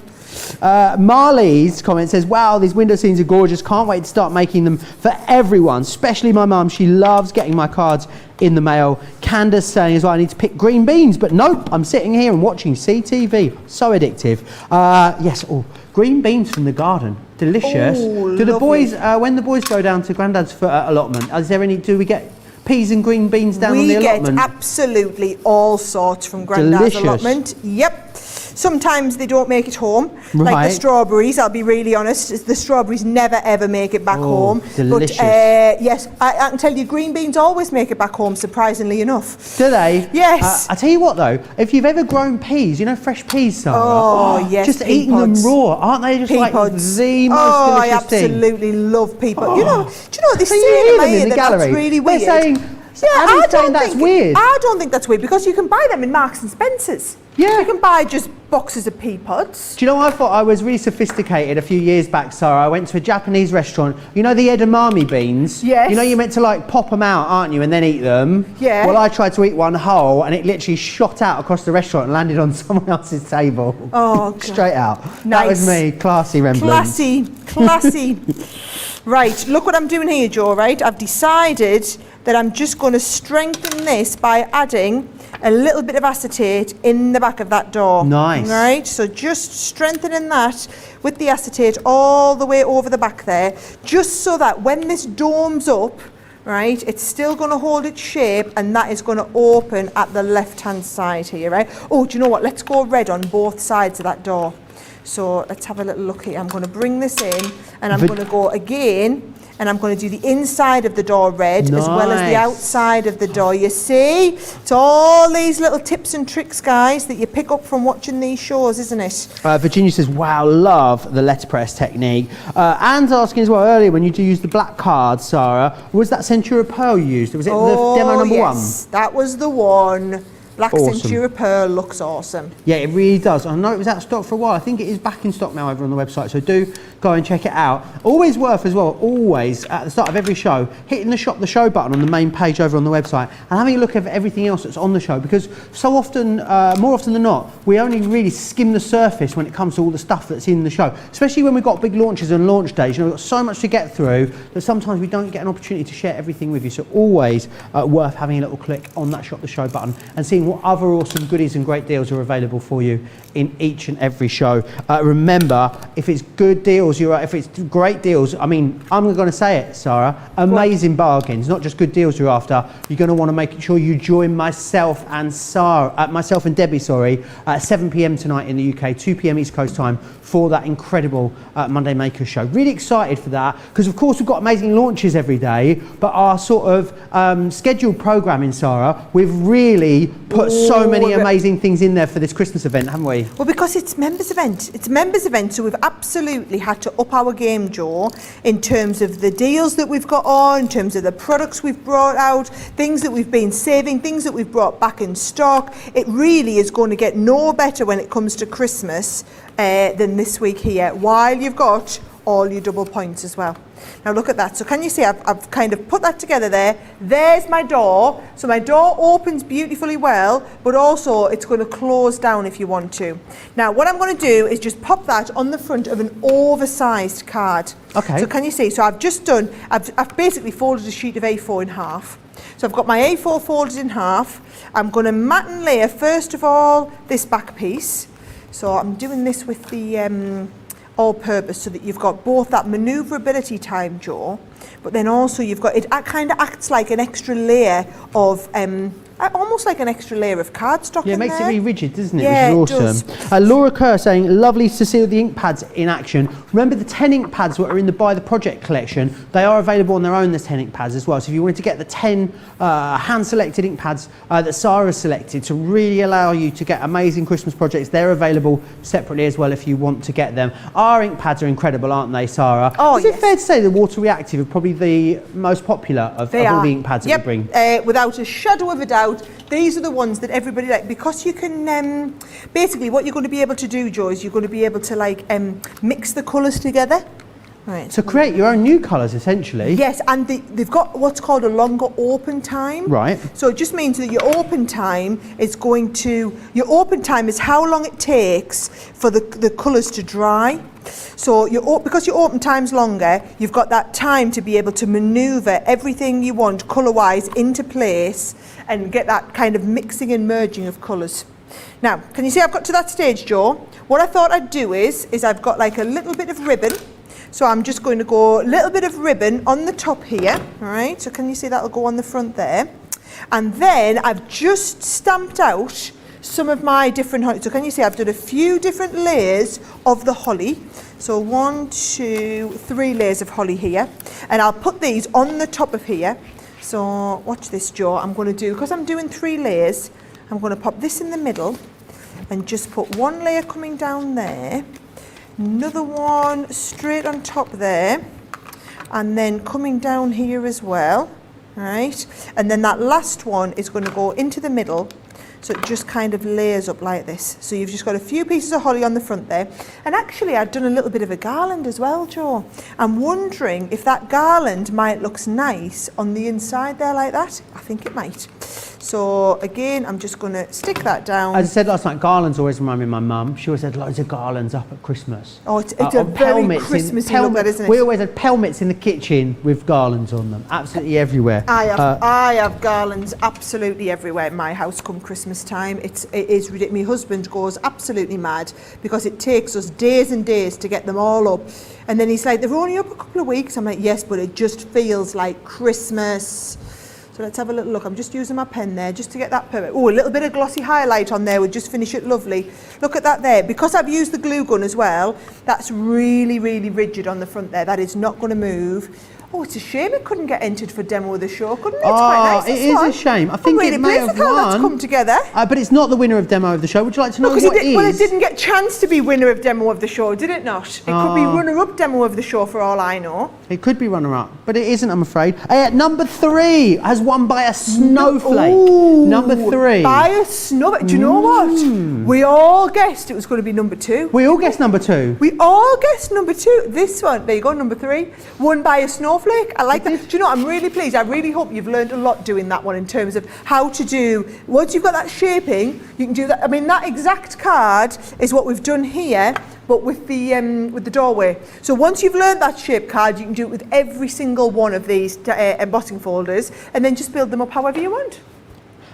A: Marley's comment says, wow, these window scenes are gorgeous. Can't wait to start making them for everyone, especially my mum. She loves getting my cards in the mail. Candace saying as well, I need to pick green beans, but nope, I'm sitting here and watching CTV. So addictive. Yes, green beans from the garden. Delicious.
B: Oh,
A: do the boys, when the boys go down to Grandad's for allotment, do we get peas and green beans down on the allotment?
B: We get absolutely all sorts from Grandad's allotment. Yep. Sometimes they don't make it home, like the strawberries. I'll be really honest, the strawberries never ever make it back home.
A: Delicious.
B: But yes, I can tell you, green beans always make it back home, surprisingly enough.
A: Do they?
B: Yes.
A: I tell you what though, if you've ever grown peas, you know fresh peas, Sara?
B: Oh yes,
A: just eating them raw, aren't they just like the most delicious thing?
B: Oh, I absolutely love pea pods. You know what they say
A: in the gallery? That's really weird. They're saying,
B: I don't
A: think that's weird.
B: I don't think that's weird, because you can buy them in Marks and Spencer's.
A: Yeah.
B: You can buy just boxes of pea pods.
A: Do you know, I thought I was really sophisticated a few years back, Sara. I went to a Japanese restaurant. You know the edamame beans?
B: Yes.
A: You know you're meant to like pop them out, aren't you, and then eat them?
B: Yeah.
A: Well, I tried to eat one whole and it literally shot out across the restaurant and landed on someone else's table.
B: Oh, God.
A: Straight out.
B: Nice.
A: That was me. Classy, Remblance.
B: Classy. Right, look what I'm doing here, Joe, right? I've decided that I'm just going to strengthen this by adding a little bit of acetate in the back of that door.
A: Nice.
B: Right, so just strengthening that with the acetate all the way over the back there, just so that when this domes up, right? It's still going to hold its shape, and that is going to open at the left-hand side here, right? Oh, do you know what? Let's go red on both sides of that door. So let's have a little look here. I'm going to bring this in, and I'm going to go again, and I'm going to do the inside of the door red as well as the outside of the door. You see? It's all these little tips and tricks, guys, that you pick up from watching these shows, isn't it?
A: Virginia says, wow, love the letterpress technique. Anne's asking as well earlier, when you do use the black cards, Sarah, was that Centura Pearl used? Was it the demo number one?
B: That was the one. Black
A: Awesome.
B: Centura Pearl looks awesome.
A: Yeah, it really does. I know it was out of stock for a while. I think it is back in stock now over on the website, so do go and check it out. Always worth as well, always at the start of every show, hitting the Shop the Show button on the main page over on the website and having a look at everything else that's on the show, because so often, more often than not, we only really skim the surface when it comes to all the stuff that's in the show, especially when we've got big launches and launch days. You know, we've got so much to get through that sometimes we don't get an opportunity to share everything with you, so always worth having a little click on that Shop the Show button and seeing what other awesome goodies and great deals are available for you in each and every show. Remember, if it's good deals, if it's great deals, I mean, I'm going to say it, Sarah, amazing bargains, not just good deals you're after. You're going to want to make sure you join myself and Debbie, at 7 p.m. tonight in the UK, 2 p.m. East Coast time for that incredible Monday Makers show. Really excited for that, because of course we've got amazing launches every day, but our sort of scheduled programming, Sarah, we've really put so many amazing things in there for this Christmas event, haven't we?
B: Well, because it's members event. It's members event, so we've absolutely had to up our game, Joe, in terms of the deals that we've got on, in terms of the products we've brought out, things that we've been saving, things that we've brought back in stock. It really is going to get no better when it comes to Christmas than this week here, while you've got all your double points as well. Now look at that. So can you see I've kind of put that together there. There's my door. So my door opens beautifully well, but also it's going to close down if you want to. Now what I'm going to do is just pop that on the front of an oversized card.
A: Okay.
B: So can you see? So I've basically folded a sheet of A4 in half. So I've got my A4 folded in half. I'm going to mat and layer first of all this back piece. So I'm doing this with the all-purpose, so that you've got both that manoeuvrability time, Joe, but then also you've got, it kind of acts like an extra layer of, almost like an extra layer of cardstock.
A: Yeah, it makes it really rigid, doesn't it?
B: Yeah,
A: which is awesome. Laura Kerr saying, lovely to see the ink pads in action. Remember the 10 ink pads that are in the Buy the Project collection? They are available on their own, the 10 ink pads as well. So if you wanted to get the 10 hand-selected ink pads that Sarah selected to really allow you to get amazing Christmas projects, they're available separately as well if you want to get them. Our ink pads are incredible, aren't they, Sarah?
B: Oh,
A: Is it fair to say the water reactive are probably the most popular of all the ink pads that we bring?
B: Without a shadow of a doubt, these are the ones that everybody like, because you can basically what you're going to be able to do, Joe, is you're going to be able to mix the colours together. Right.
A: To create your own new colours, essentially.
B: Yes, and they've got what's called a longer open time.
A: Right.
B: So it just means that your open time is how long it takes for the colours to dry. So because your open time's longer, you've got that time to be able to manoeuvre everything you want colour-wise into place and get that kind of mixing and merging of colours. Now, can you see I've got to that stage, Joe? What I thought I'd do is I've got like a little bit of ribbon. So I'm just going to go a little bit of ribbon on the top here, all right? So can you see that'll go on the front there? And then I've just stamped out some of my different holly. So can you see I've done a few different layers of the holly. So 1, 2, 3 layers of holly here. And I'll put these on the top of here. So watch this, Joe. I'm going to do, because I'm doing 3 layers, I'm going to pop this in the middle and just put 1 layer coming down there. Another one straight on top there, and then coming down here as well, right? And then that last one is going to go into the middle, so it just kind of layers up like this. So you've just got a few pieces of holly on the front there. And actually I've done a little bit of a garland as well, Joe. I'm wondering if that garland might look nice on the inside there like that. I think it might. So again, I'm just going to stick that down.
A: As I said last night, garlands always remind me of my mum. She always had loads of garlands up at Christmas.
B: Oh, it's a very Christmassy look, that, isn't it?
A: We always had pelmets in the kitchen with garlands on them, absolutely everywhere.
B: I have garlands absolutely everywhere in my house come Christmas time. It is ridiculous. My husband goes absolutely mad because it takes us days and days to get them all up. And then he's like, they're only up a couple of weeks. I'm like, yes, but it just feels like Christmas. So let's have a little look. I'm just using my pen there just to get that perfect. Oh, a little bit of glossy highlight on there would just finish it lovely. Look at that there. Because I've used the glue gun as well, that's really, really rigid on the front there. That is not going to move. Oh, it's a shame it couldn't get entered for demo of the show, couldn't it? It's quite nice.
A: It is a shame. I think it may have won.
B: That's come together.
A: But it's not the winner of demo of the show. Would you like to know what it is?
B: Well, it didn't get a chance to be winner of demo of the show, did it not? It could be runner-up demo of the show for all I know.
A: It could be runner-up, but it isn't, I'm afraid. Number 3 has won by a snowflake. Number 3.
B: By a snowflake. Do you know what? We all guessed it was going to be number 2.
A: We all guessed number 2.
B: We all guessed number 2. This one, there you go, number 3. Won by a snowflake. I like that. Do you know, I'm really pleased. I really hope you've learned a lot doing that one in terms of how to do, once you've got that shaping, you can do that. I mean, that exact card is what we've done here, but with the doorway. So once you've learned that shape card, you can do it with every single one of these embossing folders, and then just build them up however you want.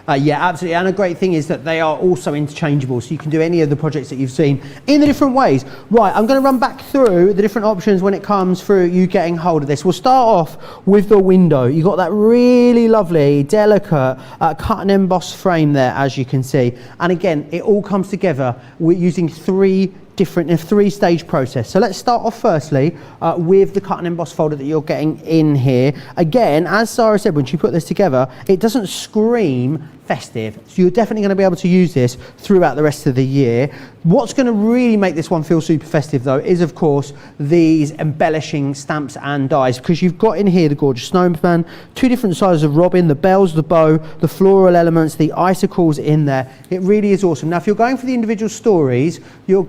A: Yeah, absolutely. And a great thing is that they are also interchangeable, so you can do any of the projects that you've seen in the different ways. Right, I'm going to run back through the different options when it comes through you getting hold of this. We'll start off with the window. You've got that really lovely, delicate cut and emboss frame there, as you can see. And again, it all comes together with using a 3-stage process. So let's start off firstly with the cut and emboss folder that you're getting in here. Again, as Sarah said, when she put this together, it doesn't scream festive. So you're definitely going to be able to use this throughout the rest of the year. What's going to really make this one feel super festive though is of course these embellishing stamps and dies, because you've got in here the gorgeous snowman, 2 different sizes of robin, the bells, the bow, the floral elements, the icicles in there. It really is awesome. Now if you're going for the individual stories, you're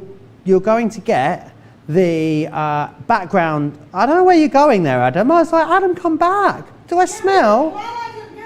A: going to get the background. I don't know where you're going there, Adam. I was like, Adam, come back. Do I smell?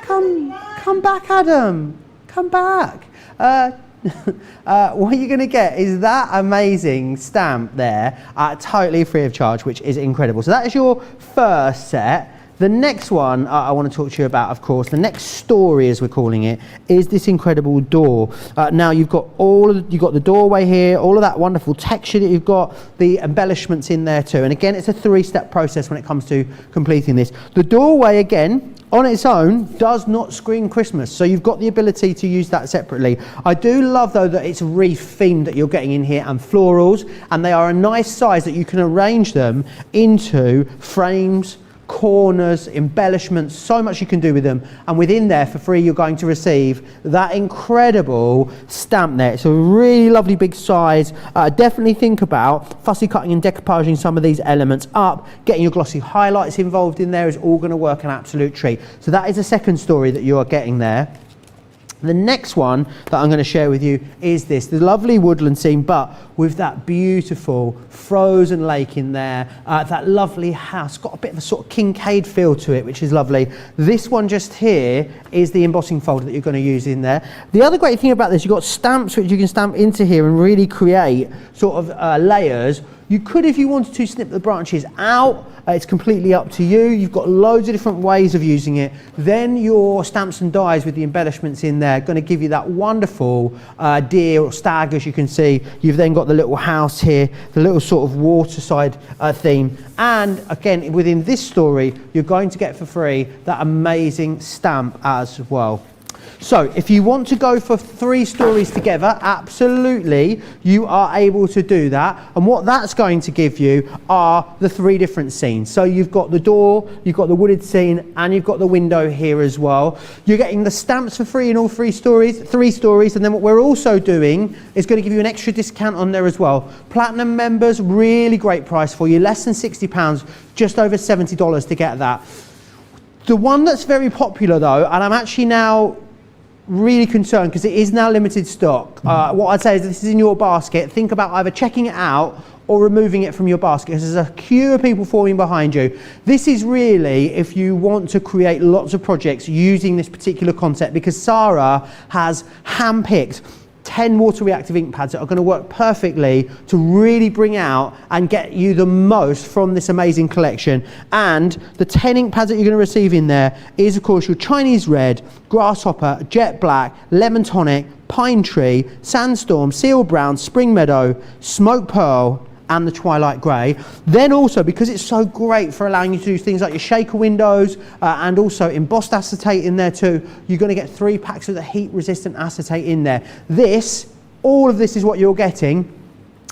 A: Come back, Adam. Come back. What you're going to get is that amazing stamp there, totally free of charge, which is incredible. So that is your first set. The next one I want to talk to you about, of course, the next story, as we're calling it, is this incredible door. Now you've got the doorway here, all of that wonderful texture that you've got, the embellishments in there too. And again, it's a 3-step process when it comes to completing this. The doorway, again, on its own, does not scream Christmas, so you've got the ability to use that separately. I do love, though, that it's wreath themed that you're getting in here, and florals, and they are a nice size that you can arrange them into frames, corners, embellishments, so much you can do with them. And within there for free you're going to receive that incredible stamp there. It's a really lovely big size. Definitely think about fussy cutting and decoupaging some of these elements up. Getting your glossy highlights involved in there is all going to work an absolute treat. So that is the second story that you are getting there. The next one that I'm going to share with you is this, the lovely woodland scene, but with that beautiful frozen lake in there, that lovely house, got a bit of a sort of Kincaid feel to it, which is lovely. This one just here is the embossing folder that you're going to use in there. The other great thing about this, you've got stamps which you can stamp into here and really create sort of layers. You could, if you wanted to, snip the branches out. It's completely up to you. You've got loads of different ways of using it. Then your stamps and dies with the embellishments in there are going to give you that wonderful deer or stag, as you can see. You've then got the little house here, the little sort of waterside theme. And again, within this story, you're going to get for free that amazing stamp as well. So if you want to go for 3 stories together, absolutely, you are able to do that. And what that's going to give you are the 3 different scenes. So you've got the door, you've got the wooded scene, and you've got the window here as well. You're getting the stamps for free in all 3 stories, and then what we're also doing is going to give you an extra discount on there as well. Platinum members, really great price for you, less than £60, just over $70 to get that. The one that's very popular though, and I'm actually now really concerned because it is now limited stock. What I'd say is this is in your basket. Think about either checking it out or removing it from your basket, because there's a queue of people forming behind you. This is really if you want to create lots of projects using this particular concept, because Sara has handpicked 10 water reactive ink pads that are going to work perfectly to really bring out and get you the most from this amazing collection. And the 10 ink pads that you're going to receive in there is, of course, your Chinese Red, Grasshopper, Jet Black, Lemon Tonic, Pine Tree, Sandstorm, Seal Brown, Spring Meadow, Smoke Pearl, and the Twilight Grey. Then also, because it's so great for allowing you to do things like your shaker windows and also embossed acetate in there too, you're going to get 3 packs of the heat resistant acetate in there. All of this is what you're getting,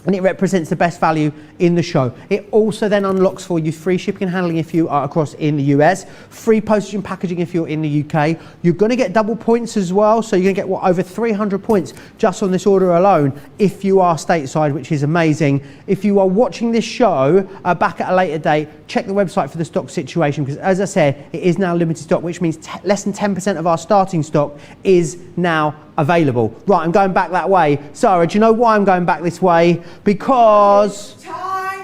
A: and it represents the best value in the show. It also then unlocks for you free shipping and handling if you are across in the US, free postage and packaging if you're in the UK. You're going to get double points as well, so you're going to get over 300 points just on this order alone if you are stateside, which is amazing. If you are watching this show back at a later date, check the website for the stock situation, because as I said, it is now limited stock, which means less than 10% of our starting stock is now available. Right, I'm going back that way. Sara, do you know why I'm going back this way? Because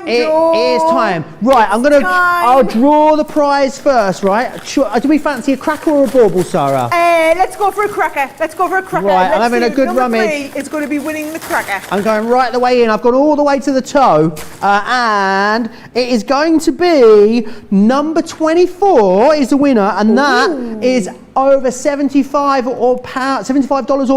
A: it is time. Right, I'll draw the prize first, right? Do we fancy a cracker or a bauble, Sara?
B: Let's go for a cracker.
A: Right, I'm having a good rummage.
B: It's going to be winning the cracker.
A: I'm going right the way in. I've gone all the way to the toe. And it is going to be number 24 is the winner, and that is over $75 or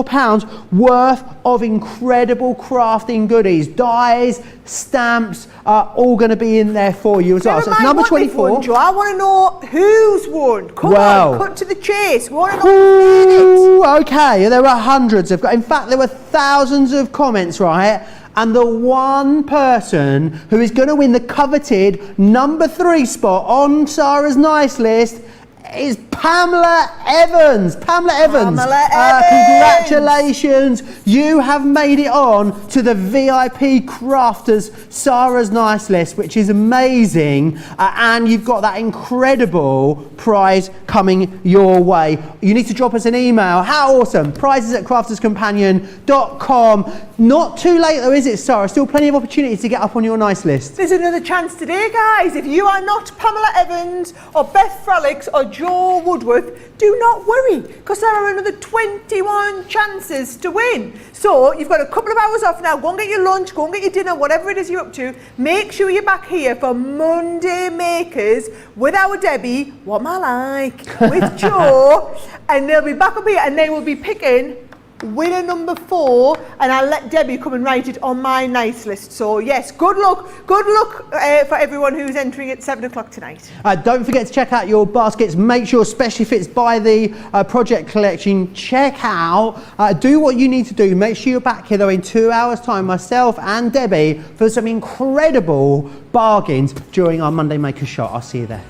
A: pounds worth of incredible crafting goodies. Dies, stamps are all going to be in there for you as well. So it's number 24.
B: Won, Joe. I want to know who's won. Come on, cut to the chase. We want to know.
A: Okay, there were hundreds of, in fact, there were thousands of comments, right? And the one person who is going to win the coveted number 3 spot on Sara's nice list is Pamela Evans. Congratulations. You have made it on to the VIP Crafters Sara's Nice List, which is amazing. And you've got that incredible prize coming your way. You need to drop us an email. How awesome. prizes@crafterscompanion.com. Not too late though, is it, Sara? Still plenty of opportunities to get up on your nice list.
B: There's another chance today, guys. If you are not Pamela Evans or Beth Frolics or Joe Woodworth, do not worry, because there are another 21 chances to win. So you've got a couple of hours off now. Go and get your lunch, go and get your dinner, whatever it is you're up to. Make sure you're back here for Monday Makers with our Debbie, what am I like, with Joe, and they'll be back up here and they will be picking winner number 4, and I'll let Debbie come and write it on my nice list. So yes, good luck for everyone who's entering at 7 o'clock tonight.
A: Don't forget to check out your baskets. Make sure, especially if it's by the project collection, check out, do what you need to do. Make sure you're back here though in 2 hours time, myself and Debbie, for some incredible bargains during our Monday Maker Show. I'll see you there.